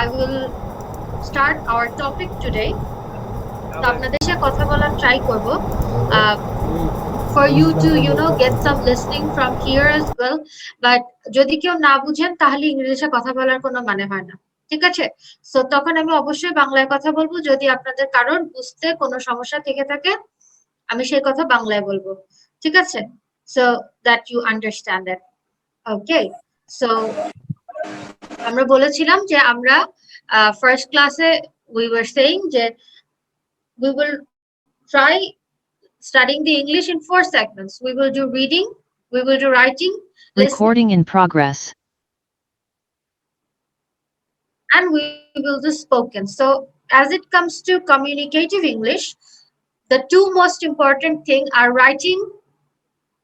I will start our topic today. তো আপনাদের সাথে কথা বলার ট্রাই করব for you to get some listening from here as well, but যদি কেউ না বুঝেন তাহলে ইংরেজিতে কথা বলার কোনো মানে হয় না, ঠিক আছে? সো তখন আমি অবশ্যই বাংলায় কথা বলবো, যদি আপনাদের কারোর বুঝতে কোনো সমস্যা থেকে থাকে আমি সেই কথা বাংলায় বলবো, ঠিক আছে? So that you understand it. Okay, so আমরা বলেছিলাম যে আমরা ফার্স্ট ক্লাসে we were saying যে we will try studying the English in 4 segments. We will do reading, we will do writing, Recording in progress. and we will do spoken. So as it comes to communicative English, the two most important things are writing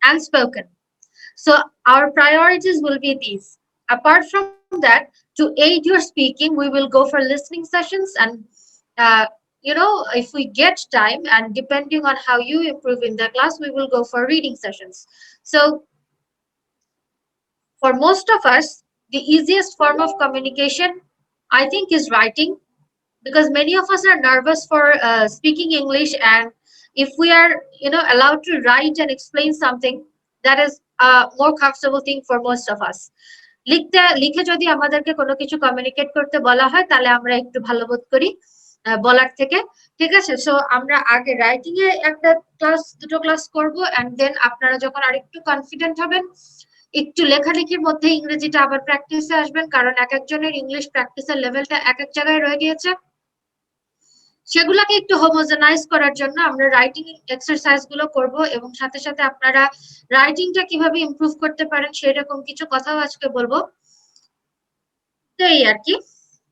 and spoken. So our priorities will be these. Apart from that, to aid your speaking, we will go for listening sessions, and if we get time and depending on how you improve in the class, we will go for reading sessions. So for most of us, the easiest form of communication, I think, is writing, because many of us are nervous for speaking English, and if we are allowed to write and explain something, that is a more comfortable thing for most of us. লিখে যদি আমাদেরকে কোনো কিছু communicate করতে বলা হয় তাহলে আমরা একটু ভালো বোধ করি বলার থেকে, ঠিক আছে? সো আমরা আগে রাইটিং এ দুটো ক্লাস করব, এন্ড দেন আপনারা যখন আরেকটু কনফিডেন্ট হবেন একটু লেখালেখির মধ্যে ইংরেজিটা আবার প্র্যাকটিসে আসবেন, কারণ এক একজনের ইংলিশ প্র্যাকটিসের লেভেলটা এক এক জায়গায় রয়ে গিয়েছে। সেগুলোকে একটু হোমোজেনাইজ করার জন্য আমরা রাইটিং এক্সারসাইজ গুলো করব, এবং সাথে সাথে আপনারা রাইটিংটা কিভাবে ইমপ্রুভ করতে পারেন সেরকম কিছু কথাও আজকে বলবো। তো এই আর কি,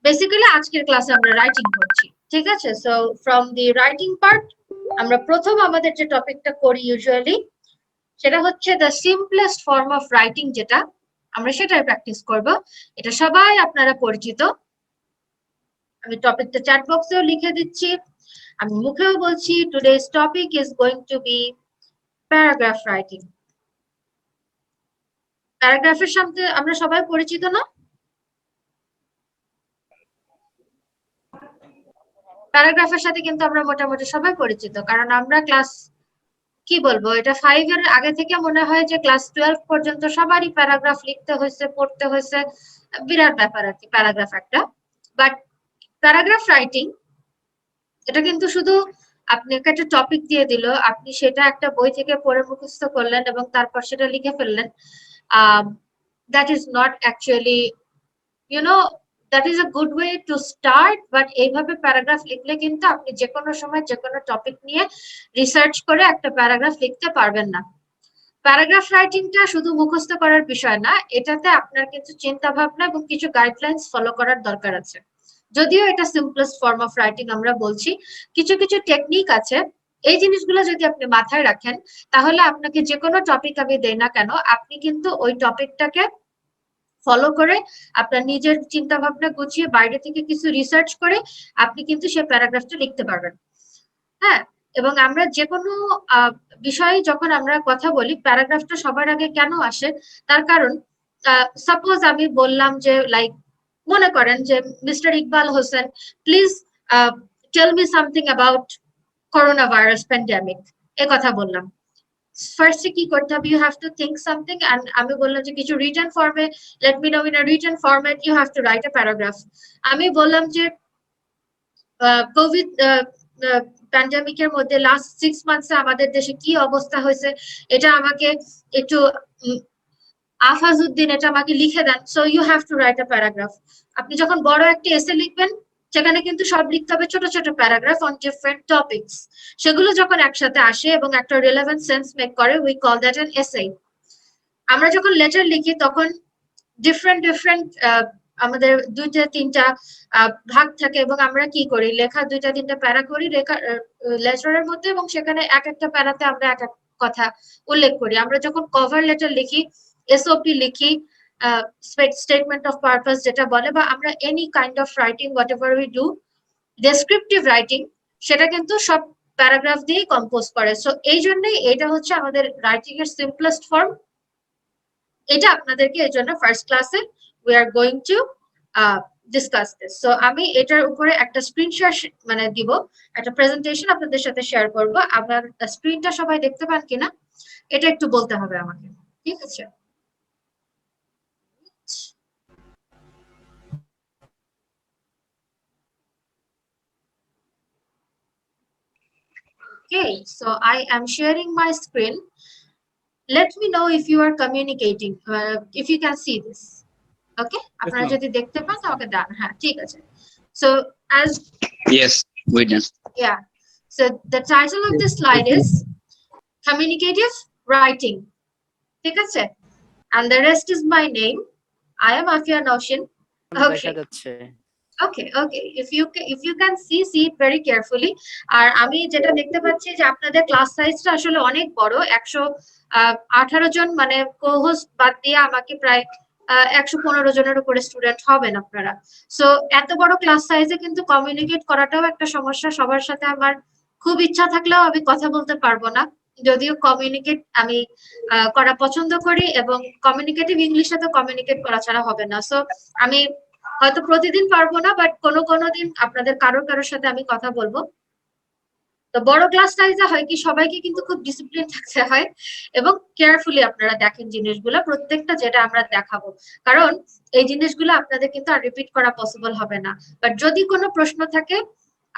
বেসিক্যালি আজকের ক্লাসে আমরা রাইটিং করছি, ঠিক আছে? So from the writing part আমরা প্রথম আমাদের যে টপিকটা করি ইউজুয়ালি, সেটা হচ্ছে the simplest form of writing, যেটা আমরা সেটাই প্র্যাকটিস করব। এটা সবাই আপনারা পরিচিত। আমি টপিকটা চ্যাট বক্সেও লিখে দিচ্ছি, আমি মুখেও বলছি। Today's topic is going to be paragraph writing. প্যারাগ্রাফের সাথে আমরা সবাই পরিচিত না? প্যারাগ্রাফের সাথে কিন্তু আমরা মোটামুটি সবাই পরিচিত, কারণ আমরা ক্লাস কি বলবো, এটা 5 এর আগে থেকে মনে হয় যে ক্লাস 12 পর্যন্ত সবারই প্যারাগ্রাফ লিখতে হয়েছে, পড়তে হয়েছে, বিরাট ব্যাপার আর কি প্যারাগ্রাফ একটা। বাট প্যারাগ্রাফ রাইটিং এটা কিন্তু শুধু আপনাকে একটা টপিক দিয়ে দিল, আপনি সেটা একটা বই থেকে পড়ে মুখস্থ করলেন এবং তারপর সেটা লিখে ফেললেন। That is not actually that is a good way to start, but এইভাবে প্যারাগ্রাফ লিখলে কিন্তু আপনি যে কোনো সময় যে কোনো টপিক নিয়ে রিসার্চ করে একটা প্যারাগ্রাফ লিখতে পারবেন না। প্যারাগ্রাফ রাইটিংটা শুধু মুখস্থ করার বিষয় না, এটাতে আপনার কিছু চিন্তা ভাবনা এবং কিছু গাইডলাইন্স ফলো করার দরকার আছে। যদিও এটা সিম্পলেস্ট ফর্ম অফ রাইটিং আমরা বলছি, কিছু কিছু টেকনিক আছে, এই জিনিসগুলো যদি আপনি মাথায় রাখেন তাহলে আপনাকে যে কোনো টপিক আমি দেই না কেন, আপনি কিন্তু ওই টপিকটাকে ফলো করে আপনার নিজের চিন্তা ভাবনা গুছিয়ে বাইরে থেকে কিছু রিসার্চ করে আপনি কিন্তু সেই প্যারাগ্রাফটা লিখতে পারবেন। হ্যাঁ, এবং আমরা যে কোনো বিষয়ে যখন আমরা কথা বলি, প্যারাগ্রাফটা সবার আগে কেন আসে তার কারণ, সাপোজ আমি বললাম যে লাইক মনে করেন যে mister Iqbal Hossain, please tell me something about corona virus pandemic, এ কথা বললাম। ফার্স্টে কি করতে হবে, you have to think something, and আমি বললাম যে কিছু রিটেন ফর্মে, let me know in a written format you have to write a paragraph. আমি বললাম যে কোভিড প্যান্ডেমিকের মধ্যে লাস্ট 6 মান্থসে আমাদের দেশে কি অবস্থা হয়েছে এটা আমাকে একটু আফাজউদ্দিন এটা আমাকে লিখে দেন। So you have to write a paragraph. আপনি যখন বড় একটা এসে লিখবেন সেখানে কিন্তু সব লিখতে হবে ছোট ছোট প্যারাগ্রাফ অন ডিফারেন্ট টপিকস। সেগুলো যখন একসাথে আসে এবং একটা রিলেভেন্ট সেন্স মেক করে, we call that an essay. আমরা যখন লেটার লিখি তখন ডিফারেন্ট আমাদের 2-3টা ভাগ থাকে, এবং আমরা কি করি, লেখা 2-3টা প্যারা করি লেটারের মধ্যে, এবং সেখানে এক একটা প্যারাতে আমরা এক এক কথা উল্লেখ করি। আমরা যখন কভার লেটার লিখি, এসওপি লিখি, স্টেটমেন্ট অফ পারপাস যেটা বলে, বা আমরা any kind of writing what ever we do, descriptive writing, সেটা কিন্তু সব প্যারাগ্রাফ দিয়েই কম্পোজ করে। সো এই জন্যই এটা হচ্ছে আমাদের রাইটিং এর সিম্পলেস্ট ফর্ম। এটা আপনাদেরকে এই জন্য ফার্স্ট ক্লাসে we are going to discuss this. So আমি এটার উপরে একটা স্ক্রিনশট মানে দিব, একটা প্রেজেন্টেশন আপনাদের সাথে শেয়ার করব। আপনার স্ক্রিনটা সবাই দেখতে পান কিনা এটা একটু বলতে হবে আমাকে, ঠিক আছে? Okay, so I am sharing my screen. Let me know if you are communicating, if you can see this. Okay, আপনারা যদি দেখতে পান আমাকে দান। হ্যাঁ, ঠিক আছে। So as Yes, we done. yeah, so the title of this slide is communicative writing, ঠিক আছে? And the rest is my name. I am Afia Naushin. দেখা যাচ্ছে। Okay, okay. If you can see it very carefully. আর আমি যেটা দেখতে পাচ্ছি যে আপনাদের ক্লাস সাইজটা আসলে অনেক বড়, 118 জন, মানে কোহোস্ট বাদ দিয়ে আমাকে প্রায় 115 জনের উপরে স্টুডেন্ট হবেন আপনারা। সো এত বড় ক্লাস সাইজে কিন্তু কমিউনিকেট করাটাও একটা সমস্যা। সবার সাথে আমার খুব ইচ্ছা থাকলেও আমি কথা বলতে পারবো না, যদিও কমিউনিকেট আমি করা পছন্দ করি, এবং কমিউনিকেটিভ ইংলিশে তো কমিউনিকেট করা ছাড়া হবে না। সো আমি হয়তো প্রতিদিন পারবো না, বাট কোনো দিন আপনাদের কারোর সাথে আমি কথা বলবো। তো বড় ক্লাস সাইজে হয় কি, সবাইকে কিন্তু খুব ডিসিপ্লিন থাকতে হয় এবং কেয়ারফুলি আপনারা দেখেন জিনিসগুলো, প্রত্যেকটা যেটা আমরা দেখাবো, কারণ এই জিনিসগুলো আপনাদের কিন্তু আর রিপিট করা পসিবল হবে না। বাট যদি কোনো প্রশ্ন থাকে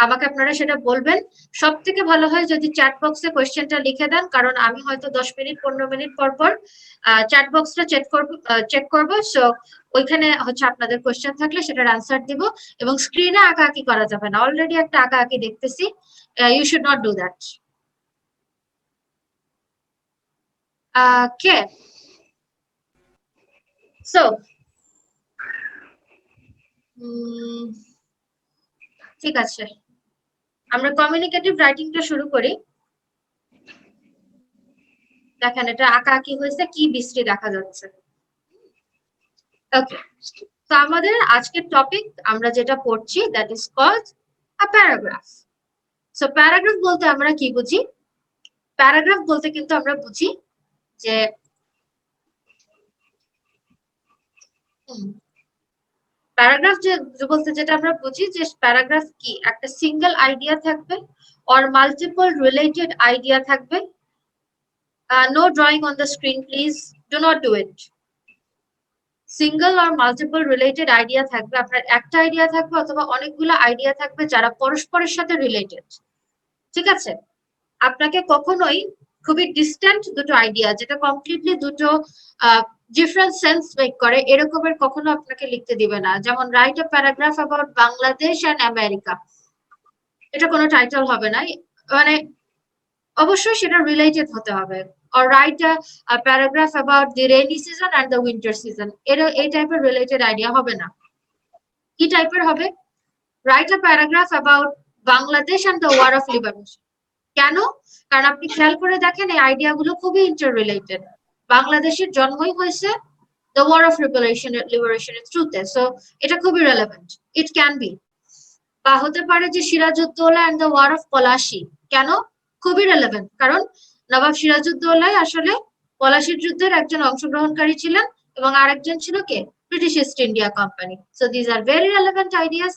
আমাকে আপনারা সেটা বলবেন। সব থেকে ভালো হয় যদি চ্যাট বক্সে কোয়েশ্চেনটা লিখে দেন, কারণ আমি হয়তো 10 মিনিট 15 মিনিট পর চ্যাট বক্সটা চেক করবো। সো ওইখানে হচ্ছে আপনাদের কোয়েশ্চেন থাকলে সেটার আনসার দিব, এবং স্ক্রিনে আঁকাআঁকি করা যাবে না। অলরেডি একটা আঁকাআঁকি দেখতেছি, you should not do that. Okay. So, ঠিক আছে, আমরা কমিউনিকেটিভ রাইটিংটা শুরু করি। দেখেন এটা আঁকাআঁকি হয়েছে, কি বিশ্রী দেখা যাচ্ছে। ওকে, তো আমাদের আজকের টপিক আমরা যেটা পড়ছি, that is called a paragraph. So paragraph বলতে আমরা কি বুঝি? প্যারাগ্রাফ বলতে কিন্তু আমরা বুঝি যে প্যারাগ্রাফ যে বলতে যেটা আমরা বুঝি যে প্যারাগ্রাফ কি, একটা সিঙ্গেল আইডিয়া থাকবে অর মাল্টিপল রিলেটেড আইডিয়া থাকবে। No drawing on the screen please, do not do it. Single or multiple related idea থাকবে, আপনার একটা আইডিয়া থাকবে অথবা অনেকগুলো আইডিয়া থাকবে যারা পরস্পরের সাথে রিলেটেড, ঠিক আছে? আপনাকে কখনোই খুবই ডিস্ট্যান্ট দুটো আইডিয়া, যেটা কমপ্লিটলি দুটো ডিফারেন্ট সেন্স মেক করে, এরকমের কখনো আপনাকে লিখতে দিবে না। যেমন right a paragraph about Bangladesh and America, এটা কোনো টাইটেল হবে না, মানে অবশ্যই সেটা রিলেটেড হতে হবে। or write a paragraph about the rainy season and the winter season, এই টাইপের রিলেটেড আইডিয়া হবে না। কি টাইপের হবে? write a paragraph about Bangladesh and the war of liberation। কেন? কারণ আপনি খেয়াল করে দেখেন এই আইডিয়া গুলো খুবই ইন্টার রিলেটেড। বাংলাদেশের জন্মই হয়েছে the war of liberation এর থ্রুতে, সো এটা খুবই রেলেভেন্ট। ইট ক্যান বি, বা হতে পারে যে Sirajuddaula and the war of Palashi. কেন? খুবই রেলেভেন্ট, কারণ নবাব সিরাজউদ্দৌলাই আসলে পলাশির যুদ্ধের একজন অংশগ্রহণকারী ছিলেন, এবং আরেকজন ছিল কে? British East India Company. So these are very relevant ideas.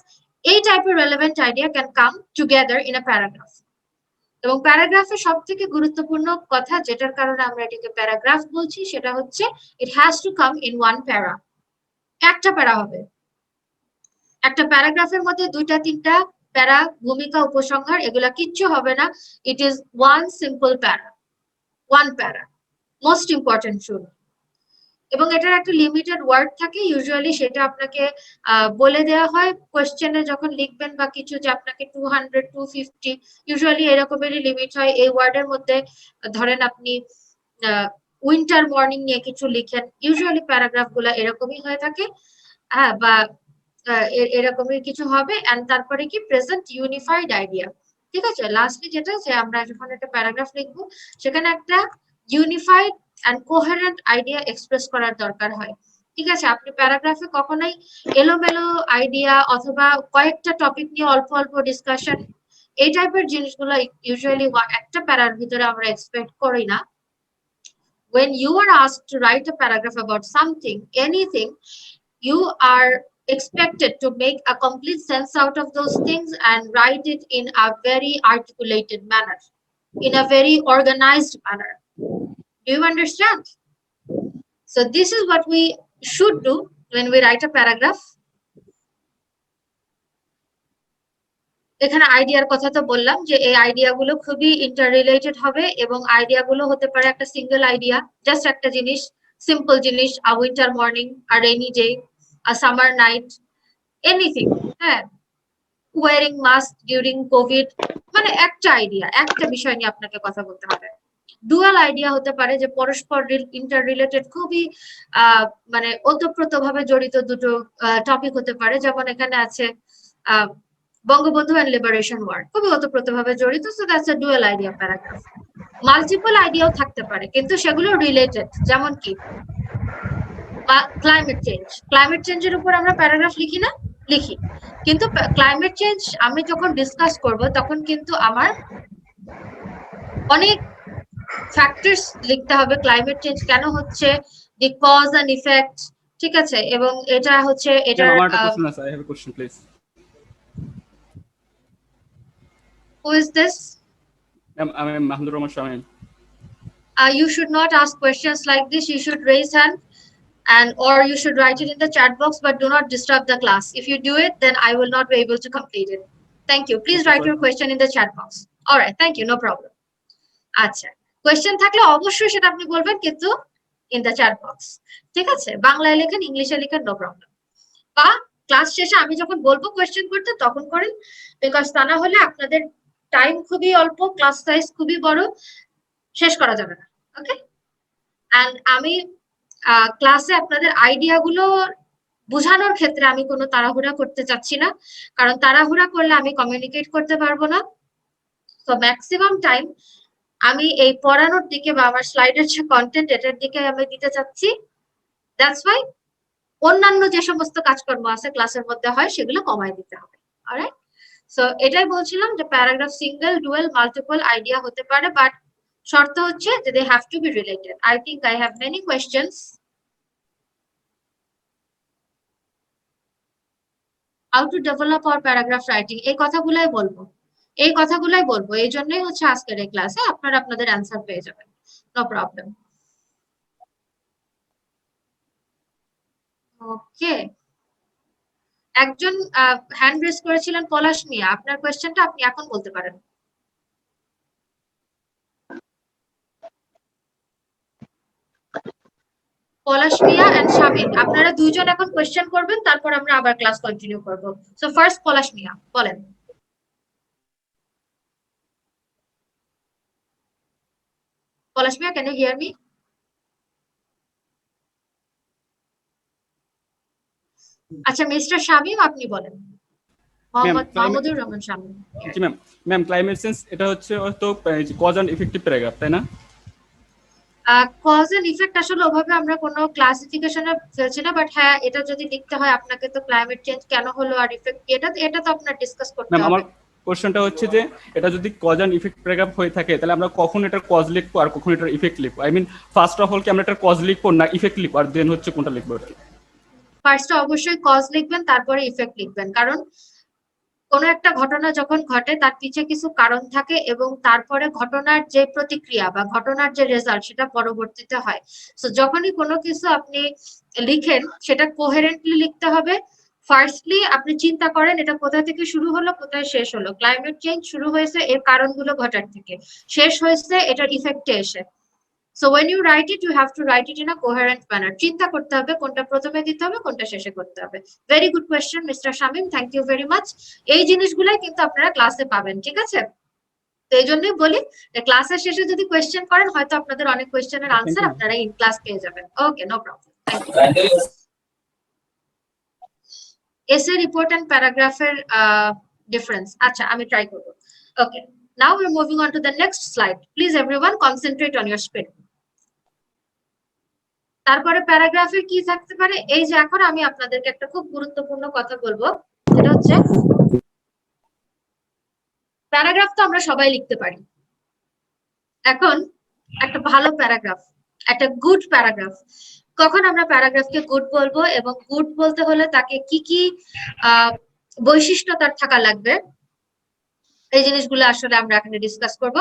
এই টাইপের relevant idea can come together in a paragraph. এবং প্যারাগ্রাফের সব থেকে গুরুত্বপূর্ণ কথা, যেটার কারণে আমরা এটাকে প্যারাগ্রাফ বলছি, সেটা হচ্ছে it has to come in one para. একটা প্যারা হবে। একটা প্যারাগ্রাফের মধ্যে 2-3টা প্যারা, ভূমিকা, উপসংহার, এগুলা কিচ্ছু হবে না। ইট ইজ ওয়ান সিম্পল প্যারা, ওয়ান প্যারা, মোস্ট ইম্পর্টেন্ট রুল। এবং এটার একটা লিমিটেড ওয়ার্ড থাকে, ইউজুয়ালি সেটা আপনাকে বলে দেওয়া হয় কোয়েশ্চেনে যখন লিখবেন বা কিছু, যে আপনাকে 200 250 ইউজুয়ালি এরকমেরই লিমিট হয়। এই ওয়ার্ডের মধ্যে ধরেন আপনি উইন্টার মর্নিং নিয়ে কিছু লিখেন, ইউজুয়ালি প্যারাগ্রাফ গুলা এরকমই হয়ে থাকে। হ্যাঁ, বা এরকমই কিছু হবে। এন্ড তারপরে কি, প্রেজেন্ট ইউনিফাইড আইডিয়া, ঠিক আছে? লাস্টলি যেটা, যে আমরা যখন একটা প্যারাগ্রাফ লিখবো সেখানে একটা unified and coherent idea express করার দরকার হয়, ঠিক আছে? আপনি প্যারাগ্রাফে কখনোই এলোমেলো আইডিয়া অথবা কয়েকটা টপিক নিয়ে অল্প অল্প ডিসকাশন, এই টাইপের জিনিসগুলো ইউজুয়ালি একটা প্যারার ভিতরে আমরা এক্সপেক্ট করি না। When you are asked to write a paragraph about something, anything, you are expected to make a complete sense out of those things and write it in a very articulated manner, in a very organized manner. Do you understand? So this is what we should do when we write a paragraph. এখানে আইডিয়ার কথা তো বললাম যে এই আইডিয়াগুলো খুবই ইন্টাররিলেটেড হবে এবং আইডিয়াগুলো হতে পারে একটা সিঙ্গেল আইডিয়া, জাস্ট একটা জিনিস, সিম্পল জিনিস, a winter morning, a rainy day, a summer night, anything. হ্যাঁ, ওয়ারিং মাস্ক ডিউরিং কোভিড, মানে একটা আইডিয়া, একটা বিষয় নিয়ে আপনাকে কথা বলতে হবে। ডুয়াল আইডিয়া হতে পারে যে পরস্পর ইন্টাররিলেটেড, খুবই মানে ওতপ্রোতভাবে জড়িত দুটো টপিক হতে পারে, যেমন এখানে আছে বঙ্গবন্ধু এন্ড লিবারেশন ওয়ার, খুবই ওতপ্রোতভাবে জড়িত, so that's a dual idea paragraph. Multiple আইডিয়াও থাকতে পারে কিন্তু সেগুলো রিলেটেড, যেমন কি ক্লাইমেট চেঞ্জ। ক্লাইমেট চেঞ্জের উপর আমরা প্যারাগ্রাফ লিখি না? লিখি, কিন্তু ক্লাইমেট চেঞ্জ আমি যখন ডিসকাস করব তখন কিন্তু আমার অনেক ফ্যাক্টরস লিখতে হবে, ক্লাইমেট চেঞ্জ কেন হচ্ছে, দি কজ এন্ড ইফেক্ট, ঠিক আছে, এবং এটা হচ্ছে এটা। আমার একটা কোশ্চেন আছে, I have a question please. Who is this? আমি Mahmudur Rahman Shamim. You should not ask questions like this. You should raise hand and or you should write it in the chat box, but do not disturb the class. If you do it, then I will not be able to complete it. Thank you. Please write your question in the chat box. All right, thank you, no problem. আচ্ছা, question থাকলে অবশ্যই সেটা আপনি বলবেন, কিন্তু in the chat box, ঠিক আছে? বাংলায় লেখেন, ইংলিশে লেখেন, নো প্রবলেম। বা ক্লাস শেষে আমি যখন বলবো কোয়েশ্চেন করতে তখন করেন, বিকজ তা না হলে আপনাদের টাইম খুবই অল্প, ক্লাস সাইজ খুবই বড়, শেষ করা যাবে না। ওকে, এন্ড আমি ক্লাসে আপনাদের আইডিয়া গুলো বোঝানোর ক্ষেত্রে আমি কোনো তাড়াহুড়া করতে চাচ্ছি না, কারণ তাড়াহুড়া করলে আমি কমিউনিকেট করতে পারবো না। তো ম্যাক্সিমাম টাইম আমি এই পড়ানোর দিকে বা আমার স্লাইডের যে কন্টেন্ট এটার দিকে আমি দিতে চাচ্ছি। দ্যাটস ওয়াই অন্যান্য যে সমস্ত কাজকর্ম আছে ক্লাসের মধ্যে হয় সেগুলো কমাই দিতে হবে। অলরাইট, সো এটাই বলছিলাম যে paragraph single, dual, multiple idea হতে পারে, বাট শর্ত হচ্ছে যে they have to be related. I think I have many questions. How to develop our paragraph writing, এই কথাগুলাই বলবো, এই কথাগুলাই বলবো, এই জন্যই হচ্ছে আজকের এই ক্লাসে আপনারা আপনাদের অ্যান্সার পেয়ে যাবেন, নো প্রবলেম। ওকে, একজন হ্যান্ড রেজ করেছিলেন পলাশ মিয়া, আপনার কোয়েশ্চেনটা আপনি এখন বলতে পারেন। পলাশ মিয়া এন্ড শামিন, আপনারা দুইজন এখন কোয়েশ্চেন করবেন, তারপর আমরা আবার ক্লাস কন্টিনিউ করব। সো ফার্স্ট পলাশ মিয়া, বলেন। পলাশ মিয়া, ক্যান ইউ হিয়ার মি? আচ্ছা, মিস্টার শামিম আপনি বলেন। মাহমুদুর রহমান শামিম। জি ম্যাম। ম্যাম, ক্লাইমেট চেঞ্জ এটা হচ্ছে হয়তো কজ এন্ড ইফেক্টিভ প্যারাগ্রাফ, তাই না? কজ এন্ড ইফেক্ট আসলে ওভাবে আমরা কোনো ক্লাসিফিকেশনে ফেলছি না, বাট হ্যাঁ এটা যদি লিখতে হয় আপনাকে তো ক্লাইমেট চেঞ্জ কেন হলো আর ইফেক্ট এটা তো আপনার ডিসকাস করতে ম্যাম, হবে। আমার কোশ্চেনটা হচ্ছে যে এটা যদি কজ এন্ড ইফেক্ট প্যারাগ্রাফ হয়ে থাকে তাহলে আমরা কখন এটার কজ লিখবো আর কখন এটার ইফেক্ট লিখবো? I mean first of all কি আমরা এটার কজ লিখবো না ইফেক্ট লিখবো, আর দেন হচ্ছে কোনটা লিখবো আর কি? ফার্স্টে অবশ্যই কজ লিখবেন, তারপরে ইফেক্ট লিখবেন, কারণ কোনো একটা ঘটনা যখন ঘটে তার পিছে কিছু কারণ থাকে এবং তারপরে ঘটনার যে প্রতিক্রিয়া বা ঘটনার যে রেজাল্ট সেটা পরবর্তীতে হয়। সো যখনই কোনো কিছু আপনি লিখেন সেটা কোহেরেন্টলি লিখতে হবে। ফার্স্টলি আপনি চিন্তা করেন এটা কোথা থেকে শুরু হলো, কোথায় শেষ হলো। ক্লাইমেট চেঞ্জ শুরু হয়েছে এর কারণগুলো ঘটার থেকে, শেষ হয়েছে এটার ইফেক্টে এসে। So when you write it, you have to write it in a coherent manner. চিন্তা করতে হবে কোনটা প্রথমে দিতে হবে, কোনটা শেষে করতে হবে। Very good question mister Shamim, thank you very much. এই জিনিসগুলাই কিন্তু আপনারা ক্লাসে পাবেন, ঠিক আছে? তো এই জন্যই বলি যে ক্লাসের শেষে যদি কোয়েশ্চেন করেন হয়তো আপনাদের অনেক কোয়েশ্চেনের আনসার আপনারা ইন ক্লাস পেয়ে যাবেন। Okay, no problem, thank you. এসে রিপোর্ট এন্ড প্যারাগ্রাফের ডিফারেন্স, আচ্ছা আমি ট্রাই করব। Okay, now we are moving on to the next slide. Please everyone concentrate on your screen. তারপরে প্যারাগ্রাফে কি থাকতে পারে, এই যে এখন আমি আপনাদেরকে একটা খুব গুরুত্বপূর্ণ কথা বলবো, সেটা হচ্ছে প্যারাগ্রাফ তো আমরা সবাই লিখতে পারি। এখন একটা ভালো প্যারাগ্রাফ, একটা গুড প্যারাগ্রাফ কখন আমরা প্যারাগ্রাফকে গুড বলবো এবং গুড বলতে হলে তাকে কি কি বৈশিষ্ট্য তার থাকা লাগবে, এই জিনিসগুলো আসলে আমরা এখানে ডিসকাস করব।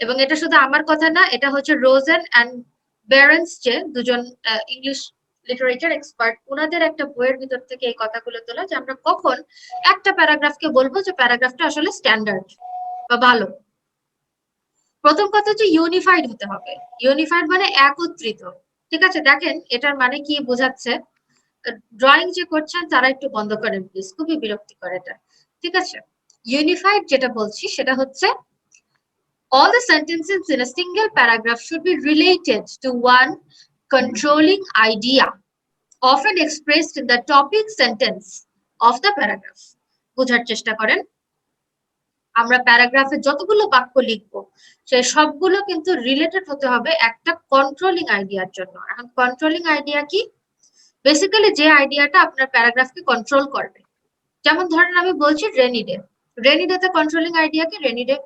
এবং এটা শুধু আমার কথা না, এটা হচ্ছে রোজেন অ্যান্ড বেরেন্স, যে দুজন ইংলিশ লিটারেচার এক্সপার্ট, ওনাদের একটা বইয়ের ভিতর থেকে এই কথাগুলো তোলা, যে আমরা কখন একটা প্যারাগ্রাফকে বলবো যে প্যারাগ্রাফটা আসলে স্ট্যান্ডার্ড বা ভালো। প্রথম কথা হচ্ছে ইউনিফাইড হতে হবে। ইউনিফাইড মানে একত্রিত। ঠিক আছে, দেখেন এটার মানে কি বোঝাচ্ছে। ড্রয়িং যে করছেন তারা একটু বন্ধ করেন প্লিজ, খুবই বিরক্তিকর এটা। ঠিক আছে, ইউনিফাইড যেটা বলছি সেটা হচ্ছে all the sentences in a single paragraph should be related to one controlling idea, often expressed in the topic sentence of the paragraph. বোঝার চেষ্টা করেন, আমরা প্যারাগ্রাফে যতগুলো বাক্য লিখবো সেই সবগুলো কিন্তু রিলেটেড হতে হবে একটা কন্ট্রোলিং আইডিয়ার জন্য। এখন কন্ট্রোলিং আইডিয়া কি? বেসিক্যালি যে আইডিয়াটা আপনার প্যারাগ্রাফকে কন্ট্রোল করবে। যেমন ধরেন আমি বলছি রেনি ডে, রেনি ডে তে কন্ট্রোলিং আইডিয়া কি? Rainy day.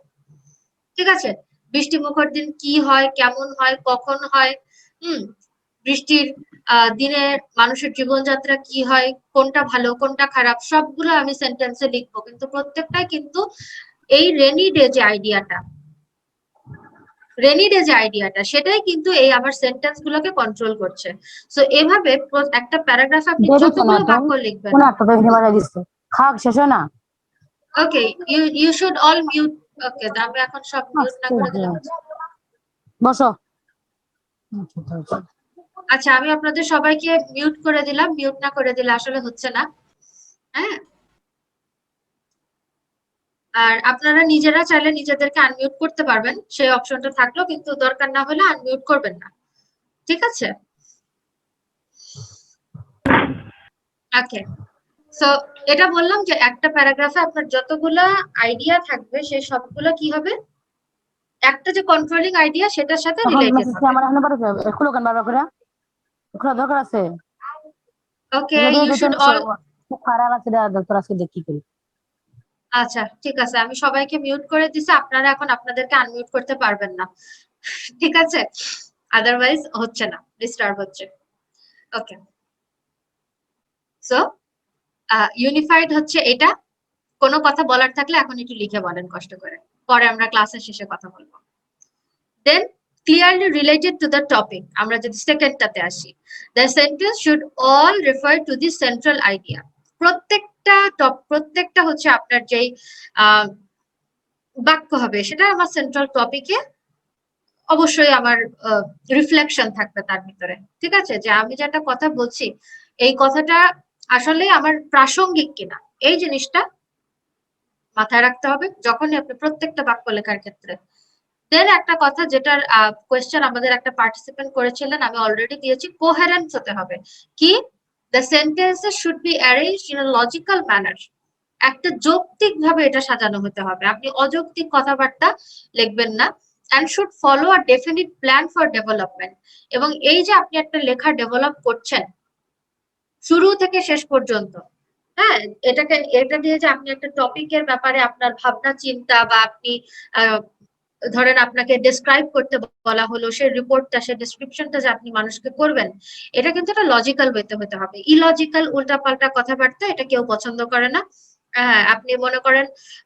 ঠিক আছে, বৃষ্টি মুখর দিন কি হয়, কেমন হয়, কখন হয়, বৃষ্টির দিনে মানুষের জীবনযাত্রা কি হয়, কোনটা ভালো কোনটা খারাপ, সবগুলো আমি সেন্টেন্সে লিখবো, কিন্তু প্রত্যেকটাই কিন্তু এই রেনি ডে যে আইডিয়াটা, সেটাই কিন্তু এই আমার সেন্টেন্স গুলোকে কন্ট্রোল করছে। সো এভাবে একটা প্যারাগ্রাফ আপনি যতগুলো বাক্য লিখবেন। খাক শেষ হয় না। ওকে, ইউ শুড অল মিউট। ওকে, আমি এখন সব মিউট না করে দিলাম। বসো। আচ্ছা, আমি আপনাদের সবাইকে মিউট করে দিলাম, মিউট না করে দিলে আসলে হচ্ছে না। হ্যাঁ, আর আপনারা নিজেরা চাইলে নিজেদেরকে আনমিউট করতে পারবেন, সেই অপশনটা থাকলো, কিন্তু দরকার না হলে আনমিউট করবেন না। ঠিক আছে, ওকে। সো এটা বললাম যে একটা প্যারাগ্রাফে আপনার যতগুলা আইডিয়া থাকবে সেই সবগুলো কি হবে, একটা যে কন্ট্রোলিং আইডিয়া সেটার সাথে রিলেটেড হবে। আমার এখানে বারো খুলো কেন বারবার করে? খোলা দরকার আছে। ওকে, ইউ শুড অল। খারাপ আছে দরকার আছে, দেখি করি। আচ্ছা ঠিক আছে, আমি সবাইকে মিউট করে দিছি, আপনারা এখন আপনাদেরকে আনমিউট করতে পারবেন না। ঠিক আছে, আদারওয়াইজ হচ্ছে না, ডিস্টার্ব হচ্ছে। ওকে, সো ইউনিফাইড হচ্ছে এটা। কোনো কথা বলার থাকলে এখন একটু লিখে বলেন কষ্ট করে, পরে আমরা ক্লাসের শেষে কথা বলবো। দেন clearly related to the topic, আমরা যদি সেকেন্ডটাতে আসি, the sentence should all refer to the central idea. প্রত্যেকটা হচ্ছে আপনার যেই বাক্য হবে সেটা আমার সেন্ট্রাল টপিকে অবশ্যই আমার রিফ্লেকশন থাকবে তার ভিতরে। ঠিক আছে, যে আমি যেটা কথা বলছি এই কথাটা আসলে আমার প্রাসঙ্গিক কিনা, এই জিনিসটা মাথায় রাখতে হবে যখনই আপনি প্রত্যেকটা বাক্য লেখার ক্ষেত্রে। দেন একটা কথা যেটার কোয়েশ্চেন আমাদের একটা পার্টিসিপেন্ট করেছিলেন, আমি অলরেডি দিয়েছি, কোহেরেন্স হতে হবে। কি? The sentences should be arranged in a logical manner. একটা যৌক্তিক ভাবে এটা সাজানো হতে হবে, আপনি অযৌক্তিক কথাবার্তা লিখবেন না। and should follow a definite plan for development. এবং এই যে আপনি একটা লেখা ডেভেলপ করছেন শুরু থেকে শেষ পর্যন্ত, হ্যাঁ, এটা দিয়ে যে আপনি একটা টপিকের ব্যাপারে আপনার ভাবনা চিন্তা বা আপনি ধরেন আপনাকে ডেসক্রাইব করতে বলা হলো, সেই রিপোর্টটা, সেই ডেসক্রিপশনটা যে আপনি মানুষকে করবেন, এটা কিন্তু একটা লজিক্যাল ওয়েতে হতে হবে। ইলজিক্যাল উল্টাপাল্টা কথাবার্তা এটা কেউ পছন্দ করে না। হ্যাঁ, আপনি মনে করেন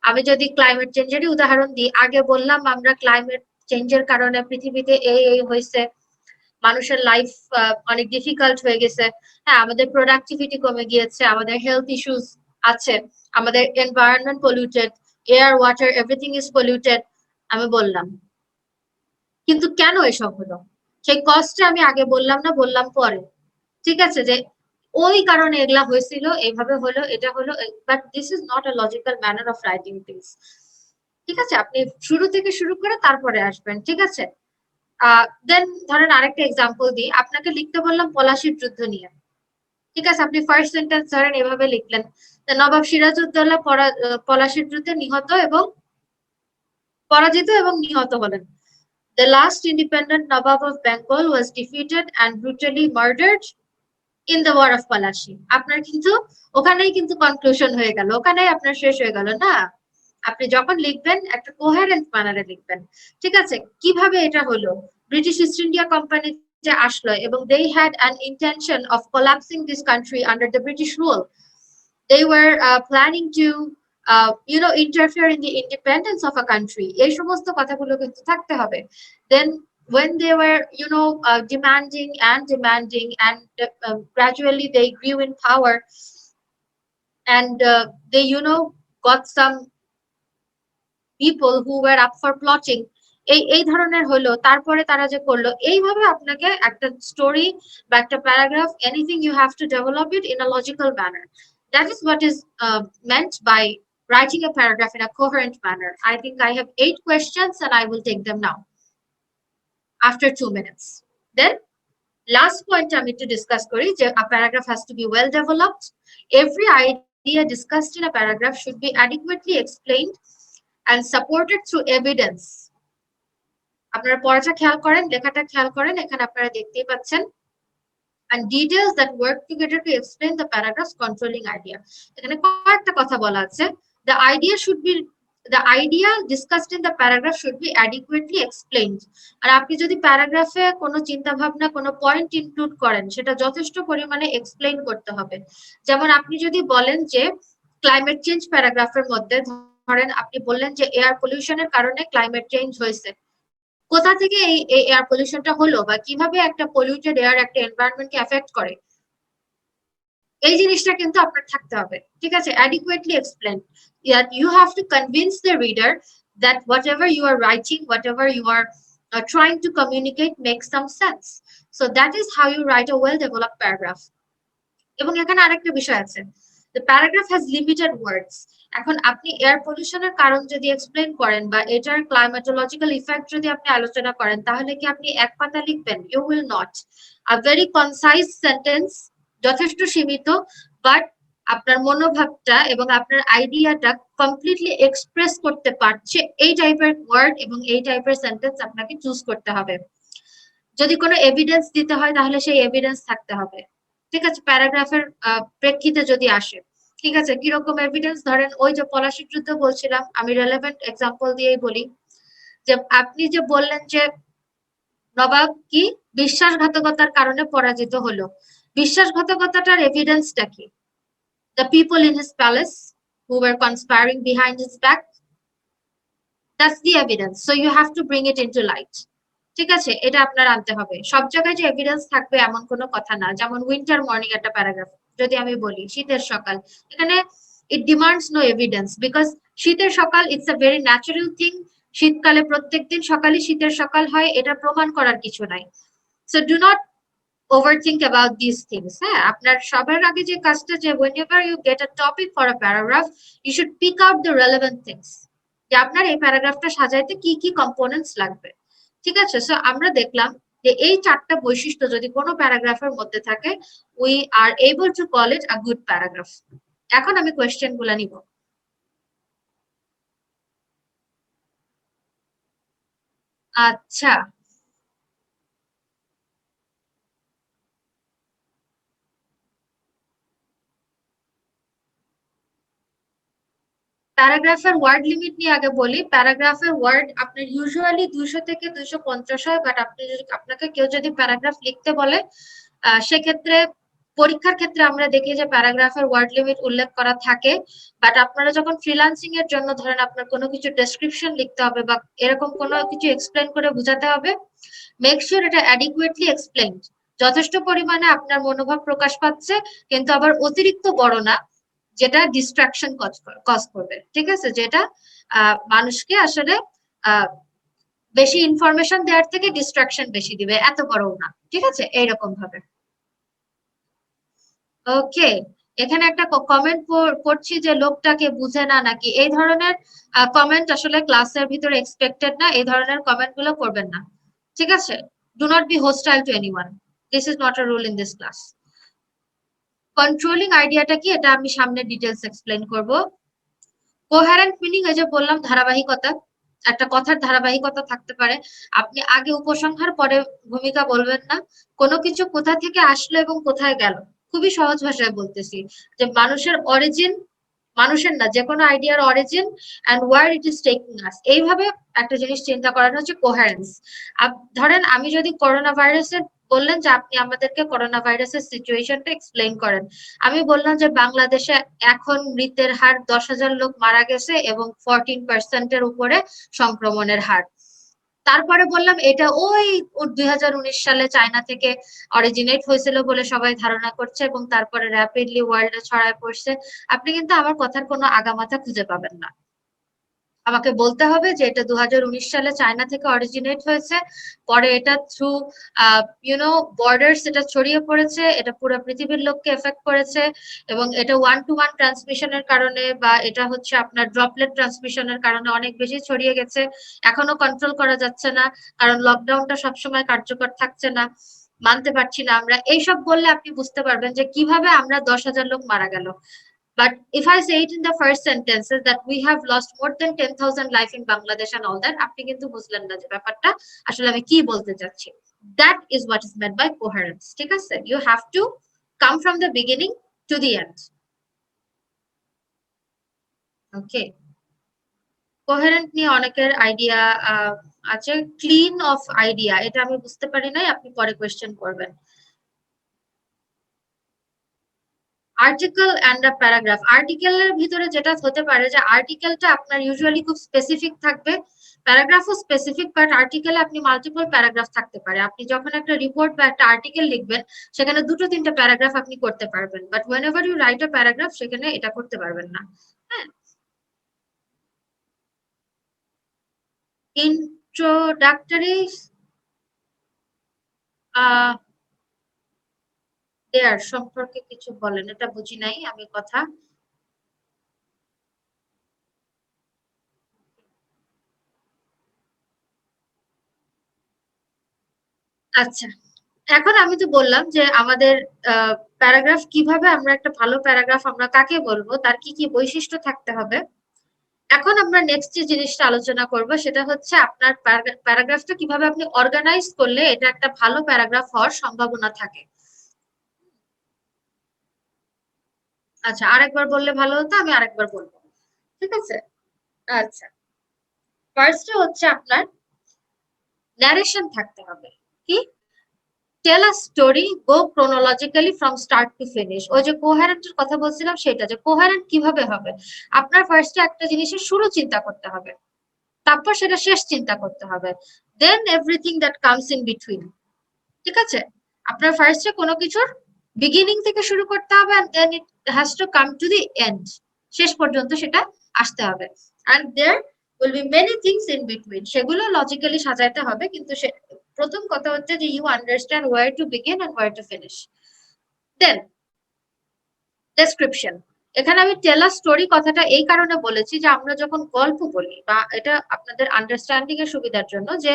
আমি যদি ক্লাইমেট চেঞ্জেরই উদাহরণ দিই, আগে বললাম আমরা ক্লাইমেট চেঞ্জের কারণে পৃথিবীতে এই হয়েছে, মানুষের লাইফ অনেক ডিফিকাল্ট হয়ে গেছে, হ্যাঁ, আমাদের প্রোডাক্টিভিটি কমে গিয়েছে, আমাদের হেলথ ইস্যুস আছে, আমাদের environment polluted, air water everything is polluted, আমি বললাম। কিন্তু কেন এসব হলো সেই কজটা আমি আগে বললাম না, বললাম পরে। ঠিক আছে, যে ওই কারণে এগুলা হয়েছিল, এইভাবে হলো, এটা হলো, but this is not a logical manner of writing things. ঠিক আছে, আপনি শুরু থেকে শুরু করে তারপরে আসবেন। ঠিক আছে, দেন ধরেন আরেকটা এক্সাম্পল দিই, আপনাকে লিখতে বললাম পলাশির যুদ্ধ নিয়ে। ঠিক আছে, আপনি ফার্স্ট সেন্টেন্স ধরেন এভাবে লিখলেন, নবাব সিরাজউদ্দৌলা পলাশির যুদ্ধে পরাজিত এবং নিহত হলেন। The last independent Nawab of Bengal was defeated and brutally murdered in the war of Palashi. আপনার কিন্তু ওখানেই কিন্তু কনক্লুশন হয়ে গেল, ওখানেই আপনার শেষ হয়ে গেল না। আপনি যখন লিখবেন একটা কোহেরেন্ট ম্যানারে লিখবেন। ঠিক আছে, কিভাবে এটা হলো? ব্রিটিশ ইস্ট ইন্ডিয়া কোম্পানি যে আসলো এবং they had an intention of collapsing this country under the British rule. They were planning to interfere in the independence of a country. এই সমস্ত কথাগুলো কিন্তু থাকতে হবে. Then when they were demanding and gradually they grew in power and they got some people who were up for plotting, এই ধরনের হলো, তারপরে তারা যে করলো, এইভাবে আপনাকে একটা স্টোরি বা একটা paragraph, anything you have to develop it in a logical manner. That is what is meant by writing a paragraph in a coherent manner. I think I have 8 questions and I will take them now after 2 minutes. Then last point আমি একটু discuss করি যে a paragraph has to be well developed. Every idea discussed in a paragraph should be adequately explained and supported through evidence. আপনারা পড়াটা খেয়াল করেন, লেখাটা খেয়াল করেন, এখানে আপনারা দেখতেই পাচ্ছেন, and details that work together to explain the paragraph's controlling idea. এখানে কয়েকটা কথা বলা আছে. The idea discussed in the paragraph should be adequately explained. আর আপনি যদি প্যারাগ্রাফে কোনো চিন্তা ভাবনা, কোনো পয়েন্ট ইনক্লুড করেন, সেটা যথেষ্ট পরিমাণে এক্সপ্লেইন করতে হবে. যেমন আপনি যদি বলেন যে ক্লাইমেট চেঞ্জ প্যারাগ্রাফের মধ্যে, ধরেন আপনি বললেন যে এয়ার পলিউশনের কারণে ক্লাইমেট চেঞ্জ হয়েছে, কোথা থেকে এই এয়ার পলিউশনটা হলো বা কিভাবে একটা পলিউটেড এয়ার একটা এনভায়রনমেন্টকে এফেক্ট করে, এই জিনিসটা কিন্তু আপনার থাকতে হবে. ঠিক আছে, adequately explain. You have to convince the reader that whatever you are writing, whatever you are trying to communicate makes some sense. So that is how you write a well developed paragraph. এবং এখানে আরেকটা বিষয় আছে, the paragraph has limited words. এখন আপনি air পলিউশনের কারণ যদি explain করেন বা এটার ক্লাইমেটোলজিক্যাল ইফেক্ট যদি আপনি আলোচনা করেন, তাহলে কি আপনি এক পাতা লিখবেন? You will not. A very concise sentence, যথেষ্ট সীমিত, বাট আপনার মনোভাবটা এবং আপনার আইডিয়াটা কমপ্লিটলি এক্সপ্রেস করতে পারছে, এই টাইপের ওয়ার্ড এবং এই টাইপের সেন্টেন্স আপনাকে চুজ করতে হবে. যদি কোনো এভিডেন্স দিতে হয় তাহলে সেই এভিডেন্স থাকতে হবে. ঠিক আছে, প্যারাগ্রাফের প্রেক্ষিতে যদি আসে, ঠিক আছে, কিরকম এভিডেন্স? ধরেন ওই যে পলাশির যুদ্ধ বলছিলাম, আমি রেলেভেন্ট এক্সাম্পল দিয়েই বলি, যে আপনি যে বললেন যে নবাব কি বিশ্বাসঘাতকতার কারণে পরাজিত হলো, বিশ্বাসঘাতকতাটার এভিডেন্সটা কি? The people in his palace who were conspiring behind his back, that's the evidence. So you have to bring it into light. ঠিক আছে, এটা আপনার আনতে হবে. সব জায়গায় যে এভিডেন্স থাকবে এমন কোনো কথা না. যেমন উইন্টার মর্নিং একটা প্যারাগ্রাফ যদি আমি বলি, শীতের সকাল, এখানে it demands no evidence because শীতের সকাল it's a very natural thing. শীতকালে প্রত্যেকদিন সকালই শীতের সকাল হয়, এটা প্রমাণ করার কিছু নাই. So do not overthink about these things. হ্যাঁ, আপনার সবার আগে যে কাজটা, যে whenever you get a topic for a paragraph, you should pick out the relevant things. যে আপনার এই প্যারাগ্রাফটা সাজাইতে কি কি কম্পোনেন্টস লাগবে. ঠিক আছে, সো আমরা দেখলাম যে এই 4টা বৈশিষ্ট্য যদি কোনো প্যারাগ্রাফের মধ্যে থাকে, we are able to call it a good paragraph. এখন আমি কোয়েশ্চেন গুলা নিব. আচ্ছা, প্যারাগ্রাফের ওয়ার্ড লিমিট নিয়ে আগে বলি. প্যারাগ্রাফের ওয়ার্ড আপনার ইউজুয়ালি 200 থেকে 250 হয়, বাট আপনাকে কেউ যদি প্যারাগ্রাফ লিখতে বলে, সেক্ষেত্রে পরীক্ষার ক্ষেত্রে আমরা দেখি যে প্যারাগ্রাফের ওয়ার্ড লিমিট উল্লেখ করা থাকে, বাট আপনারা যখন ফ্রিল্যান্সিং এর জন্য ধরেন আপনার কোনো কিছু ডেসক্রিপশন লিখতে হবে বা এরকম কোনো কিছু এক্সপ্লেন করে বোঝাতে হবে, মেক শিওর এটা অ্যাডিকুয়েটলি এক্সপ্লেইনড, যথেষ্ট পরিমাণে আপনার মনোভাব প্রকাশ পাচ্ছে, কিন্তু আবার অতিরিক্ত বড় না যেটা ডিস্ট্রাকশন কজ করবে. ঠিক আছে, যেটা মানুষকে আসলে বেশি ইনফরমেশন দেওয়ার থেকে ডিস্ট্রাকশন বেশি দিবে, এত বড়ও না. ঠিক আছে, এইরকম ভাবে. ওকে, এখানে একটা কমেন্ট পড়ছি যে লোকটাকে বুঝে না নাকি, এই ধরনের কমেন্ট আসলে ক্লাসের ভিতরে এক্সপেক্টেড না. এই ধরনের কমেন্ট গুলো করবেন না. ঠিক আছে, do not be hostile to anyone. This is not a rule in this class. Controlling আইডিয়াটা কি, এটা আমি সামনে ডিটেলস এক্সপ্লেন করব. কোহেরেন্ট মিনিং, এই যে বললাম ধারাবাহিকতা, একটা কথার ধারাবাহিকতা থাকতে পারে. আপনি আগে উপসংহার পরে ভূমিকা বলবেন না. কোনো কিছু কোথা থেকে আসলো এবং কোথায় গেল, খুবই সহজ ভাষায় বলতেছি, যে মানুষের অরিজিন, মানুষের না, যে কোনো আইডিয়ার origin and where it is taking us, এইভাবে একটা জিনিস চিন্তা করানো হচ্ছে কোহেরেন্স. ধরেন আমি যদি করোনা ভাইরাসের বললেন যে আপনি আমাদেরকে করোনা ভাইরাসের সিচুয়েশনটা এক্সপ্লেইন করেন। আমি বললাম যে বাংলাদেশে এখন মৃতের হার 10,000 লোক মারা গেছে এবং 14% উপরে সংক্রমণের হার। তারপরে বললাম এটা ওই 2019 সালে চায়না থেকে অরিজিনেট হয়েছিল বলে সবাই ধারণা করছে এবং তারপরে র্যাপিডলি ওয়ার্ল্ডে ছড়ায় পড়ছে। আপনি কিন্তু আমার কথার কোনো আগামাথা খুঁজে পাবেন না। আমাকে বলতে হবে যে এটা 2019 সালে চায়না থেকে অরিজিনেট হয়েছে, পরে এটা থ্রু বর্ডার্স এটা ছড়িয়ে পড়েছে, এটা পুরো পৃথিবীর লোককে এফেক্ট করেছে এবং এটা 1-to-1 ট্রান্সমিশনের কারণে বা এটা হচ্ছে আপনার ড্রপলেট ট্রান্সমিশনের কারণে অনেক বেশি ছড়িয়ে গেছে, এখনো কন্ট্রোল করা যাচ্ছে না কারণ লকডাউনটা সবসময় কার্যকর থাকছে না, মানতে পারছি না আমরা। এইসব বললে আপনি বুঝতে পারবেন যে কিভাবে আমরা 10,000 লোক মারা গেল। But if I say it in the first sentences that we have lost more than 10,000 life in Bangladesh and all that, আপনি কিন্তু বুঝলেন না যে ব্যাপারটা আসলে আমি কি বলতে চাচ্ছি। That is what is meant by coherence. ঠিক আছে? You have to come from the beginning to the end. Okay. Coherent নিয়ে অনেকের আইডিয়া আছে, ক্লিন অফ আইডিয়া এটা আমি বুঝতে পারি নাই, আপনি পরে কোয়েশ্চেন করবেন। আর্টিকেল অ্যান্ড আ প্যারাগ্রাফ, আর্টিকেলের ভিতরে যেটা হতে পারে যে আর্টিকেলটা আপনার ইউজুয়ালি খুব স্পেসিফিক থাকবে, প্যারাগ্রাফও স্পেসিফিক, বাট আর্টিকেলে আপনি মাল্টিপল প্যারাগ্রাফ থাকতে পারে। আপনি যখন একটা রিপোর্ট বা একটা আর্টিকেল লিখবেন সেখানে 2-3টে প্যারাগ্রাফ আপনি করতে পারবেন, but whenever you write a paragraph সেখানে এটা করতে পারবেন না। হ্যাঁ, ইন্ট্রোডাক্টরি দেয়ার সম্পর্কে কিছু বলেন, এটা বুঝি নাই আমি কথা। আচ্ছা, এখন আমি তো বললাম যে আমাদের প্যারাগ্রাফ কিভাবে, আমরা একটা ভালো প্যারাগ্রাফ আমরা কাকে বলবো, তার কি কি বৈশিষ্ট্য থাকতে হবে। এখন আমরা নেক্সট যে জিনিসটা আলোচনা করব সেটা হচ্ছে আপনার প্যারাগ্রাফটা কিভাবে আপনি অর্গানাইজ করলে এটা একটা ভালো প্যারাগ্রাফ হওয়ার সম্ভাবনা থাকে। আচ্ছা, আরেকবার বললে ভালো হতো, আমি আরেকবার বলবো, ঠিক আছে? আচ্ছা, ফার্স্টে হচ্ছে আপনার ন্যারেশন থাকতে হবে। কি? Tell a story, go chronologically from start to finish. ওই যে কোহেরেন্টের কথা বলছিলাম সেটা, যে কোহেরেন্ট কিভাবে হবে, আপনার ফার্স্টে একটা জিনিসের শুরু চিন্তা করতে হবে, তারপর সেটা শেষ চিন্তা করতে হবে, then everything that comes in between. ঠিক আছে? আপনার ফার্স্টে কোনো কিছুর বিগিনিং থেকে শুরু করতে হবে and then it has to come to the end, শেষ পর্যন্ত সেটা আসতে হবে। And there will be many things in between, সেগুলো লজিক্যালি সাজাইতে হবে, কিন্তু প্রথম কথা হচ্ছে যে you understand where to begin and where to finish. Then description, এখানে আমি টেল আ স্টোরি কথাটা এই কারণে বলেছি যে আমরা যখন গল্প বলি, বা এটা আপনাদের আন্ডারস্ট্যান্ডিং এর সুবিধার জন্য, যে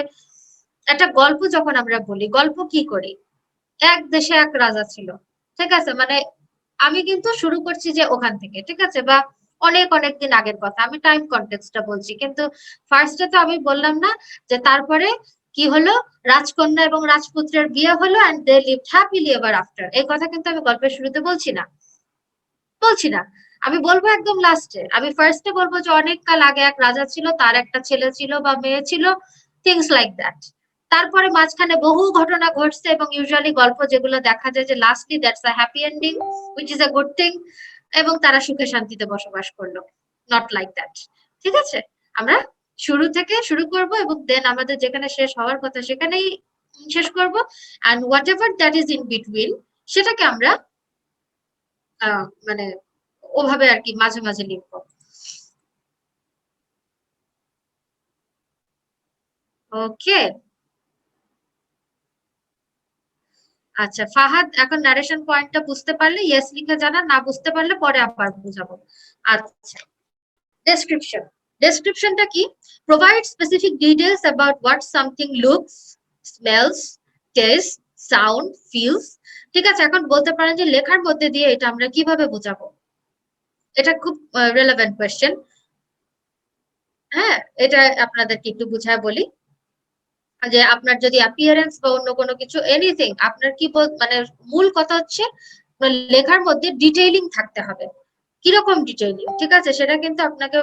একটা গল্প যখন আমরা বলি, গল্প কি করি, এক দেশে এক রাজা ছিল, ঠিক আছে, মানে আমি কিন্তু শুরু করছি যে ওখান থেকে, ঠিক আছে, বা অনেক অনেক দিন আগের কথা, আমি টাইম কনটেক্সটটা বলছি, কিন্তু ফার্স্টে তো আমি বললাম না যে তারপরে কি হলো, রাজকন্যা এবং রাজপুত্রের বিয়ে হলো and they lived happily ever after, এই কথা কিন্তু আমি গল্পের শুরুতে বলছি না, বলছি না, আমি বলবো একদম লাস্টে। আমি ফার্স্টে বলবো যে অনেক কাল আগে এক রাজা ছিল, তার একটা ছেলে ছিল বা মেয়ে ছিল, থিংস লাইক দ্যাট। তারপরে মাঝখানে বহু ঘটনা ঘটছে এবং ইউজুয়ালি গল্প যেগুলো দেখা যায় যে lastly that's a happy ending which is a good thing, এবং তারা সুখে শান্তিতে বসবাস করলো, নট লাইক দ্যাট। ঠিক আছে? আমরা শুরু থেকে শুরু করব এবং দেন আমাদের যেখানে শেষ হওয়ার কথা সেখানেই শেষ করব, and whatever that is in between সেটাকে আমরা মানে ওভাবে আর কি মাঝে মাঝে লিখবো। ওকে, আচ্ছা ফাহাদ, এখন নারেশন পয়েন্টটা বুঝতে পারলে ইয়েস লিখে জানা, না বুঝতে পারলে পরে আবার বুঝাবো। আচ্ছা, ডেসক্রিপশন, ডেসক্রিপশনটা কি? Provide specific details about what something looks, smells, test, sound, feels. ঠিক আছে, এখন বলতে পারেন যে লেখার মধ্যে দিয়ে এটা আমরা কিভাবে বোঝাবো, এটা খুব রেলেভেন্ট কোয়েশ্চেন। হ্যাঁ, এটা আপনাদেরকে একটু বুঝায় বলি, যে আপনার যদি অ্যাপিয়ারেন্স বা অন্য কোনো কিছু এনিথিং, আপনার কি মানে মূল কথা হচ্ছে লেখার মধ্যে ডিটেইলিং থাকতে হবে। কিরকম ডিটেইলিং? ঠিক আছে, সেটা কিন্তু আপনাকে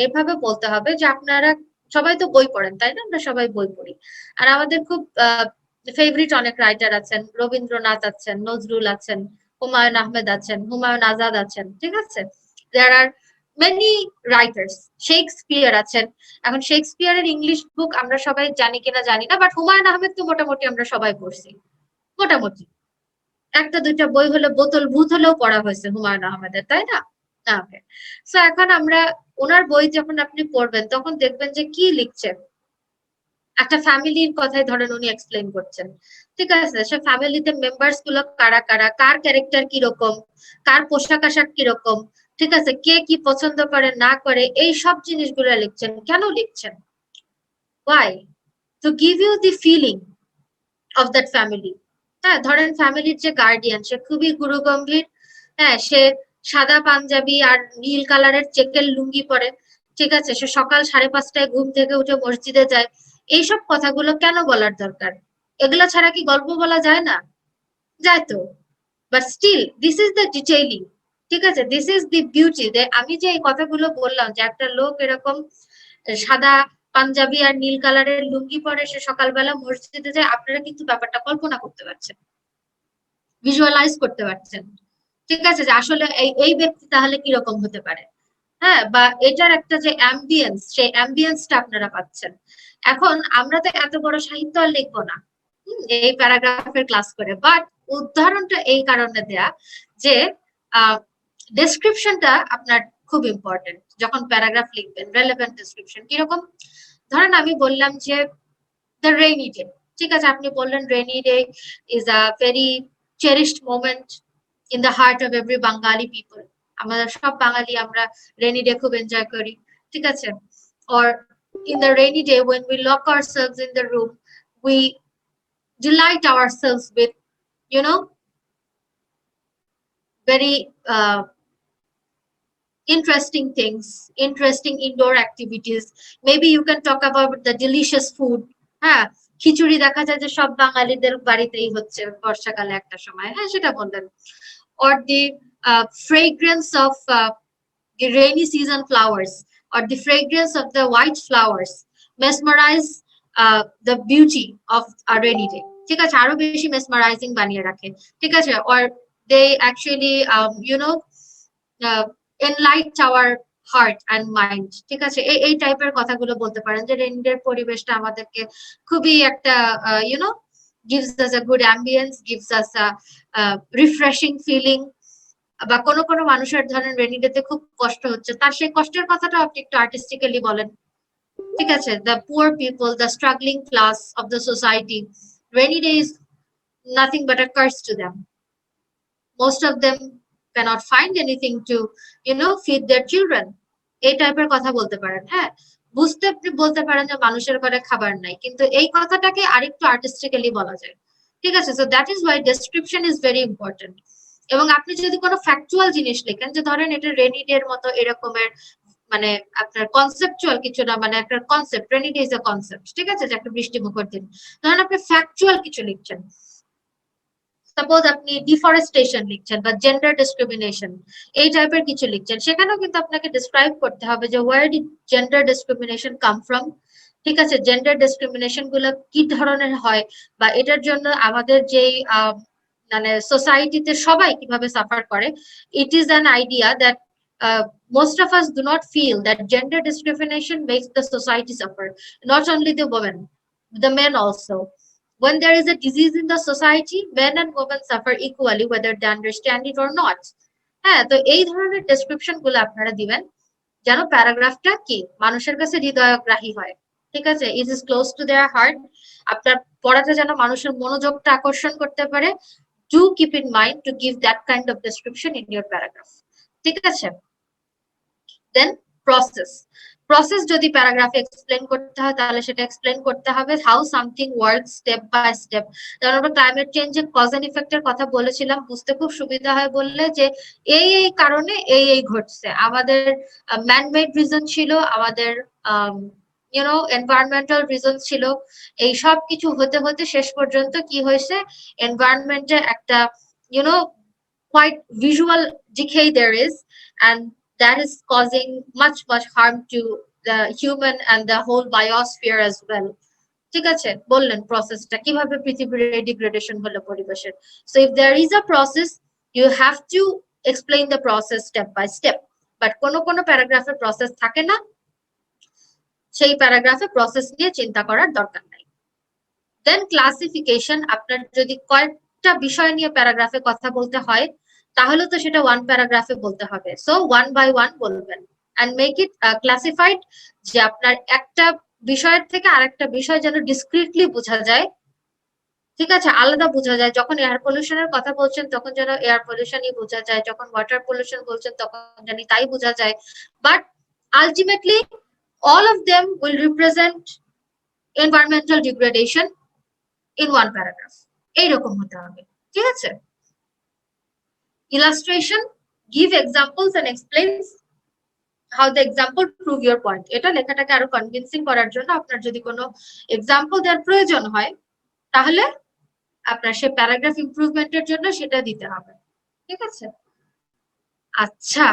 এভাবে বলতে হবে যে আপনারা সবাই তো বই পড়েন, তাই না? আমরা সবাই বই পড়ি, আর আমাদের খুব ফেভারিট অনেক রাইটার আছেন, রবীন্দ্রনাথ আছেন, নজরুল আছেন, হুমায়ুন আহমেদ আছেন, হুমায়ুন আজাদ আছেন, ঠিক আছে? দেয়ার আর মেনি রাইটার্স, শেক্সপিয়ার আছেন। এখন শেক্সপিয়ারের ইংলিশ বুক আমরা সবাই জানি কিনা জানি না, বাট হুমায়ুন আহমেদ তো মোটামুটি আমরা সবাই পড়ছি, মোটামুটি একটা দুইটা বই হলে বোতল ভূত হলেও পড়া হয়েছে হুমায়ুন আহমেদের, তাই না? ওকে, সো এখন আমরা ওনার বই যখন আপনি পড়বেন তখন দেখবেন যে কি লিখছেন। একটা ফ্যামিলির কথাই ধরেন উনি এক্সপ্লেন করছেন, ঠিক আছে? সে ফ্যামিলিতে মেম্বার্স গুলো কারা কারা, কার ক্যারেক্টার কিরকম, কার পোশাক আশাক কিরকম, ঠিক আছে, কে কি পছন্দ করে না করে, এই সব জিনিসগুলো লিখছেন। কেন লিখছেন? Why? To give you the feeling of that family. হ্যাঁ, ধরেন ফ্যামিলির যে গার্ডিয়ান সে খুবই গুরুগম্ভীর, হ্যাঁ, সে সাদা পাঞ্জাবি আর নীল কালারের চেকের লুঙ্গি পরে, ঠিক আছে, সে সকাল 5:30টায় ঘুম থেকে উঠে মসজিদে যায়। এইসব কথাগুলো কেন বলার দরকার? এগুলা ছাড়া কি গল্প বলা যায় না? যায় তো, but still this is the detailing, ঠিক আছে, দিস ইজ দি বিউটি। আমি যে এই কথাগুলো বললাম যে একটা লোক এরকম সাদা পাঞ্জাবি আর নীল কালারের লুঙ্গি পরে সে সকালবেলা মসজিদে যায়, আপনারা কিন্তু ব্যাপারটা কল্পনা করতে পারছেন, ভিজুয়ালাইজ করতে পারছেন, ঠিক আছে, যে আসলে এই ব্যক্তি তাহলে কিরকম হতে পারে। হ্যাঁ, বা এটার একটা যে অ্যাম্বিয়েন্স, সেই অ্যাম্বিয়েন্সটা আপনারা পাচ্ছেন। এখন আমরা তো এত বড় সাহিত্য আর লিখবো না এই প্যারাগ্রাফের ক্লাস করে, বাট উদাহরণটা এই কারণে দেয়া যে ডেসক্রিপশনটা আপনার খুব ইম্পর্টেন্ট যখন প্যারাগ্রাফ লিখবেন। রেলেভেন্ট ডেসক্রিপশন কিরকম? ধরেন আমি বললাম যে দ্য রেইনি ডে, ঠিক আছে, আপনি বললেন rainy day is a very cherished moment in the heart of every Bengali people. আমাদের সব বাঙালি আমরা রেইনি ডে খুব এনজয় করি, ঠিক আছে? or in the rainy day when we lock ourselves in the room, we delight ourselves with, you know, very interesting things, interesting indoor activities. Maybe you can talk about the delicious food. হ্যাঁ, খিচুড়ি দেখা যায় যে সব বাঙালিদের বাড়িতেই হচ্ছে বর্ষাকালে একটা সময়, হ্যাঁ সেটা বললেন। or the fragrance of the rainy season flowers, or the fragrance of the white flowers mesmerize the beauty of a rainy day, ঠিক আছে, আরো বেশি mesmerizing বানিয়ে রাখে, ঠিক আছে? or they actually you know enlight our heart and mind, ঠিক আছে? এই টাইপের কথাগুলো বলতে পারেন যে রেইনের পরিবেশটা আমাদেরকে খুবই একটা you know gives us a good ambience, gives us a refreshing feeling। বা কোনো কোনো মানুষের ধরেন রেইনি ডেতে খুব কষ্ট হচ্ছে, তার সেই কষ্টের কথাটা আপনি একটু আর্টিস্টিক্যালি বলেন, ঠিক আছে? The poor people, the struggling class of the society, rainy day is nothing but a curse to them. Most of them cannot find anything to feed their children। এই টাইপের কথা বলতে পারেন। হ্যাঁ, বুঝতে আপনি বলতে পারেন যে মানুষের ঘরে খাবার নাই, কিন্তু এই কথাটাকে আরেকটু আর্টিস্টিক্যালি বলা যায়, ঠিক আছে? So that is Y description is very important. এবং আপনি যদি কোনো ফ্যাকচুয়াল জিনিস লেখেন যে ধরেন এটা রেইনি ডে এর মতো এরকমের, মানে আপনার কনসেপচুয়াল কিছু না, মানে একটা concept, rainy day is a concept, ঠিক আছে, যে একটা বৃষ্টি মুখর দিন, ধরেন আপনি ফ্যাকচুয়াল কিছু লিখছেন, সাপোজ আপনি ডিফরেস্টেশন লিখছেন বা জেন্ডার ডিসক্রিমিনেশন এই টাইপের কিছু লিখছেন, সেখানেও কিন্তু আপনাকে ডিসক্রাইব করতে হবে যে where did gender discrimination come from, ঠিক আছে, জেন্ডার ডিসক্রিমিনেশন গুলো কি ধরনের হয়, বা এটার জন্য আমাদের যেই মানে সোসাইটিতে সবাই কিভাবে সাফার করে। It is an idea that most of us do not feel that gender discrimination makes the society suffer, not only the women, the men also. When there is a disease in the society, men and women suffer equally whether they understand it or not। হ্যাঁ, তো এই ধরনের description গুলো আপনারা দিবেন যেন প্যারাগ্রাফটা কি মানুষের কাছে হৃদয়গ্রাহী হয়, ঠিক আছে, it is close to their heart. আপনার পড়াটা যেন মানুষের মনোযোগটা আকর্ষণ করতে পারে। Do keep in mind to give that kind of description in your paragraph, ঠিক আছে? Then process যদি প্যারাগ্রাফে এক্সপ্লেন করতে হয় তাহলে সেটা এক্সপ্লেন করতে হবে how something works step by step. যেমন আমরা ক্লাইমেট চেঞ্জের কজ এন্ড ইফেক্টের কথা বলেছিলাম, বুঝতে খুব সুবিধা হয় বললে যে এই কারণে এই ঘটছে, আমাদের ম্যানমেড রিজন ছিল, আমাদের এনভায়রনমেন্টাল রিজন ছিল, এই সব কিছু হতে হতে শেষ পর্যন্ত কি হয়েছে, এনভায়রনমেন্টে একটা quite visual decay there is, and that is causing much harm to the human and the whole biosphere as well, ঠিক আছে, বললেন প্রসেসটা কিভাবে পৃথিবীর ডিগ্রেডেশন হলো পরিবেশের। So if there is a process you have to explain the process step by step, but কোনো প্যারাগ্রাফের প্রসেস থাকে না, সেই প্যারাগ্রাফে প্রসেস নিয়ে চিন্তা করার দরকার নাই। দেন ক্লাসিফিকেশন, আপনার যদি কয়েকটা বিষয় নিয়ে প্যারাগ্রাফে কথা বলতে হয় তাহলে তো সেটা ওয়ান প্যারাগ্রাফে বলতে হবে, সো ওয়ান বাই ওয়ান বলবেন অ্যান্ড মেক ইট ক্লাসিফাইড, যে আপনার একটা বিষয়ের থেকে আরেকটা বিষয় যেন ডিসক্রিটলি বোঝা যায়, ঠিক আছে, আলাদা বোঝা যায়। যখন এয়ার পলিউশনের কথা বলছেন তখন যেন এয়ার পলিউশনই বোঝা যায়, যখন ওয়াটার পলিউশন বলছেন তখন জানি তাই বোঝা যায়, but ultimately all of them will represent environmental degradation in one paragraph, এইরকম হতে হবে, ঠিক আছে। illustration, give examples and explains how the example prove your point, এটা লেখাটাকে আরো কনভিন্সিং করার জন্য আপনার যদি কোনো এক্সাম্পল দেওয়ার প্রয়োজন হয় তাহলে আপনার সে প্যারাগ্রাফ ইমপ্রুভমেন্টের জন্য সেটা দিতে হবে, ঠিক আছে। আচ্ছা,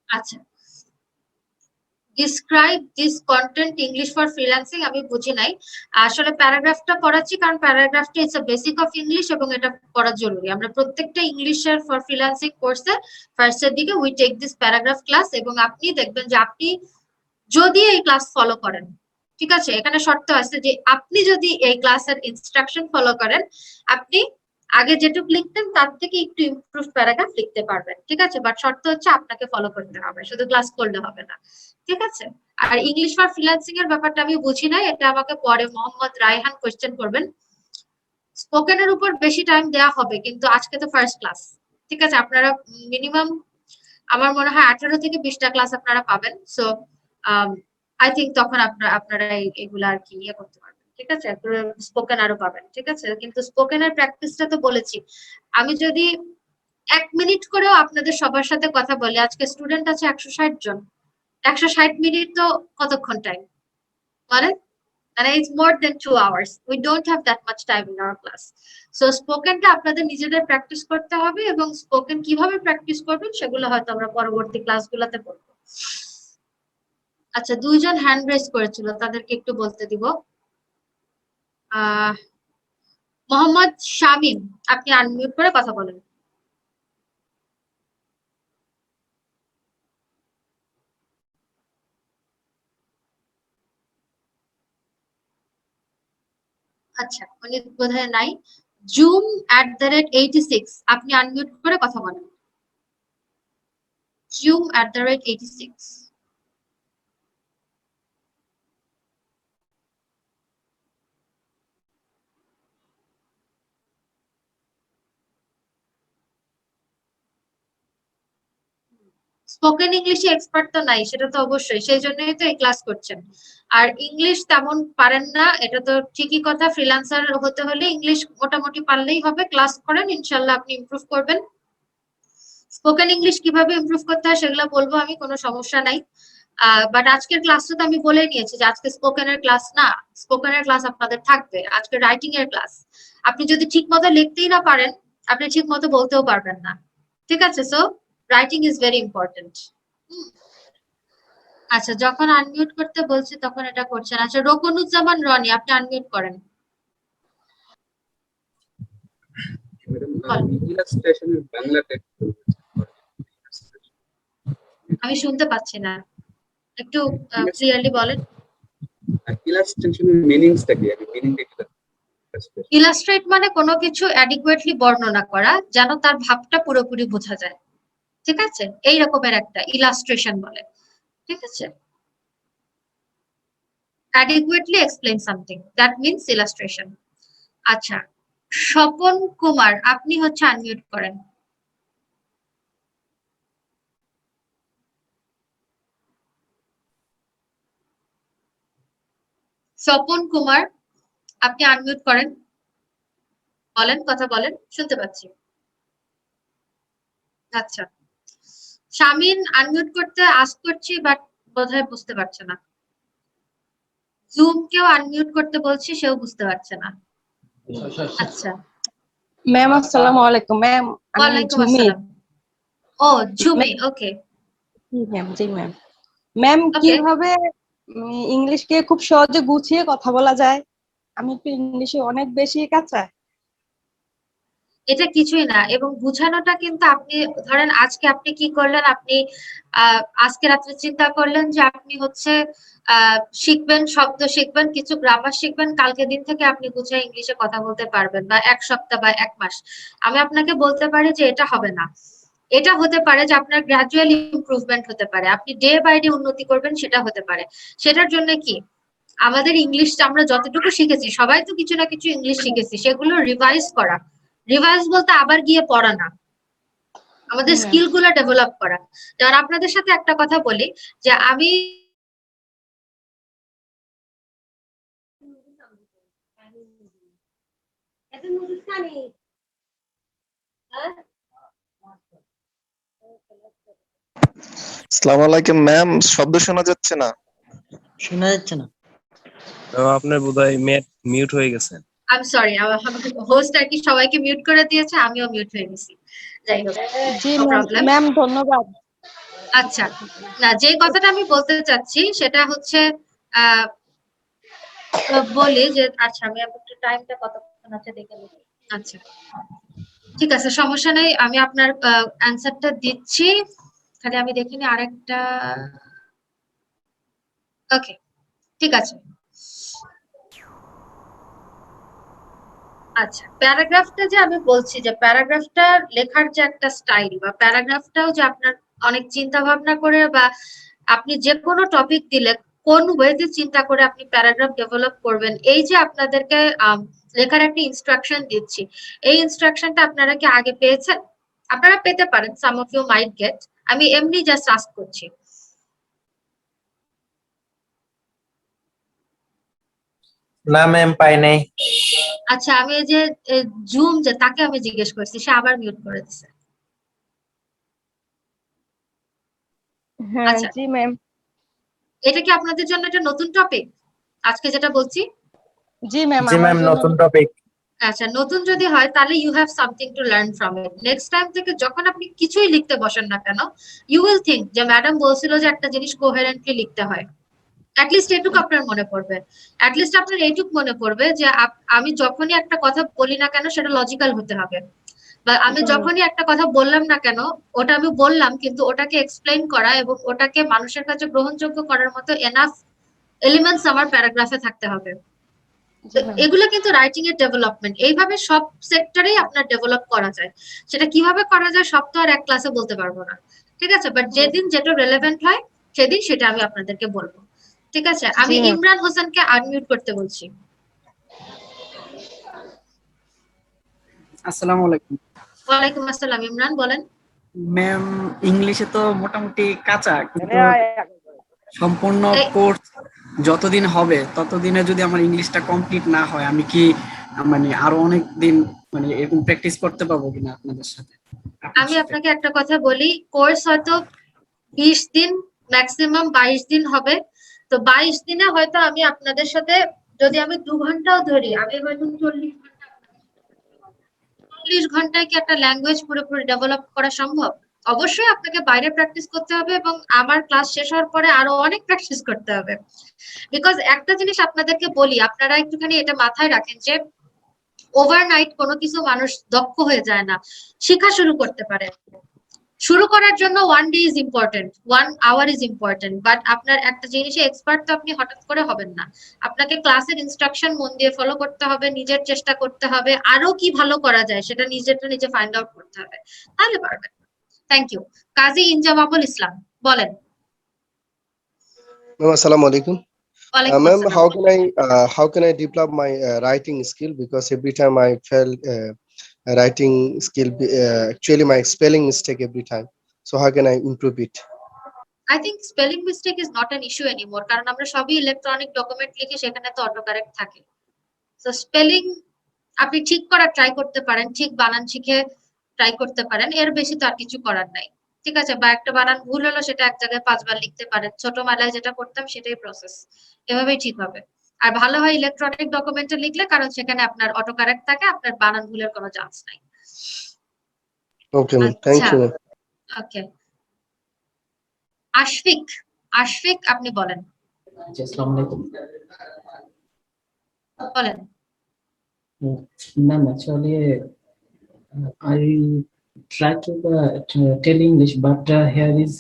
আচ্ছা, describe this content English for freelancing, আমি বুঝি নাই আসলে প্যারাগ্রাফটা পড়াচ্ছি কারণ প্যারাগ্রাফটা it's a basic of English এবং এটা পড়া জরুরি। আমরা প্রত্যেকটা ইংলিশের ফর ফ্রিল্যান্সিং কোর্সে ফার্স্টের দিকে we take this paragraph class, এবং আপনি দেখবেন যে আপনি যদি এই ক্লাস ফলো করেন, ঠিক আছে, এখানে শর্ত আছে যে আপনি যদি এই ক্লাসের ইনস্ট্রাকশন ফলো করেন আপনি আগে যেটুকু লিখতেন তার থেকে একটু ইমপ্রুভ প্যারাগ্রাফ লিখতে পারবেন, ঠিক আছে, বাট শর্ত হচ্ছে আপনাকে ফলো করতে হবে, শুধু ক্লাস করলে হবে না, ঠিক আছে। আর ইংলিশ ফর ফ্রিল্যান্সিং এর ব্যাপারটা আমি বুঝি নাই, এটা আমাকে পরে মোহাম্মদ রায়হান কোয়েশ্চেন করবেন। স্পোকেনের উপর বেশি টাইম দেওয়া হবে কিন্তু আজকে তো ফার্স্ট ক্লাস, ঠিক আছে, আপনারা মিনিমাম আমার মনে হয় 18 থেকে 20টা ক্লাস আপনারা পাবেন, সো আই থিঙ্ক তখন আপনারা এগুলা আর কি ইয়ে করতে পারবেন, ঠিক আছে, স্পোকেন আরো পাবেন, ঠিক আছে। কিন্তু স্পোকেনের প্র্যাকটিসটা তো বলেছি, আমি যদি 1 মিনিট করেও আপনাদের সবার সাথে কথা বলি, আজকে স্টুডেন্ট আছে 160 জন, 160 মিনিট তো কতক্ষণ টাইম, মানে it's more than 2 hours. We don't have that much time in our class. So স্পোকেনটা আপনাদের নিজেদের প্র্যাকটিস করতে হবে, এবং স্পোকেন কিভাবে প্র্যাকটিস করবেন সেগুলো হয়তো আমরা পরবর্তী ক্লাসগুলোতে পড়ব। আচ্ছা, 2 জন হ্যান্ড রেজ করেছিল, তাদেরকে একটু বলতে দিব। মোহাম্মদ শামিম, আপনি আনমিউট করে কথা বলেন। আচ্ছা, উনি বোধহয় নাই। Zoom@86, আপনি আনমিউট করে কথা বলেন। Zoom@86। স্পোকেন ইংলিশে এক্সপার্ট তো নাই, সেটা তো অবশ্যই, সেই জন্যই তো এই ক্লাস করছেন। আর ইংলিশ তেমন পারেন না এটা তো ঠিকই কথা, ফ্রিল্যান্সার হতে হলে ইংলিশ মোটামুটি পারলেই হবে, ক্লাস করেন ইনশাল্লাহ আপনি ইমপ্রুভ করবেন। স্পোকেন ইংলিশ কিভাবে ইমপ্রুভ করতে হয় সেগুলো বলবো আমি, কোনো সমস্যা নাই। বাট আজকের ক্লাসটা তো আমি বলে নিয়েছি যে আজকে স্পোকেনের ক্লাস না, স্পোকেনের ক্লাস আপনাদের থাকবে, আজকে রাইটিং এর ক্লাস। আপনি যদি ঠিক মতো লিখতেই না পারেন আপনি ঠিক মতো বলতেও পারবেন না, ঠিক আছে। So writing is very important. আচ্ছা, যখন আনমিউট করতে বলছি তখন এটা করছেন। আচ্ছা, রোকনুজ্জামান রনি, আপনি আনমিউট করেন। আমি শুনতে পাচ্ছি না, একটু ক্লিয়ারলি বলেন। ইলাস্ট্রেশনের মিনিংসটা কি? আমি মিনিংটা কি? ইলাস্ট্রেট মানে কোনো কিছু অ্যাডিকুয়েটলি বর্ণনা করা যেন তার ভাবটা পুরোপুরি বোঝা যায়, ঠিক আছে, এই রকমের একটা ইলাস্ট্রেশন বলে, ঠিক আছে। adequately explain something, that means illustration. আচ্ছা, স্বপন কুমার, আপনি হচ্ছে আনমিউট করেন। স্বপন কুমার, আপনি আনমিউট করেন, বলেন, কথা বলেন, শুনতে পাচ্ছি। আচ্ছা, শামিন আনমিউট করতে আস্ক করছি বাট বোধহয় বুঝতে পারছে না। জুম কেও আনমিউট করতে বলছি, সেও বুঝতে পারছে না। আচ্ছা, ম্যাম আসসালামু আলাইকুম ম্যাম, আমি ওয়ালাইকুম ঝুমি। আসসালাম। ও ঝুমি, ওকে ম্যাম জি ম্যাম। Ma'am okay. কিভাবে ইংলিশকে খুব সহজে গুছিয়ে কথা বলা যায়? আমি একটু ইংলিশে অনেক বেশি কাঁচা। এটা কিছুই না, এবং বুঝানোটা কিন্তু আপনি ধরেন আজকে আপনি কি করলেন, আপনি আজকে রাত্রে চিন্তা করলেন যে আপনি হচ্ছে শিখবেন, শব্দ শিখবেন, কিছু গ্রামার শিখবেন, কালকে দিন থেকে আপনি গুছিয়ে ইংলিশে কথা বলতে পারবেন, বা এক সপ্তাহ বা এক মাস। আমি আপনাকে বলতে পারি যে এটা হবে না। এটা হতে পারে যে আপনার গ্রাজুয়ালি ইমপ্রুভমেন্ট হতে পারে, আপনি ডে বাই ডে উন্নতি করবেন, সেটা হতে পারে। সেটার জন্য কি আমাদের ইংলিশটা আমরা যতটুকু শিখেছি, সবাই তো কিছু না কিছু ইংলিশ শিখেছি, সেগুলো রিভাইজ করা। রিভাইজ বলতে আবার গিয়ে পড়া না, আমাদের জি ম্যাম। স্কিল গুলো ডেভেলপ করা। যেমন আপনাদের সাথে একটা কথা বলি, যে আমি আসসালামু আলাইকুম ম্যাম, শব্দ শোনা যাচ্ছে না। শোনা যাচ্ছে না। আপনার বোধহয় মিউট হয়ে গেছে। আই সরি, হোস্ট আর কি সবাইকে মিউট করে দিয়েছে, আমিও মিউট হয়ে গেছি। যাই হোক, জি নো ম্যাম। প্রবলেম। ম্যাম ধন্যবাদ। আচ্ছা, না যে কথাটা আমি বলতে চাচ্ছি সেটা হচ্ছে আহ বলি যে, আচ্ছা আমি একটু টাইমটা কতক্ষণ আছে দেখে নিই। আচ্ছা ঠিক আছে, সমস্যা নেই, আমি আপনার অ্যান্সারটা দিচ্ছি। খালি আমি দেখিনি আরেকটা। ওকে, ঠিক আছে। আচ্ছা, প্যারাগ্রাফটা যে আমি বলছি, যে প্যারাগ্রাফটা লেখার যে একটা স্টাইল, বা প্যারাগ্রাফটাও যে আপনার অনেক চিন্তা ভাবনা করে, বা আপনি যে কোনো টপিক দিলে কোন ওয়েতে চিন্তা করে আপনি প্যারাগ্রাফ ডেভেলপ করবেন, এই যে আপনাদেরকে লেখার একটা ইনস্ট্রাকশন দিচ্ছি, এই ইনস্ট্রাকশনটা আপনারা কি আগে পেয়েছেন? আপনারা পেতে পারেন, সাম অফ ইউ মাইট গেট। আমি এমনি জাস্ট আস্ক করছি। না ম্যাম, পাই নাই। আচ্ছা, আমি এই যে জুম, যে তাকে আমি জিজ্ঞেস করছি, সে আবার মিউট করে দিছে। হ্যাঁ আচ্ছা, জি ম্যাম। এটা কি আপনাদের জন্য একটা নতুন টপিক আজকে যেটা বলছি? জি ম্যাম, জি আমার ম্যাম, জন্য। নতুন টপিক। আচ্ছা, নতুন যদি হয় তাহলে you have something to learn from it. Next time থেকে যখন আপনি কিছুই লিখতে বসেন না কেন, ইউ উইল থিঙ্ক যে ম্যাডাম বলছিল যে একটা জিনিস কোহেরেন্টলি লিখতে হয়। অ্যাটলিস্ট এটুকু আপনার মনে পড়বে। অ্যাটলিস্ট আপনার এইটুকু মনে পড়বে যে আমি যখনই একটা কথা বলি না কেন সেটা লজিক্যাল হতে হবে, বা আমি জি ম্যাম। যখনই একটা কথা বললাম না কেন, ওটা আমি বললাম কিন্তু ওটাকে এক্সপ্লেইন করা এবং ওটাকে মানুষের কাছে গ্রহণযোগ্য করার মতো এনাফ এলিমেন্টস আমার প্যারাগ্রাফে থাকতে হবে। জি ম্যাম। এগুলো কিন্তু রাইটিং এর ডেভেলপমেন্ট, এইভাবে সব সেক্টরেই আপনার ডেভেলপ করা যায়। সেটা কিভাবে করা যায় সব তো আর এক ক্লাসে বলতে পারবো না, ঠিক আছে, বাট যেদিন যেটা রেলেভেন্ট হয় সেদিন সেটা আমি আপনাদেরকে বলবো। ঠিক আছে, জি আমি ম্যাম। ইমরান হোসেনকে আনমিউট করতে বলছি। আসসালামু আলাইকুম ওয়ালাইকুম আসসালাম, ইমরান বলেন। ম্যাম। ইংলিশে তো মোটামুটি কাঁচা, কিন্তু সম্পূর্ণ এই কোর্স যতদিন হবে ততদিনে যদি আমার ইংলিশটা কমপ্লিট না হয়, আমি কি মানে আরো অনেক দিন মানে এরকম প্র্যাকটিস করতে পারবো কিনা আপনাদের সাথে, আপনার আমি সাথে? আপনাকে একটা কথা বলি, কোর্স হয়তো 20 দিন, ম্যাক্সিমাম 22 দিন হবে। তো 22 দিনে হয়তো আমি আপনাদের সাথে, যদি আমি 2 ঘন্টাও ধরি, আমি হয়তো 40 ঘন্টায় কি একটা ল্যাঙ্গুয়েজ পুরোপুরি ডেভেলপ করা সম্ভব? অবশ্যই আপনাকে বাইরে প্র্যাকটিস করতে হবে, এবং আমার ক্লাস শেষ হওয়ার পরে আরো অনেক প্র্যাকটিস করতে হবে। বিকজ একটা জিনিস আপনাদেরকে বলি, আপনারা একটুখানি এটা মাথায় রাখেন যে ওভারনাইট কোনো কিছু মানুষ দক্ষ হয়ে যায় না, শেখা শুরু করতে পারে। শুরু করার জন্য 1 day is important, 1 hour is important, but আপনার একটা জিনিসে এক্সপার্ট তো আপনি হঠাৎ করে হবেন না। আপনাকে ক্লাসের ইনস্ট্রাকশন মন দিয়ে ফলো করতে হবে, নিজের চেষ্টা করতে হবে, আরো কি ভালো করা যায় সেটা নিজেরটা নিজে ফাইন্ড আউট করতে হবে, তাহলে পারবেন। Thank you. কাজী ইনজামামুল ইসলাম বলেন। Ma'am, assalamu alaikum. ওয়ালাইকুম Ma'am, আসসালাম। how can I develop my writing skill? Because every time I fail writing skill, actually my spelling mistake every time. So how can I improve it? I think spelling mistake is not an issue anymore, কারণ আমরা সবই electronic document লিখি, সেখানে তো auto correct থাকে। তো spelling আপনি ঠিক করার ট্রাই করতে পারেন, ঠিক বানান শিখে ট্রাই করতে পারেন, এর বেশি তো আর কিছু করার নাই। ঠিক আছে, বা একটা বানান ভুল হলো সেটা এক জায়গায় 5 বার লিখতে পারেন, ছোটবেলায় যেটা করতাম সেটাই প্রসেস, এভাবেই ঠিক হবে। আর ভালো হয় ইলেকট্রনিক ডকুমেন্টে লিখলে, কারণ সেখানে আপনার অটো কারেক্ট থাকে, আপনার বানান ভুলের কোনো চান্স নাই। Okay, ma'am. Thank আচ্ছা, you, ma'am. ওকে। আশফিক, আশফিক আপনি বলেন, আসসালামু আলাইকুম বলেন। Ma'am actually I try to tell English, but here is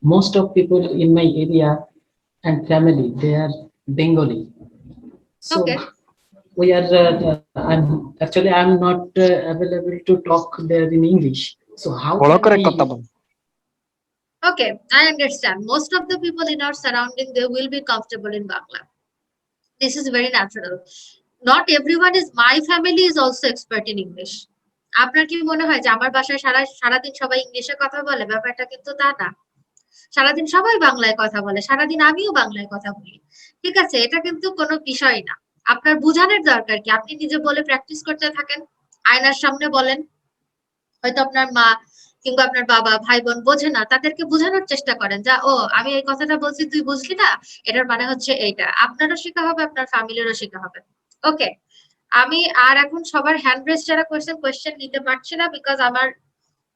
most of people in my area and family, they are Bengali. So Okay. we are, I'm not available to talk there in English. So how can I, Okay, I understand. Most of the people in our surrounding, they will be comfortable in Bangla. This is very natural. Not everyone is, my family is also expert in English. আপনার কি মনে হয় যে আমার বাসায় সারাদিন সবাই ইংলিশে কথা বলে? ব্যাপারটা কিন্তু তা না। সারাদিন সবাই বাংলায় কথা বলে, সারাদিন আমিও বাংলায় কথা বলি। ঠিক আছে, এটা কিন্তু কোনো বিষয় না। আপনার বোঝানোর দরকার কি, আপনি নিজে বলে প্র্যাকটিস করতে থাকেন, আয়নার সামনে বলেন। হয়তো আপনার মা কিংবা আপনার বাবা, ভাই বোন বোঝে না, তাদেরকে বোঝানোর চেষ্টা করেন যা, ও আমি এই কথাটা বলছি তুই বুঝলি না, এটার মানে হচ্ছে এইটা। আপনারও শেখা হবে, আপনার ফ্যামিলিরও শেখা হবে। ওকে, আমি আর এখন সবার হ্যান্ড রেজ যারা কোয়েশ্চেন নিতে পারছি না, বিকজ আমার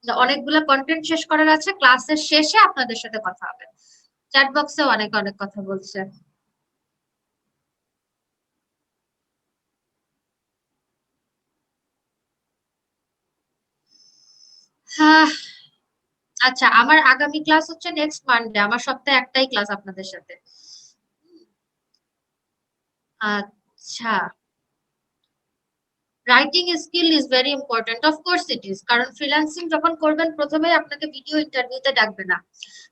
অনেকগুলো কন্টেন্ট শেষ করার আছে। ক্লাসের শেষে আপনাদের সাথে কথা হবে। চ্যাট বক্সে অনেক অনেক কথা বলছে। হ্যাঁ, আচ্ছা, আমার আগামী ক্লাস হচ্ছে নেক্সট মানডে। আমার সপ্তাহে একটাই ক্লাস আপনাদের সাথে। আচ্ছা, writing skill is very important, of course it is. কারণ ফ্রিল্যান্সিং যখন করবেন, প্রথমে আপনাকে ভিডিও ইন্টারভিউতে ডাকবে না,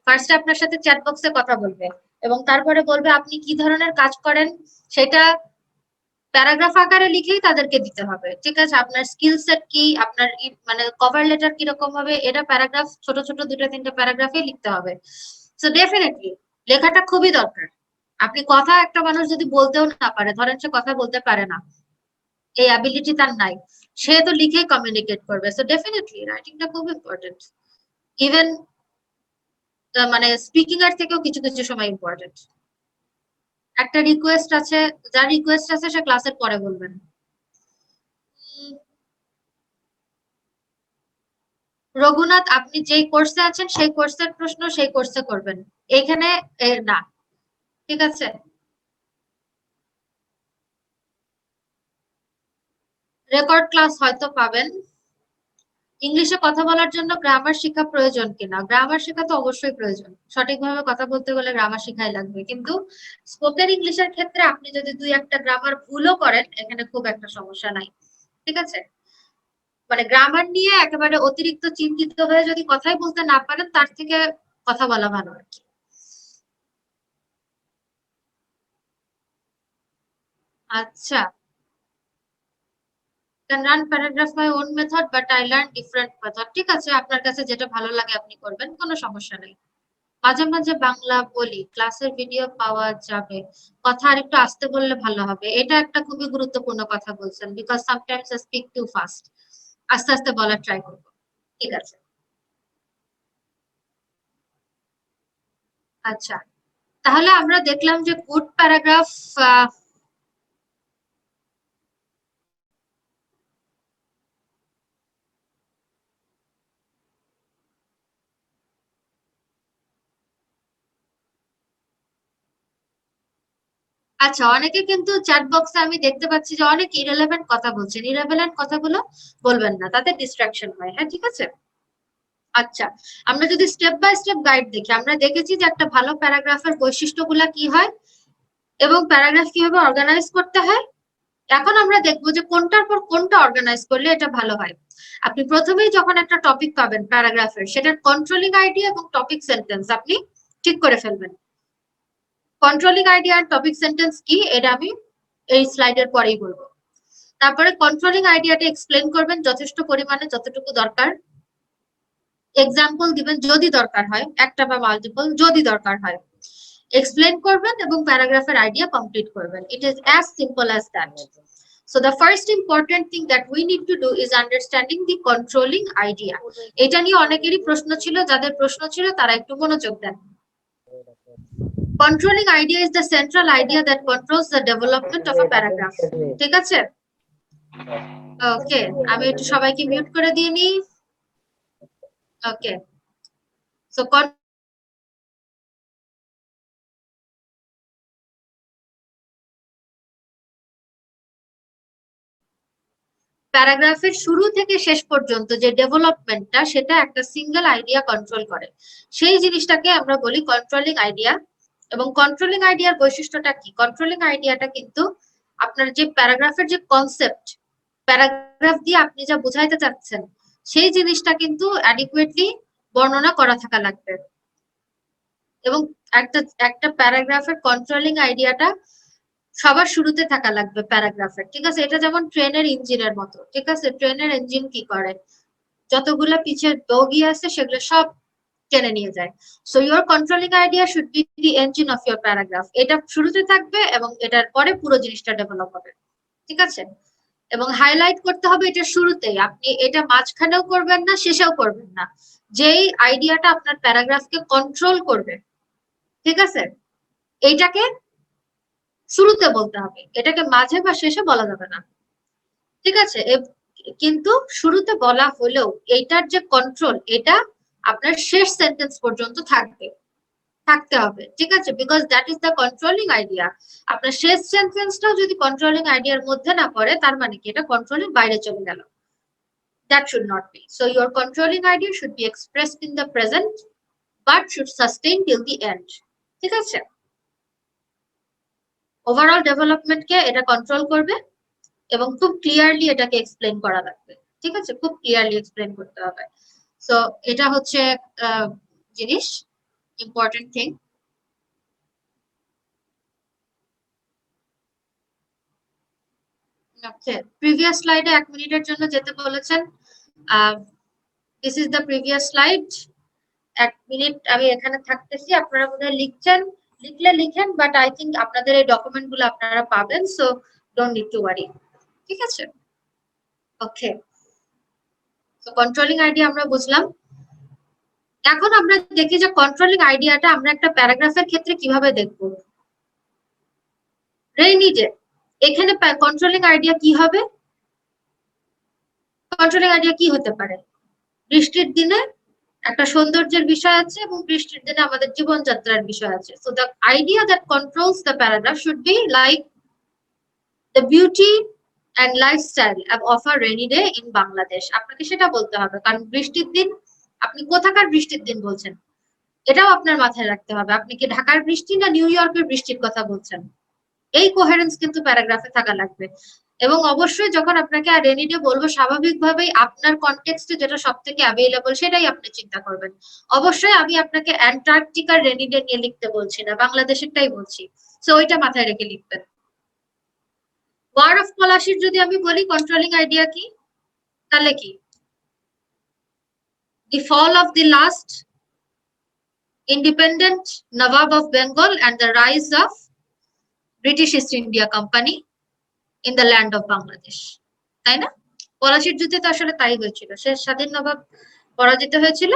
ফার্স্টে আপনার সাথে চ্যাট বক্সে কথা বলবে, এবং তারপরে বলবে আপনি কি ধরনের কাজ করেন, সেটা প্যারাগ্রাফ আকারে লিখেই তাদেরকে দিতে হবে। ঠিক আছে, আপনার স্কিল সেট কি, আপনার মানে কভার লেটার কিরকম হবে, এটা প্যারাগ্রাফ, ছোট ছোট 2-3টা প্যারাগ্রাফে লিখতে হবে। সো ডেফিনেটলি লেখাটা খুবই দরকার। আপনি কথা, একটা মানুষ যদি বলতেও না পারে, ধরেন সে কথা বলতে পারে না, এই অ্যাবিলিটি তার নাই, সে তো লিখেই কমিউনিকেট করবে। সো ডেফিনেটলি রাইটিংটা খুব ইম্পর্টেন্ট। ইভেন মানে স্পিকিং এর থেকেও কিছু কিছু সময় ইম্পর্টেন্ট। একটা রিকোয়েস্ট আছে, যার রিকোয়েস্ট আছে সে ক্লাসের পরে বলবেন। রঘুনাথ, আপনি যেই কোর্সে আছেন সেই কোর্সের প্রশ্ন সেই কোর্সে করবেন, এখানে না। ঠিক আছে, রেকর্ড ক্লাস হয়তো পাবেন। ইংলিশে কথা বলার জন্য গ্রামার শেখা প্রয়োজন কিনা? গ্রামার শেখা তো অবশ্যই প্রয়োজন। সঠিকভাবে কথা বলতে গেলে গ্রামার শেখাই লাগবে, কিন্তু স্পোকেন ইংলিশের ক্ষেত্রে আপনি যদি 2-1টা গ্রামার ভুলও করেন, এখানে খুব একটা সমস্যা নাই। ঠিক আছে, মানে গ্রামার নিয়ে একেবারে অতিরিক্ত চিন্তিত হয়ে যদি কথাই বলতে না পারেন, তার থেকে কথা বলা ভালো আর কি। আচ্ছা, can run paragraph my own method, but I learn different method. ঠিক আছে, আপনার কাছে যেটা ভালো লাগে আপনি করবেন, কোনো সমস্যা নেই। মাঝে মাঝে বাংলা বলি, ক্লাসের ভিডিও পাওয়া যাবে? কথা আর একটু আস্তে বললে ভালো হবে। এটা একটা খুবই গুরুত্বপূর্ণ কথা বলছেন, because sometimes I speak too fast. আস্তে আস্তে বলার ট্রাই করবো। ঠিক আছে, আচ্ছা, তাহলে আমরা দেখলাম যে গুড প্যারাগ্রাফ, আচ্ছা, অনেকে কিন্তু চ্যাট বক্সে আমি দেখতে পাচ্ছি যে অনেক ইরেলেভেন্ট কথা বলছেন। ইরেলেভেন্ট কথাগুলো বলবেন না, তাতে ডিস্ট্রাকশন হয়। হ্যাঁ, ঠিক আছে। আচ্ছা, আমরা যদি স্টেপ বাই স্টেপ গাইড দেখি, আমরা দেখেছি যে একটা ভালো প্যারাগ্রাফের বৈশিষ্ট্যগুলা কি হয় এবং প্যারাগ্রাফ কিভাবে অর্গানাইজ করতে হয়। এখন আমরা দেখবো যে কোনটার পর কোনটা অর্গানাইজ করলে এটা ভালো হয়। আপনি প্রথমেই যখন একটা টপিক পাবেন প্যারাগ্রাফের, সেটার কন্ট্রোলিং আইডিয়া এবং টপিক সেন্টেন্স আপনি ঠিক করে ফেলবেন। কন্ট্রোলিং আইডিয়া আর টপিক সেন্টেন্স কি, এটা আমি এই স্লাইডের পরেই বলবো। তারপরে কন্ট্রোলিং আইডিয়াটা এক্সপ্লেন করবেন যথেষ্ট পরিমাণে, যতটুকু দরকার। এক্সাম্পল দিবেন যদি দরকার হয়, একটা বা মাল্টিপল যদি দরকার হয়। এক্সপ্লেন করবেন এবং প্যারাগ্রাফের আইডিয়া কমপ্লিট করবেন। It is as simple as that. So the first important thing that we need to do is understanding the controlling idea. এটা নিয়ে অনেকেরই প্রশ্ন ছিল, যাদের প্রশ্ন ছিল তারা একটু মনোযোগ দেন। Controlling idea is the central idea that controls the development of a paragraph. ঠিক আছে? ওকে, আমি একটু সবাইকে মিউট করে দিয়ে নিই। ওকে, সো প্যারাগ্রাফের শুরু থেকে শেষ পর্যন্ত যে ডেভেলপমেন্টটা, সেটা একটা সিঙ্গেল আইডিয়া কন্ট্রোল করে। সেই জিনিসটাকে আমরা বলি কন্ট্রোলিং আইডিয়া। এবং কন্ট্রোলিং আইডিয়ার বৈশিষ্ট্যটা কি? কন্ট্রোলিং আইডিয়াটা কিন্তু আপনার যে প্যারাগ্রাফের যে কনসেপ্ট, প্যারাগ্রাফ দিয়ে আপনি যা বোঝাইতে চাচ্ছেন, সেই জিনিসটা কিন্তু অ্যাডিকুয়েটলি বর্ণনা করা থাকা লাগবে। এবং একটা প্যারাগ্রাফের কন্ট্রোলিং আইডিয়াটা সবার শুরুতে থাকা লাগবে প্যারাগ্রাফের, ঠিক আছে? এটা যেমন ট্রেনের ইঞ্জিনের মতো, ঠিক আছে? ট্রেনের ইঞ্জিন কি করে? যতগুলা পিছের বগি আছে সেগুলো সব টেনে নিয়ে যায়। So your controlling idea should be the engine of your paragraph. এটা শুরুতে থাকবে এবং এটার পরে পুরো জিনিসটা ডেভেলপ হবে, ঠিক আছে? এবং হাইলাইট করতে হবে এটা শুরুতেই, আপনি এটা মাঝখানেও করবেন না, শেষেও করবেন না। যেই আইডিয়াটা আপনার প্যারাগ্রাফকে কন্ট্রোল করবে, ঠিক আছে, এইটাকে শুরুতে বলতে হবে, এটাকে মাঝে বা শেষে বলা যাবে না, ঠিক আছে? কিন্তু শুরুতে বলা হলেও এইটার যে কন্ট্রোল, এটা আপনার শেষ সেন্টেন্স পর্যন্ত থাকতে হবে, ঠিক আছে? Because that is the controlling idea. আপনার শেষ সেন্টেন্সটাও যদি কন্ট্রোলিং আইডিয়ার মধ্যে না পড়ে, তার মানে কি এটা কন্ট্রোলের বাইরে চলে গেল। That should not be. So your controlling idea should be expressed in the present but should sustain till the end, ঠিক আছে? ওভারঅল ডেভেলপমেন্টকে এটা কন্ট্রোল করবে এবং খুব ক্লিয়ারলি এটাকে এক্সপ্লেন করা লাগবে, ঠিক আছে? খুব ক্লিয়ারলি এক্সপ্লেন করতে হবে। সো এটা হচ্ছে জিনিস, ইম্পর্টেন্ট থিং। প্রিভিয়াস স্লাইডে 1 মিনিটের জন্য যেতে বলেছেন। This is the previous slide. 1 minute আমি এখানে থাকতেছি, আপনারা বোধহয় লিখছেন, লিখলে লিখেন, বাট আই থিঙ্ক আপনাদের এই ডকুমেন্ট গুলো আপনারা পাবেন, so don't need to worry, ঠিক আছে? ওকে, তো কন্ট্রোলিং আইডিয়া আমরা বুঝলাম। এখন আমরা দেখি যে কন্ট্রোলিং আইডিয়াটা আমরা একটা প্যারাগ্রাফের ক্ষেত্রে কিভাবে দেখব। রেইনি ডে, এখানে কন্ট্রোলিং আইডিয়া কি হবে? কন্ট্রোলিং আইডিয়া কি হতে পারে? বৃষ্টির দিনে একটা সৌন্দর্যের বিষয় আছে এবং বৃষ্টির দিনে আমাদের জীবনযাত্রার বিষয় আছে। So the idea that controls the paragraph should be like the beauty and lifestyle of a rainy day in Bangladesh. আপনাকে সেটা বলতে হবে, কারণ বৃষ্টির দিন, আপনি কোথাকার বৃষ্টির দিন বলছেন এটাও আপনার মাথায় রাখতে হবে। আপনি কি ঢাকার বৃষ্টি না নিউ ইয়র্কের বৃষ্টির কথা বলছেন? এই কোহেরেন্স কিন্তু প্যারাগ্রাফে থাকা লাগবে। এবং অবশ্যই যখন আপনাকে রেইনি ডে বলবো, স্বাভাবিকভাবেই আপনার কনটেক্সটে যেটা সব থেকে অ্যাভেলেবল সেটাই আপনি চিন্তা করবেন। অবশ্যই আমি আপনাকে অ্যান্টার্কটিকার রেইনি ডে নিয়ে লিখতে বলছি না, বাংলাদেশেরটাই বলছি, সো ওইটা মাথায় রেখে লিখবেন। ওয়ার অফ পলাশির যদি আমি বলি কন্ট্রোলিং আইডিয়া কি, তাহলে কি? The fall of the last independent Nawab of Bengal and the rise of British East India Company in the land of Bangladesh, তাই না? পলাশির যুদ্ধে তো আসলে তাই হয়েছিল, সে স্বাধীন নবাব পরাজিত হয়েছিল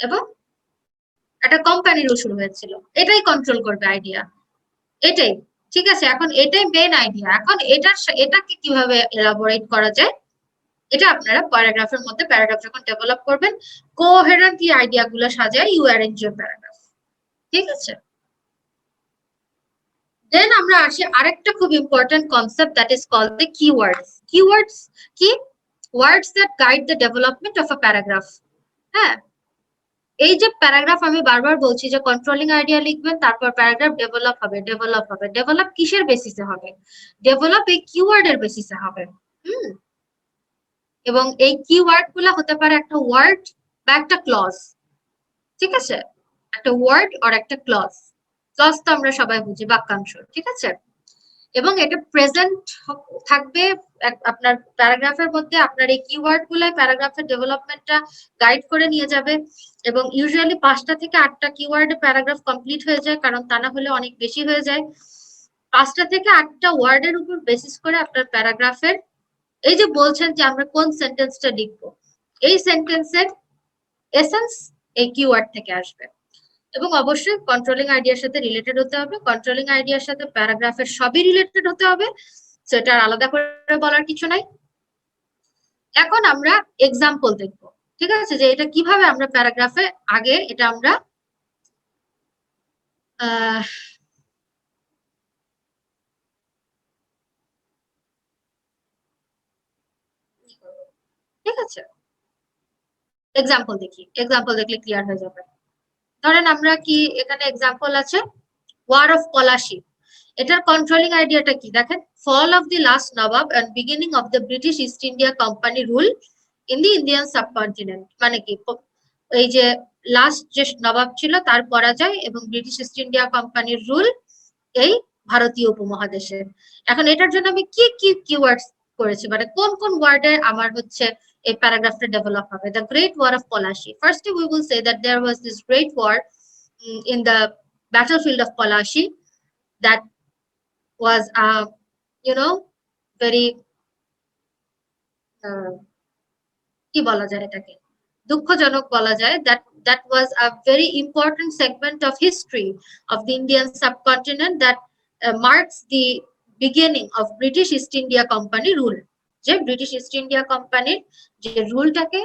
এবং একটা কোম্পানি রুল শুরু হয়েছিল। এটাই কন্ট্রোল করবে আইডিয়া, এটাই, ঠিক আছে? এখন এটাই মেইন আইডিয়া। এখন এটাকে কিভাবে এলাবোরেট করা যায়, এটা আপনারা প্যারাগ্রাফের মধ্যে, প্যারাগ্রাফ যখন ডেভেলপ করবেন, কোহেরেন্টলি আইডিয়া গুলো সাজায় ইউ অ্যারেঞ্জ ইউর প্যারাগ্রাফ, ঠিক আছে? দেন আমরা আসি আরেকটা খুব important concept, that is called the keywords. Keywords কি? Words that guide the development of a paragraph. হ্যাঁ, এই যে প্যারাগ্রাফ আমি বারবার বলছি যে কন্ট্রোলিং আইডিয়া লিখবেন, তারপর প্যারাগ্রাফ ডেভেলপ হবে। ডেভেলপ হবে, ডেভেলপ কিসের বেসিসে হবে? ডেভেলপ এই কিওয়ার্ডের বেসিসে হবে। এবং এই কিওয়ার্ড গুলা হতে পারে একটা ওয়ার্ড বা একটা ক্লজ, ঠিক আছে? একটা ওয়ার্ড আর একটা ক্লজ। ক্লজ তো আমরা সবাই বুঝি, বাক্যাংশ, ঠিক আছে? এবং এটা প্রেজেন্ট থাকবে আপনার প্যারাগ্রাফের মধ্যে। আপনার এই কিওয়ার্ড গুলাই প্যারাগ্রাফের ডেভেলপমেন্টটা গাইড করে নিয়ে যাবে। এবং ইউজুয়ালি 5টা থেকে 8টা কিওয়ার্ডে প্যারাগ্রাফ কমপ্লিট হয়ে যায়, কারণ তা না হলে অনেক বেশি হয়ে যায়। 5টা থেকে 8টা ওয়ার্ডের উপর বেসিস করে আপনার প্যারাগ্রাফের এই যে বলছেন যে আমরা কোন সেন্টেন্সটা লিখবো, এই সেন্টেন্সের এসেন্স এই কিওয়ার্ড থেকে আসবে। এবং অবশ্যই কন্ট্রোলিং আইডিয়ার সাথে রিলেটেড হতে হবে, কন্ট্রোলিং আইডিয়ার সাথে প্যারাগ্রাফের সবই রিলেটেড হতে হবে, সেটা আলাদা করে বলার কিছু নাই। এখন আমরা এক্সাম্পল দেখব, ঠিক আছে, যে এটা কিভাবে আমরা প্যারাগ্রাফে আগে এটা আমরা ঠিক আছে, এক্সাম্পল দেখি, এক্সাম্পল দেখলে ক্লিয়ার হয়ে যাবে। ধরেন আমরা কি এখানে এক্সাম্পল আছে ওয়ার অফ পলাশি, এটার কন্ট্রোলিং আইডিয়াটা কি দেখেন, fall of the last Nawab and beginning of the British East India company rule in the Indian subcontinent. মানে কি, এই যে লাস্ট যে নবাব ছিল তার পরাজয় এবং ব্রিটিশ ইস্ট ইন্ডিয়া কোম্পানির রুল এই ভারতীয় উপমহাদেশে। এখন এটার জন্য আমি কি কি কিওয়ার্ডস করেছি, মানে কোন কোন ওয়ার্ডে আমার হচ্ছে এই প্যারাগ্রাফটা ডেভেলপ হবে। The great war of Palashi, firstly we will say that there was this great war in the battlefield of Palashi that was very কি বলা যায় এটাকে, দুঃখজনক বলা যায়, that was a very important segment of history of the Indian subcontinent that marks the beginning of British East India Company rule, যে British East India কোম্পানির যে রুলটাকে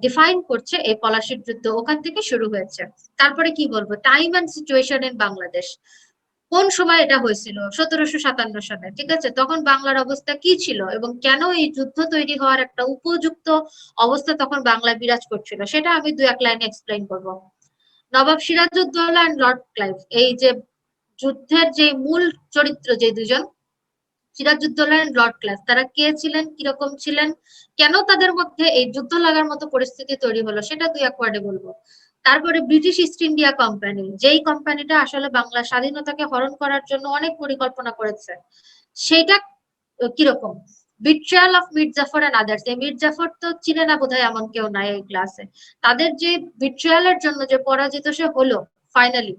ডিফাইন করছে এই পলাশির যুদ্ধ, ওখান থেকে শুরু হয়েছে। তারপরে কি বলবো, time and situation in Bangladesh, কোন সময় এটা হয়েছিল, 1757 সালে, ঠিক আছে, তখন বাংলার অবস্থা কি ছিল এবং কেন এই যুদ্ধ তৈরি হওয়ার একটা উপযুক্ত অবস্থা তখন বাংলায় বিরাজ করছিল, সেটা আমি 2-1 লাইনে এক্সপ্লেইন করবো। নবাব সিরাজউদ্দৌলা এন্ড লর্ড ক্লাইভ, এই যে যুদ্ধের যে মূল চরিত্র যে দুজন, সিরাজউদ্দৌলা এন্ড লর্ড ক্লাইভ, তারা কে ছিলেন, কিরকম ছিলেন, কেন তাদের মধ্যে এই যুদ্ধ লাগার মতো পরিস্থিতি তৈরি হলো, সেটা 2-1 ওয়ার্ডে বলবো। তারপরে ব্রিটিশ ইস্ট ইন্ডিয়া কোম্পানি, যেই কোম্পানিটা আসলে বাংলার স্বাধীনতাকে হরণ করার জন্য অনেক পরিকল্পনা করেছে, সেটা কিরকম, betrayal of Mir Jafar and others, এই মীর জাফর তো চিনে না বোধহয় এমন কেউ নাই এই ক্লাসে, তাদের যে বিট্রায়ালের জন্য যে পরাজিত সে হলো ফাইনালি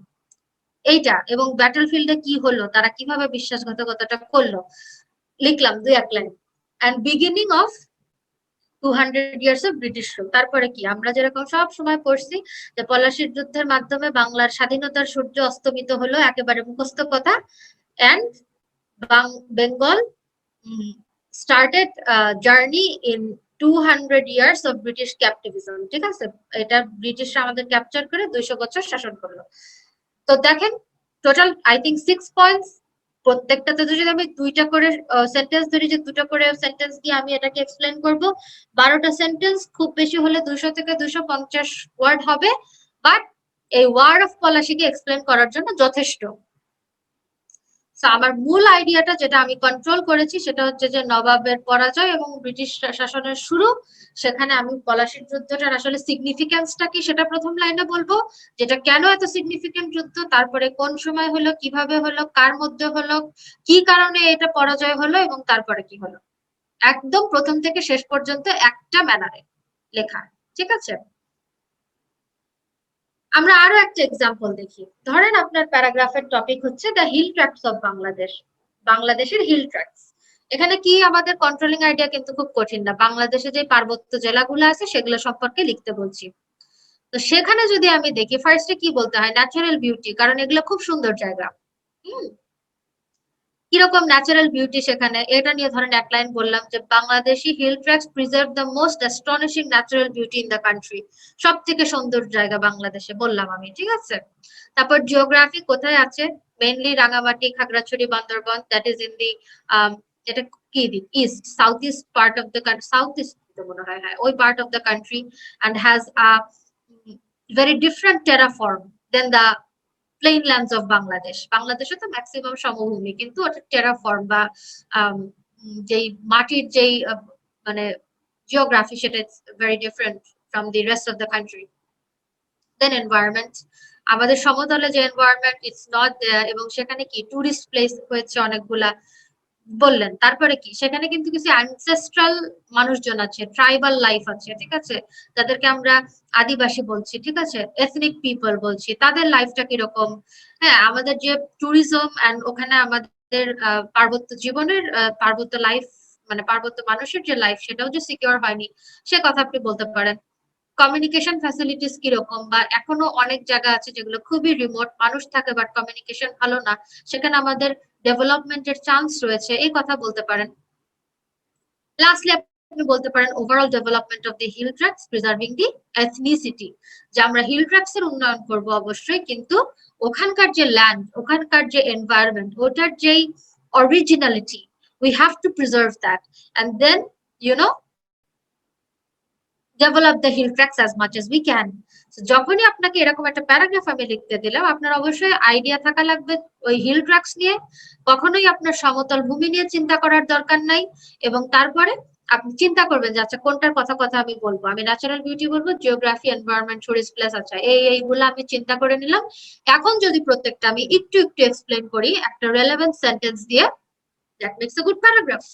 এইটা, এবং ব্যাটল ফিল্ডে কি হলো, তারা কিভাবে বিশ্বাসঘাতকতাটা করলো, লিখলাম 2-1 line. And beginning of 200 years of British rule, তারপরে কি, আমরা যেরকম সব সময় পড়ছি যে পলাশির যুদ্ধের মাধ্যমে বাংলার স্বাধীনতার সূর্য অস্তমিত হলো, একেবারে মুখস্থ কথা। And Bengal started a journey in 200 years of British captivism, ঠিক আছে, এটা ব্রিটিশরা আমাদের ক্যাপচার করে 200 বছর শাসন করলো। তো দেখেন টোটাল আই থিঙ্ক 6 পয়েন্টস, প্রত্যেকটাতে যদি আমি 2টা করে সেন্টেন্স ধরি, যে 2টা করে সেন্টেন্স দিয়ে আমি এটাকে এক্সপ্লেন করব, 12টা সেন্টেন্স, খুব বেশি হলে 200 থেকে 250 ওয়ার্ড হবে, বাট এই ওয়ার অফ পলাশিকে এক্সপ্লেন করার জন্য যথেষ্ট। আমার মূল আইডিয়াটা যেটা আমি কন্ট্রোল করেছি সেটা হচ্ছে যে নবাবের পরাজয় এবং ব্রিটিশ শাসনের শুরু, সেখানে আমি পলাশির যুদ্ধটার আসলে সিগনিফিকেন্সটা কি সেটা প্রথম লাইনে বলবো, যেটা কেন এত সিগনিফিকেন্ট যুদ্ধ, তারপরে কোন সময় হলো, কিভাবে হলো, কার মধ্যে হলো, কি কারণে এটা পরাজয় হলো, এবং তারপরে কি হলো, একদম প্রথম থেকে শেষ পর্যন্ত একটা ম্যানারে লেখা, ঠিক আছে। আমরা আরো একটা এক্সাম্পল দেখি, ধরেন আপনার প্যারাগ্রাফের টপিক হচ্ছে the hill tracts of Bangladesh, বাংলাদেশের হিল ট্র্যাক্টস। এখানে কি আমাদের কন্ট্রোলিং আইডিয়া কিন্তু খুব কঠিন না, বাংলাদেশে যে পার্বত্য জেলাগুলো আছে সেগুলো সম্পর্কে লিখতে বলছি। তো সেখানে যদি আমি দেখি ফার্স্টে কি বলতে হয়, ন্যাচারাল বিউটি, কারণ এগুলো খুব সুন্দর জায়গা। কিরকম ন্যাচারাল বিউটি, সেখানে এটা নিয়ে ধরেন 1 লাইন বললাম যে Bangladeshi hill tracts preserve the most astonishing natural beauty in the country, সব থেকে সুন্দর জায়গা বাংলাদেশে বললাম আমি, ঠিক আছে। তারপর জিওগ্রাফি কোথায় আছে, mainly Rangamati, Khagrachari, Bandarban, that is in the এটা কি দিক, east, south east part of the country, south east মনে হয়, হ্যাঁ ওই part of the country, and has a very different terraform than the plain lands of Bangladesh. বাংলাদেশে তো ম্যাক্সিমাম সমভূমি, কিন্তু ওটা টেরাফর্ম বা যেই মাটির যেই মানে জিওগ্রাফি, সেটা very different from the rest of the country. Then environment, আমাদের সমতলে যে এনভায়রনমেন্ট ইটস নট দেয়ার, এবং সেখানে কি টুরিস্ট প্লেস হয়েছে অনেকগুলা বললেন। তারপরে কি, সেখানে কিন্তু কিছু অ্যানসেস্ট্রাল মানুষজন আছে, ট্রাইবাল লাইফ আছে, ঠিক আছে, যাদেরকে আমরা আদিবাসী বলছি, ঠিক আছে, এথনিক পিপল বলছি, তাদের লাইফটা কিরকম। হ্যাঁ, আমাদের যে ট্যুরিজম এন্ড ওখানে আমাদের পার্বত্য জীবনের পার্বত্য লাইফ মানে পার্বত্য মানুষের যে লাইফ সেটাও যে সিকিউর হয়নি সে কথা আপনি বলতে পারেন। কমিউনিকেশন ফ্যাসিলিটিস কিরকম, বা এখনো অনেক জায়গা আছে যেগুলো খুবই রিমোট, মানুষ থাকে বাট কমিউনিকেশন ভালো না, সেখানে আমাদের ডেভেলপমেন্টের চান্স রয়েছে, এই কথা বলতে পারেন। লাস্টলি আপনি বলতে পারেন overall development of the hill tracts preserving the ethnicity, যে আমরা হিল ট্র্যাক্স এর উন্নয়ন করব অবশ্যই, কিন্তু ওখানকার যে ল্যান্ড, ওখানকার যে এনভায়রনমেন্ট, ওটার যেই originality, we have to preserve that and then develop the hill tracks as much as we can. So যখনই আপনাকে এরকম একটা প্যারাগ্রাফ আমি লিখতে দিলাম, আপনার অবশ্যই আইডিয়া থাকা লাগবে ওই হিল ট্র্যাক্স নিয়ে, কখনোই আপনার সমতল ভূমি নিয়ে চিন্তা করার দরকার নাই। এবং তারপরে আপনি চিন্তা করবেন যে আচ্ছা কোনটার কথা আমি বলবো, আমি ন্যাচারাল বিউটি বলবো, জিওগ্রাফি, এনভায়রনমেন্ট, টুরিস্ট প্লেস, আচ্ছা এইগুলো আমি চিন্তা করে নিলাম। এখন যদি প্রত্যেকটা আমি একটু এক্সপ্লেন করি একটা রেলেভেন্ট সেন্টেন্স দিয়ে, that makes a good paragraph.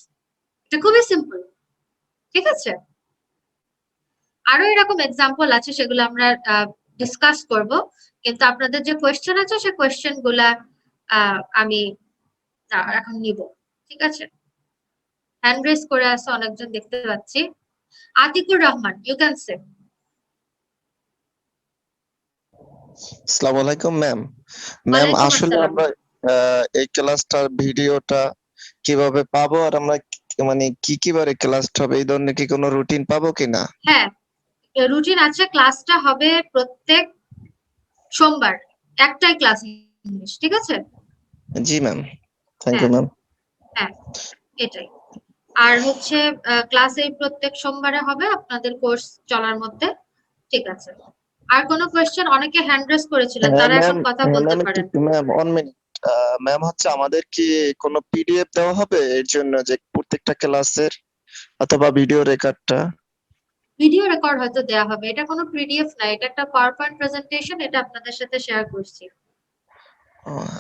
এটা খুবই সিম্পল, ঠিক আছে? আরো এরকম এক্সাম্পল আছে, সেগুলো আমরা ডিসকাস করব, কিন্তু আপনাদের যে কোয়েশ্চেন আছে সেই কোয়েশ্চেন গুলা আমি এখন নিব, ঠিক আছে? হ্যান্ড রেজ করে আছে অনেকজন দেখতে পাচ্ছি। Atiqur Rahman, you can say. আসসালামু আলাইকুম ম্যাম। ম্যাম ওয়ালাইকুম আসলে আসসালাম। আমরা এই ক্লাসটার ভিডিওটা কিভাবে পাবো, আর আমরা মানে কি বারে ক্লাসটা হবে, এই ধরনের কি কোনো রুটিন পাবো কিনা? হ্যাঁ, রুটিন আছে, ক্লাসটা হবে প্রত্যেক সোমবার, একটাই ক্লাস ইংলিশ, ঠিক আছে? জি ম্যাম, থ্যাংক ইউ ম্যাম। হ্যাঁ এটাই। আর হচ্ছে ক্লাস এই প্রত্যেক সোমবারে হবে আপনাদের কোর্স চলার মধ্যে, ঠিক আছে? আর কোনো কোয়েশ্চেন? অনেকে হ্যান্ড রেজ করেছিলেন, তারা এখন কথা বলতে পারেন। Ma'am 1 minute. ম্যাম হচ্ছে আমাদের কি কোনো পিডিএফ দেওয়া হবে এর জন্য, যে প্রত্যেকটা ক্লাসের, অথবা ভিডিও রেকর্ডটা? ভিডিও রেকর্ড হয়তো দেয়া হবে, এটা কোনো পিডিএফ না, এটা একটা পাওয়ার পয়েন্ট প্রেজেন্টেশন, এটা আপনাদের সাথে শেয়ার করছি।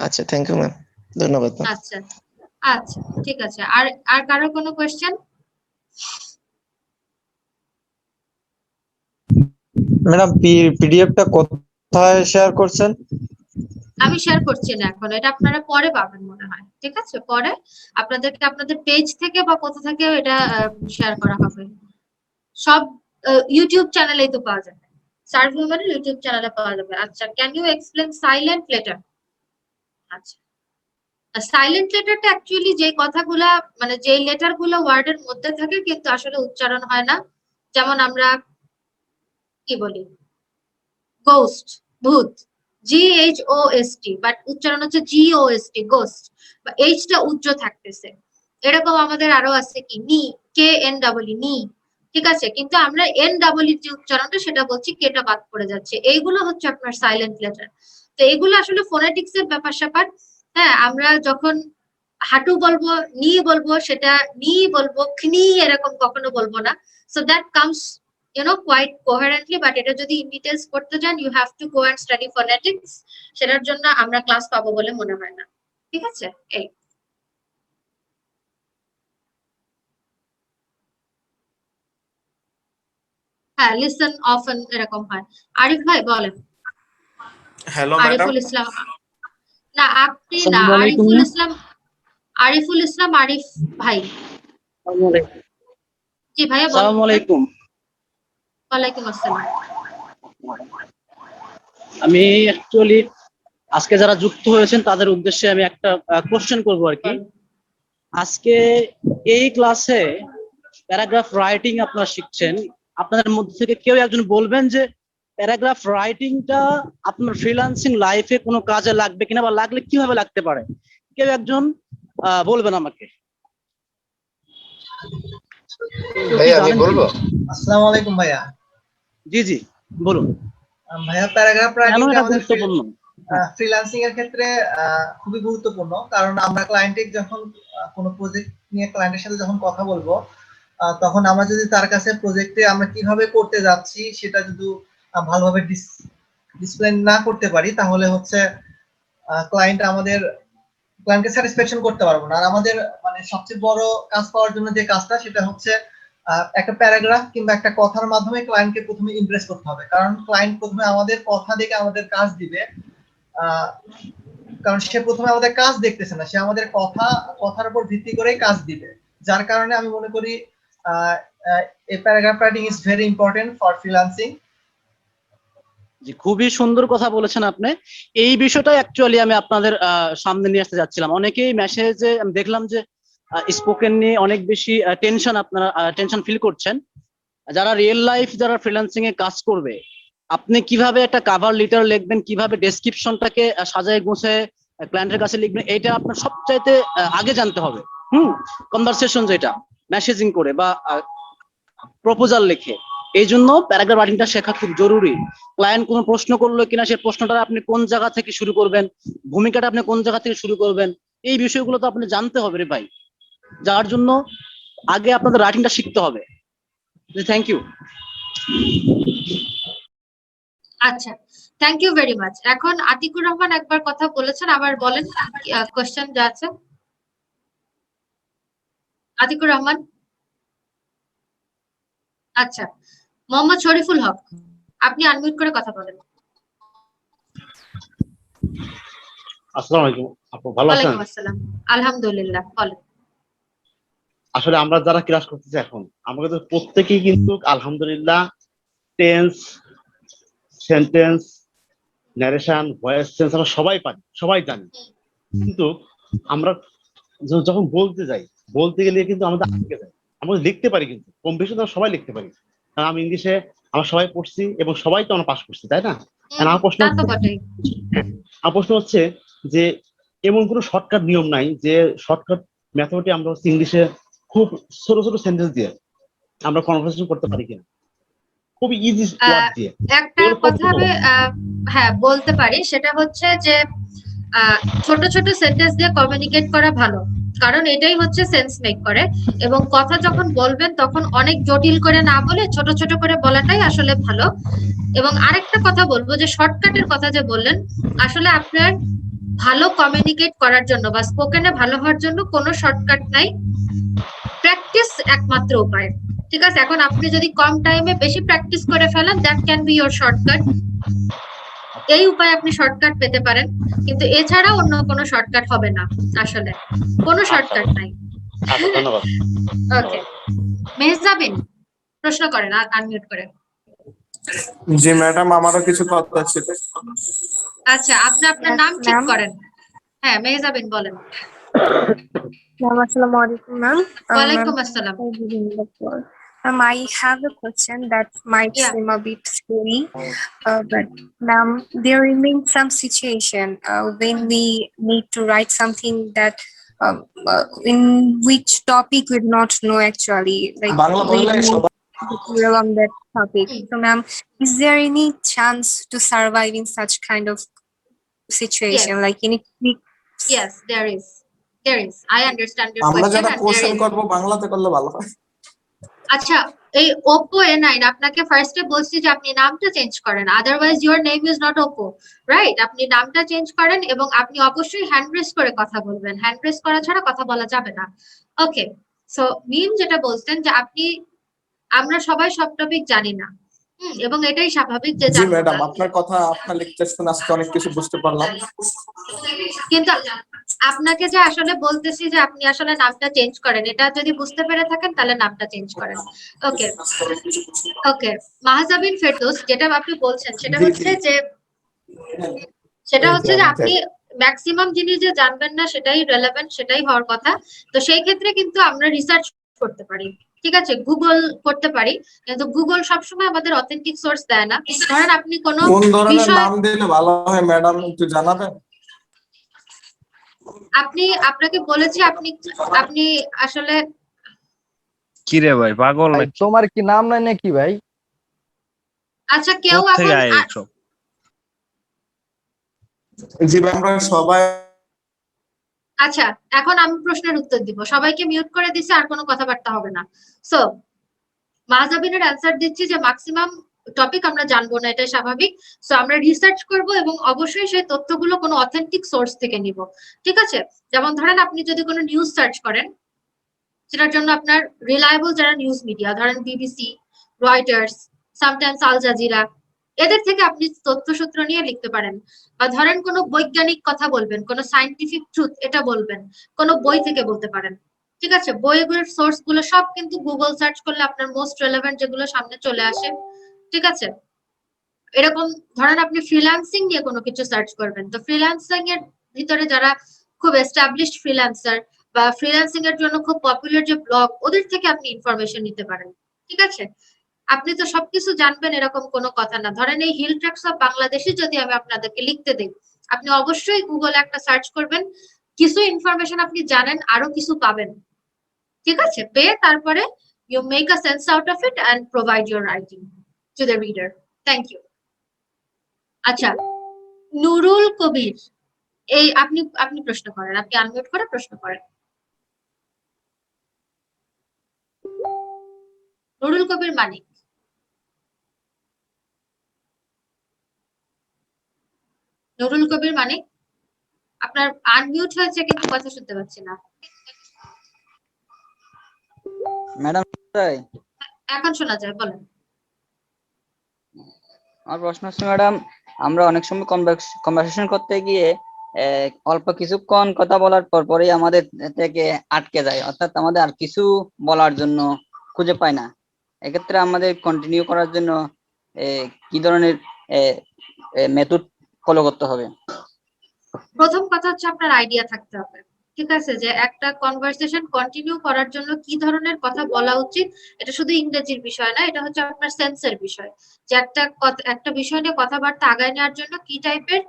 আচ্ছা, থ্যাংক ইউ ম্যাম, ধন্যবাদ ম্যাম। আচ্ছা আচ্ছা, ঠিক আছে। আর কারো কোনো কোয়েশ্চেন? ম্যাডাম পিডিএফটা কোথায় শেয়ার করছেন? আমি শেয়ার করছি না এখন, এটা আপনারা পরে পাবেন মনে হয়, ঠিক আছে? পরে আপনাদেরকে আপনাদের পেজ থেকে বা কোথা থেকে এটা শেয়ার করা হবে। সব ইউটিউব চ্যানেলেই তো পাওয়া যাবে, সার্ভ উইমেনের ইউটিউব চ্যানেলে পাওয়া যাবে। আচ্ছা, can you explain silent letter? আচ্ছা, সাইলেন্ট লেটারটা অ্যাকচুয়ালি যে কথাগুলা মানে যে লেটার গুলো ওয়ার্ডের মধ্যে থাকে কিন্তু আসলে উচ্চারণ হয় না, যেমন আমরা কি বলি গোস্ট, ভূত, GHOST, বাট উচ্চারণ হচ্ছে GOST, গোস্ট, বা এইচটা উজ্জ থাকতেছে। এরকম আমাদের আরো আছে কি নি, KNW, নি, ঠিক আছে? কিন্তু আমরা NW যে উচ্চারণটা সেটা বলছি, কেটা বাদ পড়ে যাচ্ছে। এইগুলো হচ্ছে আপনার সাইলেন্ট লেটার। তো এইগুলো আসলে ফোনেটিক্স এর ব্যাপার স্যাপার। হ্যাঁ, আমরা যখন হাঁটু বলবো, নি বলবো, সেটা নি বলবো, খ্নি এরকম কখনো বলবো না। So that comes quite coherently, but এটা যদি ইন ডিটেইলস করতে যান, you have to go and study phonetics, সেটার জন্য আমরা ক্লাস পাবো বলে মনে হয় না, ঠিক আছে? এই হ্যাঁ, লিসেন অফেন এরকম হয়। আরিফ ভাই বলেন। হ্যালো আরিফুল ইসলাম, না আপনি না, আরিফুল ইসলাম, আরিফুল ইসলাম, আরিফ ভাই। জি ভাইয়া বলেন। আসসালামু আলাইকুম। ওয়ালাইকুম আসসালাম। আমি অ্যাকচুয়ালি আজকে যারা যুক্ত হয়েছেন তাদের উদ্দেশ্যে আমি একটা কোশ্চেন করবো আর কি। আজকে এই ক্লাসে প্যারাগ্রাফ রাইটিং আপনারা শিখছেন, আপনাদের মধ্যে থেকে কেউ একজন বলবেন যে প্যারাগ্রাফ রাইটিংটা আপনার ফ্রিল্যান্সিং লাইফে কোনো কাজে লাগবে কিনা, বা লাগলে কিভাবে লাগতে পারে? কেউ একজন বলবেন আমাকে। ভাইয়া আমি বলবো। আসসালামু আলাইকুম ভাইয়া। জি জি বলুন ভাইয়া, প্যারাগ্রাফ রাইটিং আমাদের গুরুত্বপূর্ণ। ফ্রিল্যান্সিং এর ক্ষেত্রে খুবই গুরুত্বপূর্ণ, কারণ আমরা ক্লায়েন্টের যখন কোনো প্রজেক্ট নিয়ে ক্লায়েন্টের সাথে যখন কথা বলবো, তখন আমরা যদি তার কাছে প্রজেক্টে আমরা কিভাবে করতে যাচ্ছি সেটা যদি ভালোভাবে ডিসপ্লে না করতে পারি, তাহলে হচ্ছে ক্লায়েন্টকে স্যাটিসফ্যাকশন করতে পারবো না। আর আমাদের মানে সবচেয়ে বড় কাজ পাওয়ার জন্য যে কাজটা, সেটা হচ্ছে একটা প্যারাগ্রাফ কিংবা একটা কথার মাধ্যমে ক্লায়েন্টকে প্রথমে ইমপ্রেস করতে হবে, কারণ ক্লায়েন্ট প্রথমে আমাদের কথা দেখে আমাদের কাজ দিবে। কারণ সে প্রথমে আমাদের কাজ দেখতেছে না, সে আমাদের কথার উপর ভিত্তি করেই কাজ দিবে। যার কারণে আমি মনে করি এই paragraph writing is very important for freelancing. জি, খুবই সুন্দর কথা বলেছেন আপনি। এই বিষয়টা অ্যাকচুয়ালি আমি আপনাদের সামনে নিয়ে আসতে যাচ্ছিলাম। অনেকেই মেসেজে আমি দেখলাম যে স্পোকেন নিয়ে অনেক বেশি আপনারা টেনশন ফিল করছেন। যারা রিয়েল লাইফ যারা ফ্রিল্যান্সিং এ কাজ করবে, আপনি কিভাবে একটা কাভার লেটার লিখবেন, কিভাবে ডেসক্রিপশনটাকে সাজায় গুছিয়ে ক্লায়েন্টের কাছে লিখবেন, এটা আপনার সবচাইতে আগে জানতে হবে। কনভারসেশন যেটা মেসেজিং করে বা প্রপোজাল লিখে, এই জন্য প্যারাগ্রাফ রাইটিংটা শেখা খুব জরুরি। ক্লায়েন্ট কোনো প্রশ্ন করলো কিনা, সেই প্রশ্নটা আপনি কোন জায়গা থেকে শুরু করবেন, ভূমিকাটা আপনি কোন জায়গা থেকে শুরু করবেন, এই বিষয়গুলো তো আপনি জানতে হবে রে ভাই। যার জন্য আগে আপনাদের রাইটিংটা শিখতে হবে। Thank you. আচ্ছা, থ্যাংক ইউ ভেরি মাচ। এখন আতিকুর রহমান একবার কথা বলেছেন, আবার বলেন কোশ্চেন যা আছে। আতিকুর রহমান। আচ্ছা, মোহাম্মদ শরীফুল হক, আপনি আনমিউট করে কথা বলেন। আসসালামু আলাইকুম আপু, ভালো আছেন? ওয়ালাইকুম আসসালাম, আলহামদুলিল্লাহ, বলেন। আসলে আমরা যারা ক্লাস করতেছি এখন, আমরা তো প্রত্যেকেই কিন্তু আলহামদুলিল্লাহ tense, sentence, narration, voice change আমরা সবাই পারি, সবাই জানি। কিন্তু আমরা যখন বলতে গেলে কিন্তু আমাদের আটকে যায়। আমরা লিখতে পারি কিন্তু কম বেশি তো সবাই লিখতে পারি, কারণ আমি ইংলিশে আমরা সবাই পড়ছি এবং সবাই তো আমরা পাস করছি, তাই না? আমার প্রশ্ন হচ্ছে যে এমন কোনো শর্টকাট নিয়ম নাই যে শর্টকাট মেথডে আমরা ইংলিশে খুব ছোট ছোট সেন্টেন্স দিয়ে আমরা কনভারসেশন করতে পারি কিনা, খুবই ইজি ওয়ার্ড দিয়ে? একটা কথা হ্যাঁ বলতে পারি, সেটা হচ্ছে যে ছোট ছোট সেন্টেন্স দিয়ে কমিউনিকেট করা ভালো, কারণ এটাই হচ্ছে সেন্স মেক করে। এবং কথা যখন বলবেন তখন অনেক জটিল করে না বলে ছোট ছোট করে বলাটাই আসলে ভালো। এবং আরেকটা কথা বলবো যে শর্টকাটের কথা যে বললেন, আসলে আপনার ভালো কমিউনিকেট করার জন্য বা স্পোকেনে ভালো হওয়ার জন্য কোনো শর্টকাট নাই, প্র্যাকটিস একমাত্র উপায়। ঠিক আছে, এখন আপনি যদি কম টাইমে বেশি প্র্যাকটিস করে ফেলেন, that can be your shortcut. এই উপায়ে আপনি শর্টকাট পেতে পারেন, কিন্তু এছাড়া অন্য কোনো শর্টকাট হবে না, আসলে কোনো শর্টকাট নাই। ধন্যবাদ। ওকে, মেহজাবিন প্রশ্ন করেন, আনমিউট করে। জি ম্যাডাম, আমারও কিছু কথা ছিল। আচ্ছা, আপনি আপনার নাম ঠিক করেন। হ্যাঁ, মেহজাবিন বলেন। Assalamu alaikum, ma'am. ওয়ালাইকুম আসসালাম। I have a question that might seem a bit silly, but ma'am, there remains some situation when we need to write something that in which topic we do not know actually, like material on that topic. So ma'am, is there any chance to survive in such kind of situation? Yes. Like any quick? Yes, there is. There is. I understand your আমরা question. যারা And question there is. করব বাংলাতে করলে ভালো হয়। আচ্ছা, এই Oppo A9 আপনাকে ফার্স্টে বলছি যে আপনি নামটা চেঞ্জ করেন, otherwise your name is not Oppo, right? আপনি নামটা চেঞ্জ করেন এবং আপনি অবশ্যই হ্যান্ড রেজ করে কথা বলবেন, হ্যান্ড রেজ করা ছাড়া কথা বলা যাবে না। ওকে, সো মিম যেটা বলছেন যে আমরা সবাই সব টপিক জানি না, এবং এটাই স্বাভাবিক যে জি ম্যাডাম, আপনার কথা, আপনার লেকচার শুনে আজকে অনেক কিছু বুঝতে পারলাম। কিন্তু আপনাকে যে আসলে বলতেছি যে আপনি আসলে নামটা চেঞ্জ করেন, এটা যদি বুঝতে পেরে থাকেন তাহলে নামটা চেঞ্জ করেন। ওকে ওকে, মাহজাবিন ফেরদৌস, যেটা আপনি বলছেন সেটা হচ্ছে যে আপনি ম্যাক্সিমাম জিনিস যে জানবেন না সেটাই রেলেভেন্ট, সেটাই হওয়ার কথা। তো সেই ক্ষেত্রে কিন্তু আমরা রিসার্চ করতে পারি, ঠিক আছে, গুগল করতে পারি, কিন্তু গুগল সবসময় আমাদের অথেন্টিক সোর্স দেয় না। ধরেন আপনি কোনো কোন ধরনের বিষয়, নাম দিলে ভালো হয় ম্যাডাম একটু জানাবেন? আপনাকে বলেছি আপনি আসলে কি রে ভাই, পাগল নাকি? তোমার কি নাম নাই নাকি ভাই? আচ্ছা, কেউ এখন জি আমরা সবাই। আচ্ছা, এখন আমি প্রশ্নের উত্তর দিব, সবাইকে মিউট করে দিছি, আর কোনো কথাবার্তা হবে না। সো মাহজাবিনের অ্যান্সার দিচ্ছি যে ম্যাক্সিমাম টপিক আমরা জানবো না, এটাই স্বাভাবিক। সো আমরা রিসার্চ করব এবং অবশ্যই সেই তথ্যগুলো কোনো অথেন্টিক সোর্স থেকে নিব, ঠিক আছে? যেমন ধরেন আপনি যদি কোনো নিউজ সার্চ করেন, সেটার জন্য আপনার রিলায়েবল যারা নিউজ মিডিয়া, ধরেন BBC, Reuters, sometimes Al Jazeera, এদের থেকে আপনি তথ্যসূত্র নিয়ে লিখতে পারেন। বা ধরেন কোনো বৈজ্ঞানিক কথা বলবেন, কোনো সায়েন্টিফিক ট্রুথ এটা বলবেন, কোনো বই থেকে বলতে পারেন। ঠিক আছে, বইগুলোর সোর্স গুলো সব কিন্তু গুগল সার্চ করলে আপনার মোস্ট রেলেভেন্ট যেগুলো সামনে চলে আসে। ঠিক আছে, এরকম ধরেন আপনি ফ্রিল্যান্সিং নিয়ে কোনো কিছু সার্চ করবেন, তো ফ্রিল্যান্সিং এর ভিতরে যারা খুব এস্টাবলিশড ফ্রিল্যান্সার বা ফ্রিল্যান্সিং এর জন্য খুব পপুলার যে ব্লগ, ওদের থেকে আপনি ইনফরমেশন নিতে পারেন। ঠিক আছে, আপনি তো সবকিছু জানবেন এরকম কোনো কথা না। ধরেন এই হিল ট্র্যাকস অফ বাংলাদেশে যদি আমি আপনাদেরকে লিখতে দিই, আপনি অবশ্যই গুগলে একটা সার্চ করবেন, কিছু ইনফরমেশন আপনি জানেন, আরো কিছু পাবেন। ঠিক আছে, পেয়ে তারপরে you make a sense out of it and provide your writing to the reader. Thank you. আচ্ছা, নুরুল কবির, এই আপনি আপনি প্রশ্ন করেন, আপনি আনমিউট করে প্রশ্ন করেন। নুরুল কবির মানিক। নুরুল কবির মানিক, আপনার আনমিউট হয়েছে কিন্তু কথা শুনতে পাচ্ছি না। ম্যাডাম, এখন শোনা যায়, বলেন। আমার প্রশ্ন হচ্ছে ম্যাডাম, আমরা অনেক সময় কনভারসেশন করতে গিয়ে অল্প কিছুক্ষণ কথা বলার পর পরেই আমাদের থেকে আটকে যায়, অর্থাৎ আমাদের আর কিছু বলার জন্য খুঁজে পাই না। এক্ষেত্রে আমাদের কন্টিনিউ করার জন্য কি ধরনের মেথড ফলো করতে হবে? প্রথম কথা হচ্ছে আপনার আইডিয়া থাকতে হবে। ঠিক আছে, যে একটা কনভারসেশন কন্টিনিউ করার জন্য কি ধরনের কথা বলা উচিত, এটা শুধু ইংরেজির বিষয় না, এটা হচ্ছে আপনার সেন্সের বিষয়। যে একটা বিষয় নিয়ে কথাবার্তা আগায় নেওয়ার জন্য কি টাইপের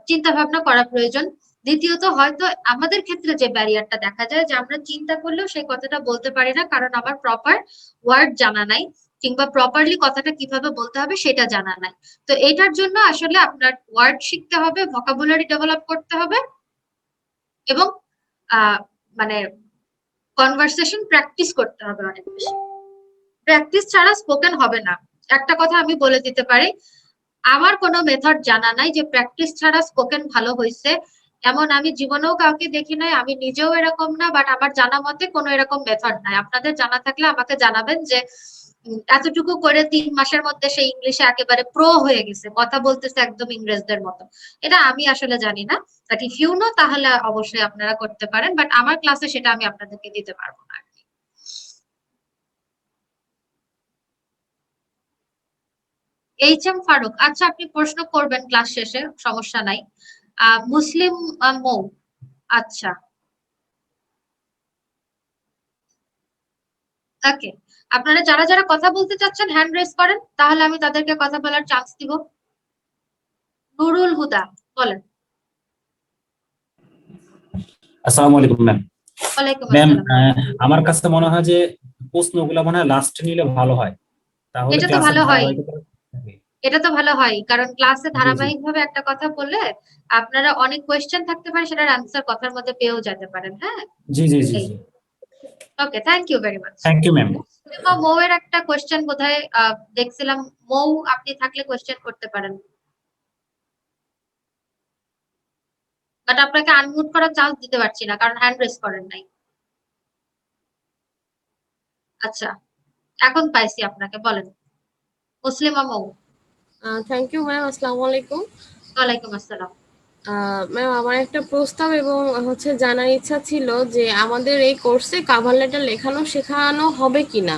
চিন্তা ভাবনা করা প্রয়োজন। দ্বিতীয়ত, হয়তো আমাদের ক্ষেত্রে যে ব্যারিয়ারটা দেখা যায় যে আমরা চিন্তা করলেও সেই কথাটা বলতে পারি না, কারণ আমার প্রপার ওয়ার্ড জানা নাই, কিংবা প্রপারলি কথাটা কিভাবে বলতে হবে সেটা জানা নাই। তো এটার জন্য আসলে আপনার ওয়ার্ড শিখতে হবে, ভোকাবুলারি ডেভেলপ করতে হবে, এবং মানে কনভারসেশন প্র্যাকটিস করতে হবে অনেক বেশি। প্র্যাকটিস ছাড়া স্পোকেন হবে না। একটা কথা আমি বলে দিতে পারি, আমার কোনো মেথড জানা নাই যে প্র্যাকটিস ছাড়া স্পোকেন ভালো হয়েছে, এমন আমি জীবনেও কাউকে দেখি নাই, আমি নিজেও এরকম না, বাট আমার জানা মতে কোনো এরকম মেথড নাই। আপনাদের জানা থাকলে আমাকে জানাবেন যে এতটুকু করে 3 মাসের মধ্যে সে ইংলিশে একেবারে প্রো হয়ে গেছে, কথা বলতেছে একদম ইংরেজদের মতো। এটা আমি আসলে জানি না, বাট ইফ ইউ নো তাহলে অবশ্যই আপনারা করতে পারেন, বাট আমার ক্লাসে সেটা আমি আপনাদেরকে দিতে পারবো না। এইচ এম ফারুক, আচ্ছা আপনি প্রশ্ন করবেন ক্লাস শেষে, সমস্যা নাই। মুসলিম মৌ, আচ্ছা ওকে, আপনারা যারা যারা কথা বলতে চাচ্ছেন হ্যান্ড রেজ করেন, তাহলে আমি তাদেরকে কথা বলার চান্স দিব। নুরুল হুদা, বলেন। আসসালামু আলাইকুম ম্যাম। ওয়ালাইকুম ম্যাম, আসসালাম। আমার কাছে মনে হয় যে প্রশ্নগুলো মনে হয় লাস্ট নিলে ভালো হয়, তাহলে এটা তো ক্লাসের ভালো হয়, ধারাবাহিকতা থাকে। এটা তো ভালো হয়, কারণ ক্লাসে জি জি ধারাবাহিকভাবে একটা কথা বললে আপনারা অনেক কোয়েশ্চেন থাকতে পারে, সেটার অ্যান্সার কথার মধ্যে পেয়েও যেতে পারেন। হ্যাঁ, জি জি জি এই জি okay, thank you very much. Thank you ma'am. Mou এর একটা কোয়েশ্চেন বোধহয় দেখছিলাম, মৌ আপনি থাকলে কোয়েশ্চেন করতে পারেন, বাট আপনাকে আনমিউট করার চান্স দিতে পারছি না কারণ হ্যান্ড রেজ করেন নাই। আচ্ছা, এখন পাইছি আপনাকে, বলেন। মুসলিমা মৌ। থ্যাংক ইউ ম্যাম, আসসালামু আলাইকুম। ওয়ালাইকুম আসসালাম। ম্যাম, আমার একটা প্রস্তাব এবং হচ্ছে জানার ইচ্ছা ছিল যে আমাদের এই কোর্সে কভার লেটার শেখানো হবে কিনা,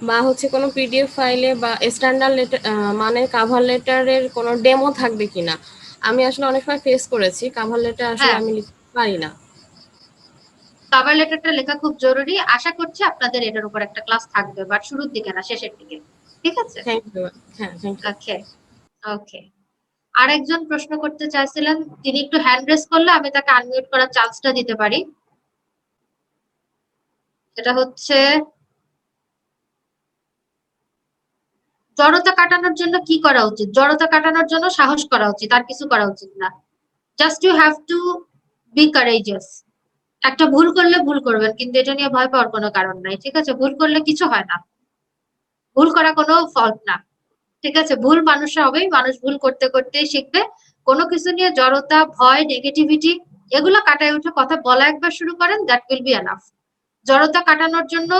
বা হচ্ছে কোনো পিডিএফ ফাইলে বা স্ট্যান্ডার্ড লেটার মানে কভার লেটারের কোনো ডেমো থাকবে কিনা। আমি আসলে অনেক সময় ফেস করেছি কভার লেটার আসলে হ্যাঁ, আমি লিখতে পারি না। কভার লেটারটা লেখা খুব জরুরি, আশা করছি আপনাদের এটার উপর একটা ক্লাস থাকবে, বাট শুরুর দিকে না, শেষের দিকে। ঠিক আছে, থ্যাংক ইউ। হ্যাঁ, থ্যাংক ইউ। ওকে ওকে। আরেকজন প্রশ্ন করতে চাইছিলেন, তিনি একটু হ্যান্ড রেজ করলে আমি তাকে আনমিউট করার চান্সটা দিতে পারি। এটা হচ্ছে, জড়তা কাটানোর জন্য কি করা উচিত? জড়তা কাটানোর জন্য সাহস করা উচিত, আর কিছু করা উচিত না। Just you have to be courageous. একটা ভুল করলে ভুল করবেন, কিন্তু এটা নিয়ে ভয় পাওয়ার কোনো কারণ নাই। ঠিক আছে, ভুল করলে কিছু হয় না, ভুল করা কোনো ফল্ট না। ঠিক আছে, ভুল মানুষের হবেই, মানুষ ভুল করতে করতেই শিখবে। কোনো কিছু নিয়ে জড়তা, ভয়, নেগেটিভিটি এগুলো কাটায় উঠে কথা বলা একবার শুরু করেন, দ্যাট উইল বি এনাফ। জড়তা কাটানোর জন্য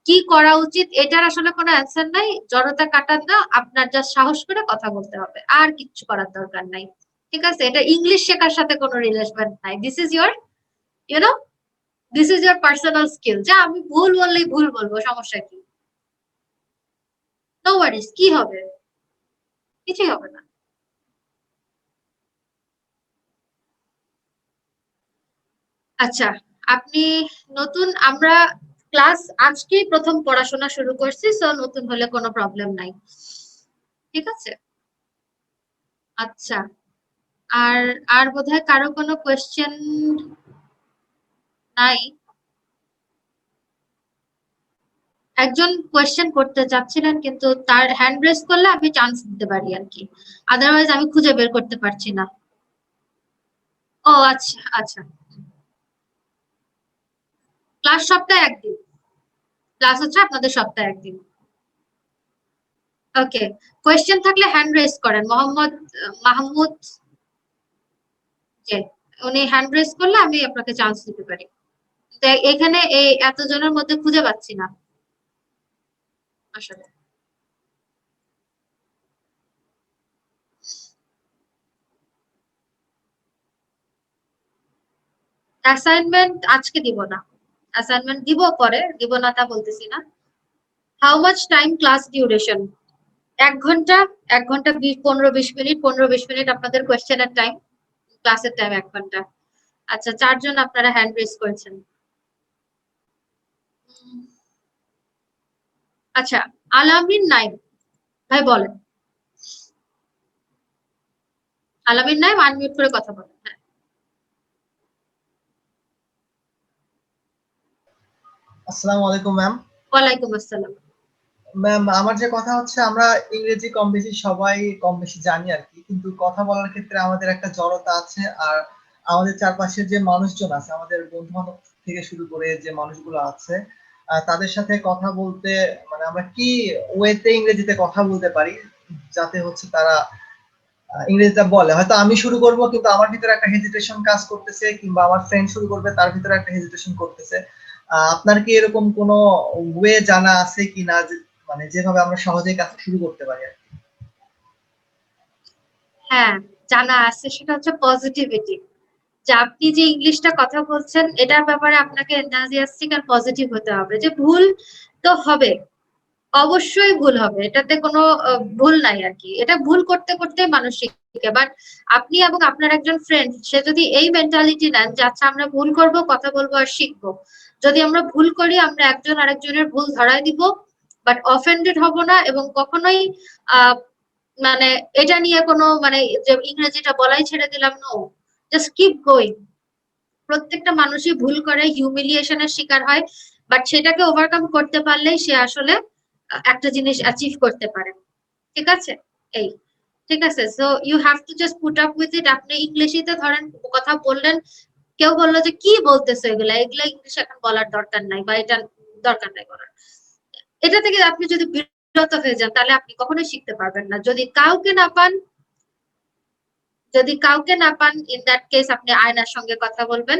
কি করা উচিত এটার আসলে কোনো অ্যান্সার নাই, জড়তা কাটার না, আপনার যা সাহস করে কথা বলতে হবে, আর কিচ্ছু করার দরকার নাই। ঠিক আছে, এটা ইংলিশ শেখার সাথে কোনো রিলেশন নাই। This is your YONO this is your personal skill. যা আমি ভুল বললেই ভুল বলবো, সমস্যা কি? নো ওয়ারিস, কি হবে? কিছুই হবে না। আচ্ছা, আপনি নতুন, আমরা ক্লাস আজকেই প্রথম পড়াশোনা শুরু করছি, সো নতুন হলে কোনো প্রবলেম নাই। ঠিক আছে, আচ্ছা। আর আর বোধহয় কারো কোনো কোয়েশ্চেন নাই। একজন কোয়েশ্চেন করতে চাচ্ছিলেন, কিন্তু তার হ্যান্ড রেজ করলে আমি চান্স দিতে পারি আর কি, আদারওয়াইজ আমি খুঁজে বের করতে পারছি না। ও আচ্ছা আচ্ছা, ক্লাস সপ্তাহে একদিন, ক্লাস হচ্ছে আপনাদের সপ্তাহে একদিন। ওকে, কোয়েশ্চেন থাকলে হ্যান্ড রেজ করেন। মাহমুদ, উনি হ্যান্ড রেজ করলে আমি আপনাকে চান্স দিতে পারি। এখানে এই এতজনের মধ্যে খুঁজে পাচ্ছি না আসলে। অ্যাসাইনমেন্ট আজকে দিব না, অ্যাসাইনমেন্ট দিব পরে, দিব না তা বলতেছি না। How much time class duration? 1 ঘন্টা, 1 ঘন্টা 15-20 মিনিট, 15-20 মিনিট আপনাদের কোয়েশ্চেনের টাইম, ক্লাসের টাইম 1 ঘন্টা। আচ্ছা, 4 জন আপনারা হ্যান্ড রেজ করেছেন। আচ্ছা, আলামিন নাইম ভাই বলেন। আলামিন নাইম আনমিউট করে কথা বলেন। হ্যাঁ, আসসালামু আলাইকুম ম্যাম। ওয়ালাইকুম আসসালাম। ম্যাম, আমার যে কথা হচ্ছে, আমরা ইংরেজি কম বেশি সবাই কম বেশি জানি আর কি, কিন্তু কথা বলার ক্ষেত্রে আমাদের একটা জড়তা আছে। আর আমাদের চারপাশের যে মানুষজন আছে, আমাদের বন্ধু বান্ধব থেকে শুরু করে যে মানুষগুলো আছে, তাদের সাথে কথা বলতে মানে আমরা কি ওয়েতে ইংরেজিতে কথা বলতে পারি যাতে হচ্ছে তারা ইংরেজিটা বলে। হয়তো আমি শুরু করব, কিন্তু আমার ভিতরে একটা হেজিটেশন কাজ করতেছে, কিংবা আমার ফ্রেন্ড শুরু করবে, তার ভিতরে একটা হেজিটেশন করতেছে। আপনার কি এরকম কোনো ওয়ে জানা আছে কিনা, মানে যেভাবে আমরা সহজেই কাজ শুরু করতে পারি আর কি? হ্যাঁ, জানা আছে, সেটা হচ্ছে পজিটিভিটি। যে আপনি যে ইংলিশটা কথা বলছেন এটার ব্যাপারে আপনাকে এনথাজিয়াস্টিক আর পজিটিভ হতে হবে। যে ভুল তো হবে, অবশ্যই ভুল হবে, এটাতে কোনো ভুল নাই আর কি। এটা ভুল করতে করতে মানুষ শিখে। বাট আপনি এবং আপনার একজন ফ্রেন্ড, সে যদি এই মেন্টালিটি নেন যে আচ্ছা আমরা ভুল করব, কথা বলবো আর শিখবো, যদি আমরা ভুল করি আমরা একজন আরেকজনের ভুল ধরায় দিব, বাট অফেন্ডেড হব না, এবং কখনোই মানে এটা নিয়ে কোনো মানে যে ইংরেজিটা বলাই ছেড়ে দিলাম, নো, জাস্ট কিপ গোয়িং। প্রত্যেকটা মানুষই ভুল করে, হিউমিলিয়েশনের শিকার হয়, বাট সেটাকে ওভারকাম করতে পারলেই সে আসলে একটা জিনিস অ্যাচিভ করতে পারে। ঠিক আছে, এই ঠিক আছে। So you have to just put up with it. আপনি ইংলিশেতে ধরেন কথা বললেন, কেউ বললো যে কি বলতেছো এগুলা, এগুলা ইংলিশ এখন বলার দরকার নাই, বা এটা দরকার নাই বলার। এটা থেকে আপনি যদি বিরত হয়ে যান তাহলে আপনি কখনোই শিখতে পারবেন না। যদি কাউকে না পান, ইন দ্যাট কেস আপনি আয়নার সঙ্গে কথা বলবেন,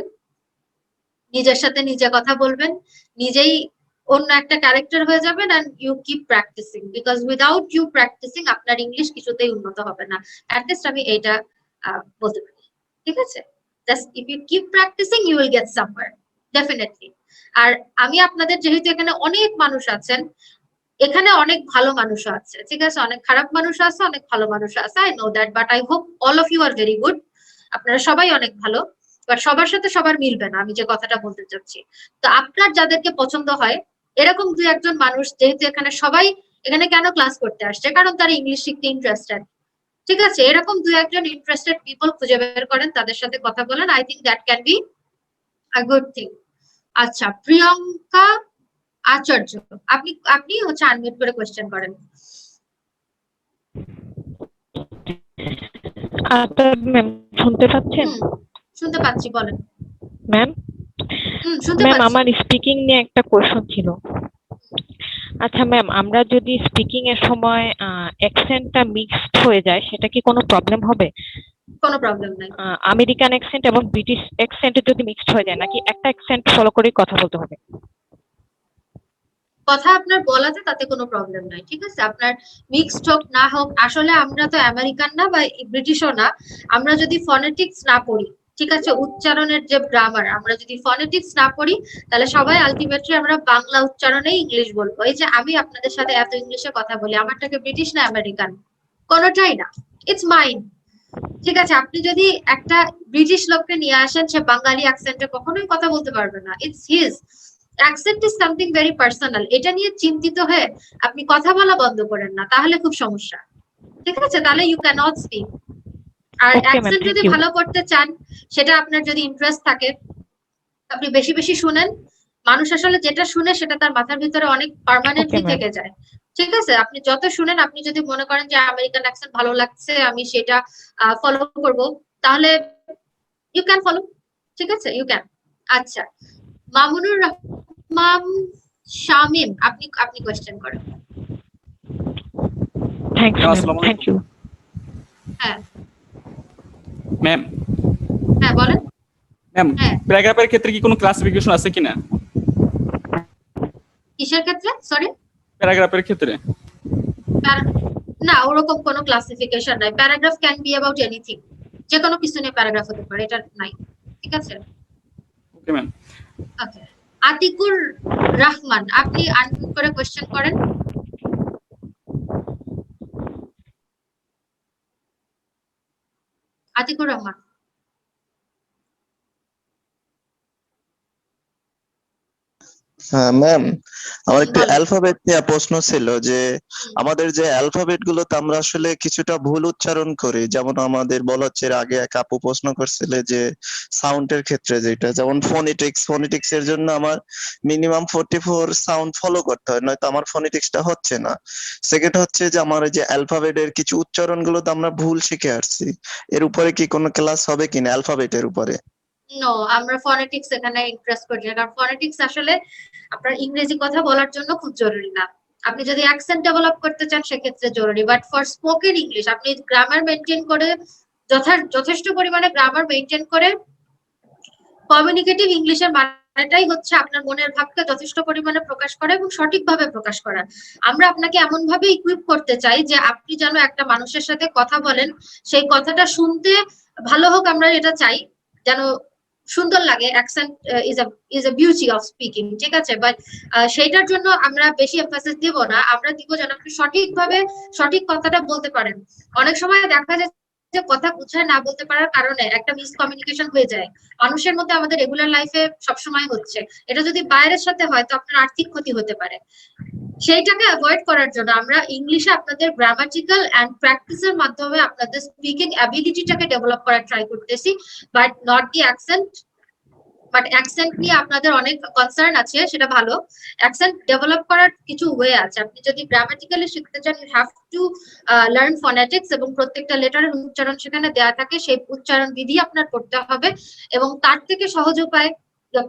নিজের সাথে নিজে কথা বলবেন, নিজেই অন্য একটা ক্যারেক্টার হয়ে যাবেন, and you keep practising, because without you practising আপনার ইংলিশ কিছুতেই উন্নত হবে না। অ্যাটলিস্ট আমি এইটা বলতে পারি। ঠিক আছে, just if you keep practicing you will get somewhere, definitely. আর আমি আপনাদের, যেহেতু এখানে অনেক মানুষ আছেন, এখানে অনেক ভালো মানুষ আছে, ঠিক আছে, অনেক খারাপ মানুষ আছে, অনেক ভালো মানুষ আছে, I know that, but I hope all of you are very good. আপনারা সবাই অনেক ভালো, বাট সবার সাথে সবার মিলবে না, আমি যে কথাটা বলতে চাচ্ছি। তো আপনার যাদেরকে পছন্দ হয়, এরকম 2-1 মানুষ, যেহেতু এখানে সবাই এখানে কেন ক্লাস করতে আসছে, কারণ তারা ইংলিশ শিখতে ইন্টারেস্টেড। ঠিক আছে, এরকম 2-1 ইন্টারেস্টেড পিপল খুঁজে বের করেন, তাদের সাথে কথা বলেন, I think that can be a good thing. আচ্ছা, প্রিয়ঙ্কা আচার্য, আপনি হচ্ছে আনমিউট করে কোয়েশ্চেন করেন। ম্যাম শুনতে পাচ্ছেন? শুনতে পাচ্ছি, বলেন ম্যাম। শুনতে ম্যাম, পাচ্ছি। আমার স্পিকিং নিয়ে একটা কোশ্চেন ছিল। আচ্ছা ম্যাম, আমরা যদি স্পিকিং এর সময় অ্যাকসেন্টটা মিক্সড হয়ে যায়, সেটা কি কোনো প্রবলেম হবে? কোনো প্রবলেম নাই। আমেরিকান অ্যাকসেন্ট এবং ব্রিটিশ অ্যাকসেন্ট যদি মিক্সড হয়ে যায়, নাকি একটা অ্যাকসেন্ট ফলো করে কথা বলতে হবে? কথা আপনার বলাতে তাতে কোনো প্রবলেম নাই, ঠিক আছে? আপনার মিক্সড হোক না হোক, আসলে আমরা তো আমেরিকান না বা ব্রিটিশও না। আমরা যদি ফনেটিক্স না পড়ি, ঠিক আছে, উচ্চারণের যে গ্রামার, আমরা যদি ফনেটিক্স না পড়ি তাহলে সবাই আলটিমেটলি আমরা বাংলা উচ্চারণেই ইংলিশ বলবো। এই যে আমি আপনাদের সাথে এত ইংলিশে কথা বলি, আমারটাকে ব্রিটিশ না আমেরিকান? কোনোটাই না, ইটস মাইন। ঠিক আছে, আপনি যদি একটা ব্রিটিশ লোককে নিয়ে আসেন, সে বাঙালি অ্যাকসেন্টে কখনোই কথা বলতে পারবে না। It's his accent is something very personal. এটা নিয়ে চিন্তিত হয়ে আপনি কথা বলা বন্ধ করেন না, তাহলে খুব সমস্যা। ঠিক আছে, তাহলে ইউ ক্যান নট স্পিক। আর Okay, ma'am. অ্যাকসেন্ট Thank যদি you. ভালো করতে চান, সেটা আপনার যদি ইন্টারেস্ট থাকে, আপনি বেশি বেশি শুনেন। মানুষ আসলে যেটা শুনে সেটা তার মাথার ভিতরে অনেক পার্মানেন্টলি Okay, ma'am. থেকে যায়। ঠিক আছে, আপনি যত শুনেন, আপনি যদি মনে করেন যে আমেরিকান অ্যাকসেন্ট ভালো লাগছে, আমি সেটা ফলো করব, তাহলে ইউ ক্যান ফলো। ঠিক আছে, ইউ ক্যান। আচ্ছা, মামুনুর রহমান শামিম, আপনি আপনি কোয়েশ্চেন করেন। Thanks, ma'am. আসসালামু Thank you. হ্যাঁ ম্যাম। হ্যাঁ বলেন। ম্যাম, হ্যাঁ, প্যারাগ্রাফের ক্ষেত্রে কি কোনো ক্লাসিফিকেশন আছে কিনা? কিসের ক্ষেত্রে? সরি, প্যারাগ্রাফের ক্ষেত্রে না, ওরকম কোনো ক্লাসিফিকেশন নাই। Paragraph can be about anything, যে কোনো কিছু নিয়ে প্যারাগ্রাফ হতে পারে, এটা নাই। ঠিক আছে, ওকে ম্যাম। ওকে। আতিকুর রহমান, আপনি আনমিউট করে কোশ্চেন করেন। আতিকুর রহমান। হ্যাঁ ম্যাম, আমার একটু বলেন। অ্যালফাবেট নিয়ে প্রশ্ন ছিল যে আমাদের যে অ্যালফাবেট গুলোতে আমরা আসলে কিছুটা ভুল উচ্চারণ করি, যেমন আমাদের বলা হচ্ছে, এর আগে এক আপু প্রশ্ন করছিল যে সাউন্ডের ক্ষেত্রে, যেটা যেমন ফোনেটিক্স এর জন্য আমার মিনিমাম 44 সাউন্ড ফলো করতে হয়, নয়তো আমার ফোনেটিক্সটা হচ্ছে না। সেকেন্ড হচ্ছে যে আমার এই যে অ্যালফাবেটের কিছু উচ্চারণ গুলোতে আমরা ভুল শিখে আসছি, এর উপরে কি কোনো ক্লাস হবে কিনা অ্যালফাবেটের উপরে? নো, আমরা ফনেটিক্স এখানে ইন্টারেস্ট করি না, কারণ ফনেটিক্স আসলে আপনার ইংরেজি কথা বলার জন্য খুব জরুরি না। আপনি যদি অ্যাকসেন্ট ডেভেলপ করতে চান সেক্ষেত্রে জরুরি, বাট ফর স্পোকেন ইংলিশ আপনি গ্রামার মেনটেন করে, যথেষ্ট পরিমাণে গ্রামার মেনটেন করে কমিউনিকেটিভ ইংলিশের মানেটাই হচ্ছে আপনার মনের ভাবকে যথেষ্ট পরিমাণে প্রকাশ করা এবং সঠিকভাবে প্রকাশ করা। আমরা আপনাকে এমন ভাবে ইকুইপ করতে চাই যে আপনি যেন একটা মানুষের সাথে কথা বলেন, সেই কথাটা শুনতে ভালো হোক, আমরা এটা চাই, যেন সুন্দর লাগে। Accent is a beauty of speaking, ঠিক আছে, বাট সেইটার জন্য আমরা বেশি এমফাসিস দিব না, আমরা দিব যেন আপনি সঠিকভাবে সঠিক কথাটা বলতে পারেন। অনেক সময় দেখা যায় যে কথা গুছায় না বলতে পারার কারণে একটা মিসকমিউনিকেশন হয়ে যায়। মানুষের মধ্যে আমাদের রেগুলার লাইফে সবসময় হচ্ছে, এটা যদি বাইরের সাথে হয় তো আপনার আর্থিক ক্ষতি হতে পারে। সেইটাকে অ্যাভয়েড করার জন্য আমরা ইংলিশে আপনাদের গ্রামাটিক্যাল এন্ড প্র্যাকটিসের মাধ্যমে আপনাদের স্পিকিং অ্যাবিলিটিটাকে ডেভেলপ করার ট্রাই করতেছি, but not the accent. But accent নিয়ে আপনাদের অনেক কনসার্ন আছে, সেটা ভালো। অ্যাকসেন্ট ডেভেলপ করার কিছু ওয়ে আছে। আপনি যদি গ্রামাটিক্যালি শিখতে চান, you have to learn phonetics, এবং প্রত্যেকটা লেটারের উচ্চারণ সেখানে দেয়া থাকে, সেই উচ্চারণ বিধি আপনার করতে হবে। এবং তার থেকে সহজ উপায়,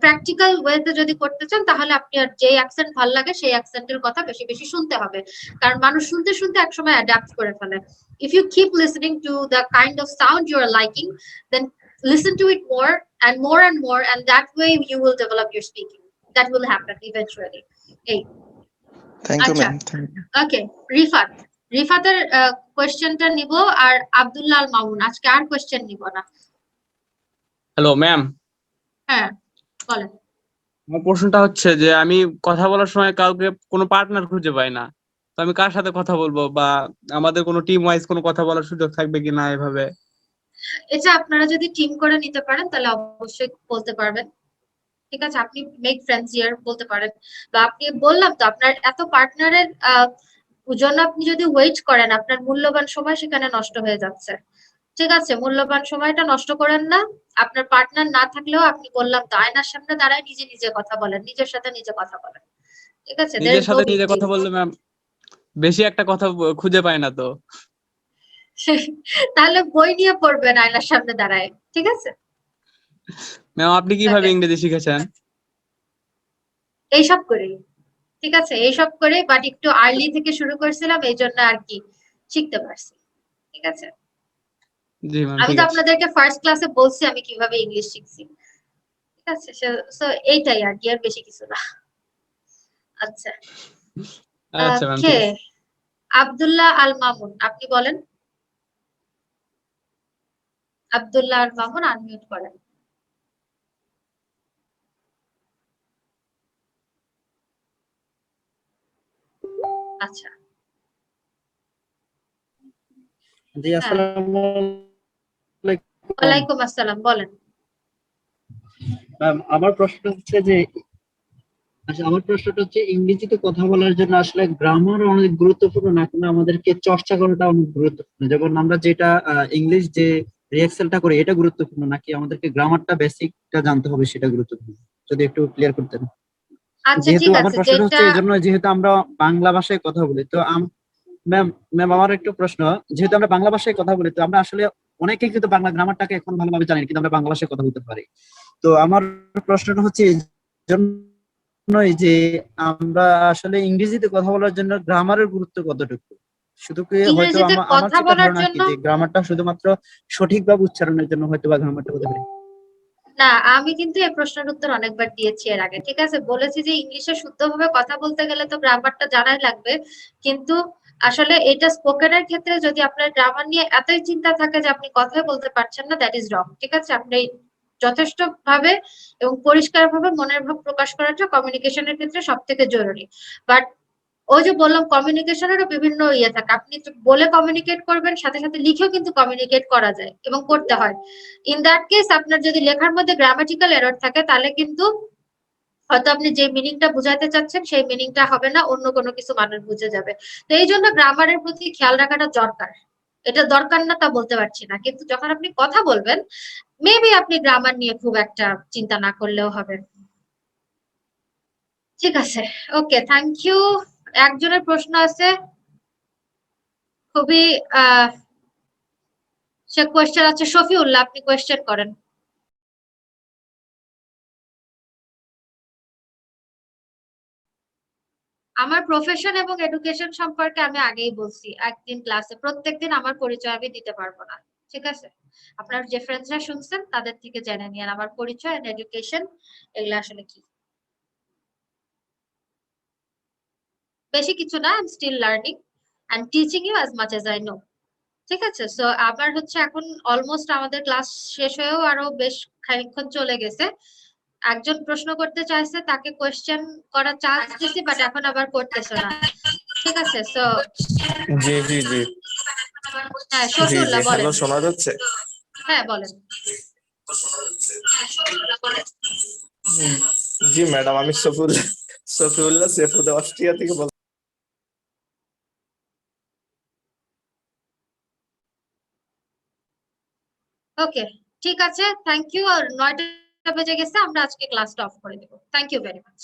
প্র্যাকটিক্যাল ওয়েতে যদি করতে চান, তাহলে আপনি আর যে অ্যাকসেন্ট ভালো লাগে সেই অ্যাকসেন্টের কথা বেশি বেশি শুনতে হবে, কারণ মানুষ শুনতে শুনতে একসময় অ্যাডাপ্ট করে ফেলে। If you keep listening to the kind of sound you are liking, then listen to it more and more, and that way you will develop your speaking. That will happen eventually. Hey, thank you আচ্ছা, ma'am. okay, রিফাতের কোশ্চেনটা নিব, আর আব্দুল্লাহ আল মামুন, আজকে আর question নিব না। Hello ma'am, হ্যাঁ বলেন। আমার প্রশ্নটা হচ্ছে যে আমি কথা বলার সময় কাউকে কোনো পার্টনার খুঁজে পাই না, তো আমি কার সাথে কথা বলবো, বা আমাদের কোনো টিম ওয়াইজ কোনো কথা বলার সুযোগ থাকবে কিনা এভাবে? এটা আপনারা যদি টিম করে নিতে পারেন তাহলে অবশ্যই বলতে পারবেন। ঠিক আছে, আপনি মেক ফ্রেন্ডস হিয়ার বলতে পারেন, বা আপনি বললাম তো আপনার এত পার্টনারের জন্য আপনি যদি ওয়েট করেন, আপনার মূল্যবান সময় সেখানে নষ্ট হয়ে যাচ্ছে। ঠিক আছে, মূল্যবান সময়টা নষ্ট করেন না। আপনার পার্টনার না থাকলেও আপনি বললাম তো আয়নার সামনে দাঁড়ায় নিজে নিজে কথা বলেন, নিজের সাথে নিজে কথা বলেন। ঠিক আছে, there নিজের is no সাথে big নিজে কথা deal. বললে ম্যাম বেশি একটা কথা খুঁজে পাই না তো। তাহলে বই নিয়ে পড়বেন আয়নার সামনে দাঁড়ায়। ঠিক আছে, ম্যাম আপনি কিভাবে Okay. ইংরেজি শিখেছেন? এইসব করেই। ঠিক আছে, এইসব করে, বাট একটু আর্লি থেকে শুরু করছিলাম, এই জন্য আর কি শিখতে পারছি। ঠিক আছে, জি ম্যাম, আমি ঠিক তো আছে। আপনাদেরকে ফার্স্ট ক্লাসে বলছি আমি কিভাবে ইংলিশ শিখছি। ঠিক আছে, সো এইটাই আর কি, আর বেশি কিছু না। আচ্ছা আচ্ছা ম্যাম, কে ঠিক আছে। আব্দুল্লাহ আল মামুন, আপনি বলেন। আব্দুল্লাহ আল মামুন, আনমিউট করেন। আচ্ছা জি, হ্যাঁ, আসসালামু আলাইকুম। ওয়ালাইকুম আসসালাম, বলেন। ম্যাম, আমার প্রশ্ন হচ্ছে যে আমার প্রশ্নটা হচ্ছে ইংরেজিতে কথা বলার জন্য আসলে গ্রামার অনেক গুরুত্বপূর্ণ না, কিন্তু আমাদেরকে চর্চা করাটা অনেক গুরুত্বপূর্ণ। যেমন আমরা যেটা ইংলিশ যে রিহার্সালটা করি এটা গুরুত্বপূর্ণ নাকি আমাদেরকে গ্রামারটা বেসিকটা জানতে হবে সেটা গুরুত্বপূর্ণ? যদি একটু ক্লিয়ার করতেন। আচ্ছা যেহেতু ঠিক আমার আছে, প্রশ্নটা যেটা হচ্ছে এই জন্য, যেহেতু আমরা বাংলা ভাষায় কথা বলি, তো ম্যাম ম্যাম আমার একটু প্রশ্ন, যেহেতু আমরা বাংলা ভাষায় কথা বলি, তো আমরা আসলে অনেকেই কিন্তু বাংলা গ্রামারটাকে এখন ভালোভাবে জানি, কিন্তু আমরা বাংলা ভাষায় কথা বলতে পারি। তো আমার প্রশ্নটা হচ্ছে এই জন্যই যে আমরা আসলে ইংরেজিতে কথা বলার জন্য গ্রামারের গুরুত্ব কতটুকু? শুধু কি হয়তো ইংরেজিতে আমার কথা যেটা বলার ধারণা কি জন্য, যে গ্রামারটা শুধুমাত্র সঠিকভাবে উচ্চারণের জন্য হয়তো বা গ্রামারটা হতে পারে। না আমি কিন্তু এই প্রশ্নের উত্তর অনেকবার দিয়েছি এর আগে, ঠিক আছে, বলেছি যে ইংলিশে শুদ্ধভাবে কথা বলতে গেলে তো গ্রামারটা জানাই লাগবে, কিন্তু আসলে এটা স্পোকেনের ক্ষেত্রে যদি আপনার গ্রামার নিয়ে এতই চিন্তা থাকে যে আপনি কথাই বলতে পারছেন না, দ্যাট ইজ রং। ঠিক আছে, আপনি যথেষ্ট ভাবে এবং পরিষ্কার ভাবে মনের ভাব প্রকাশ করাটা কমিউনিকেশনের ক্ষেত্রে সব থেকে জরুরি। বাট ওই যে বললাম, কমিউনিকেশনেরও বিভিন্ন ইয়ে থাকে, আপনি তো বলে কমিউনিকেট করবেন, সাথে সাথে লিখেও কিন্তু কমিউনিকেট করা যায় এবং করতে হয়। ইন দ্যাট কেস আপনার যদি লেখার মধ্যে গ্রামাটিক্যাল এরর থাকে তাহলে কিন্তু হয়তো আপনি যে মিনিংটা বুঝাইতে চাচ্ছেন সেই মিনিংটা হবে না, অন্য কোনো কিছু মানুষ বুঝে যাবে। তো এই জন্য গ্রামারের প্রতি খেয়াল রাখাটা দরকার। এটা দরকার না তা বলতে পারছি না, কিন্তু যখন আপনি কথা বলবেন মেবি আপনি গ্রামার নিয়ে খুব একটা চিন্তা না করলেও হবে। ঠিক আছে, ওকে, থ্যাংক ইউ। একজনের প্রশ্ন আছে খুবই সে কোয়েশ্চেন আছে, শফিউল্লাহ, আপনি কোয়েশ্চেন করেন। আমার প্রফেশন এবং এডুকেশন সম্পর্কে আমি আগেই বলছি একদিন ক্লাসে, প্রত্যেকদিন আমার পরিচয় আমি দিতে পারবো না। ঠিক আছে, আপনার যে ফ্রেন্ডসরা শুনছেন তাদের থেকে জেনে নিন আমার পরিচয় এন্ড এডুকেশন এগুলো আসলে কি। বেশি কিছু না, I am still learning and teaching you as much as I know. ঠিক আছে, সো আবার হচ্ছে এখন অলমোস্ট আমাদের ক্লাস শেষ হয়েও আরো বেশ খানিকক্ষণ চলে গেছে। একজন প্রশ্ন করতে চাইছে, তাকে কোয়েশ্চেন করার চান্স দিছি, বাট এখন আবার করতেছে না। ঠিক আছে, সো জি জি জি হ্যাঁ জি জি শফিউল্লাহ বলেন। হ্যালো, শোনা যাচ্ছে? হ্যাঁ বলেন। হুম, জি ম্যাডাম, আমি সফিউল্লাহ সেফুদ্দা অস্ট্রিয়া থেকে বলছি। ওকে, ঠিক আছে, থ্যাংক ইউ। আর 9টা বেজে গেছে, আমরা আজকে ক্লাসটা অফ করে দেবো। Thank you very much.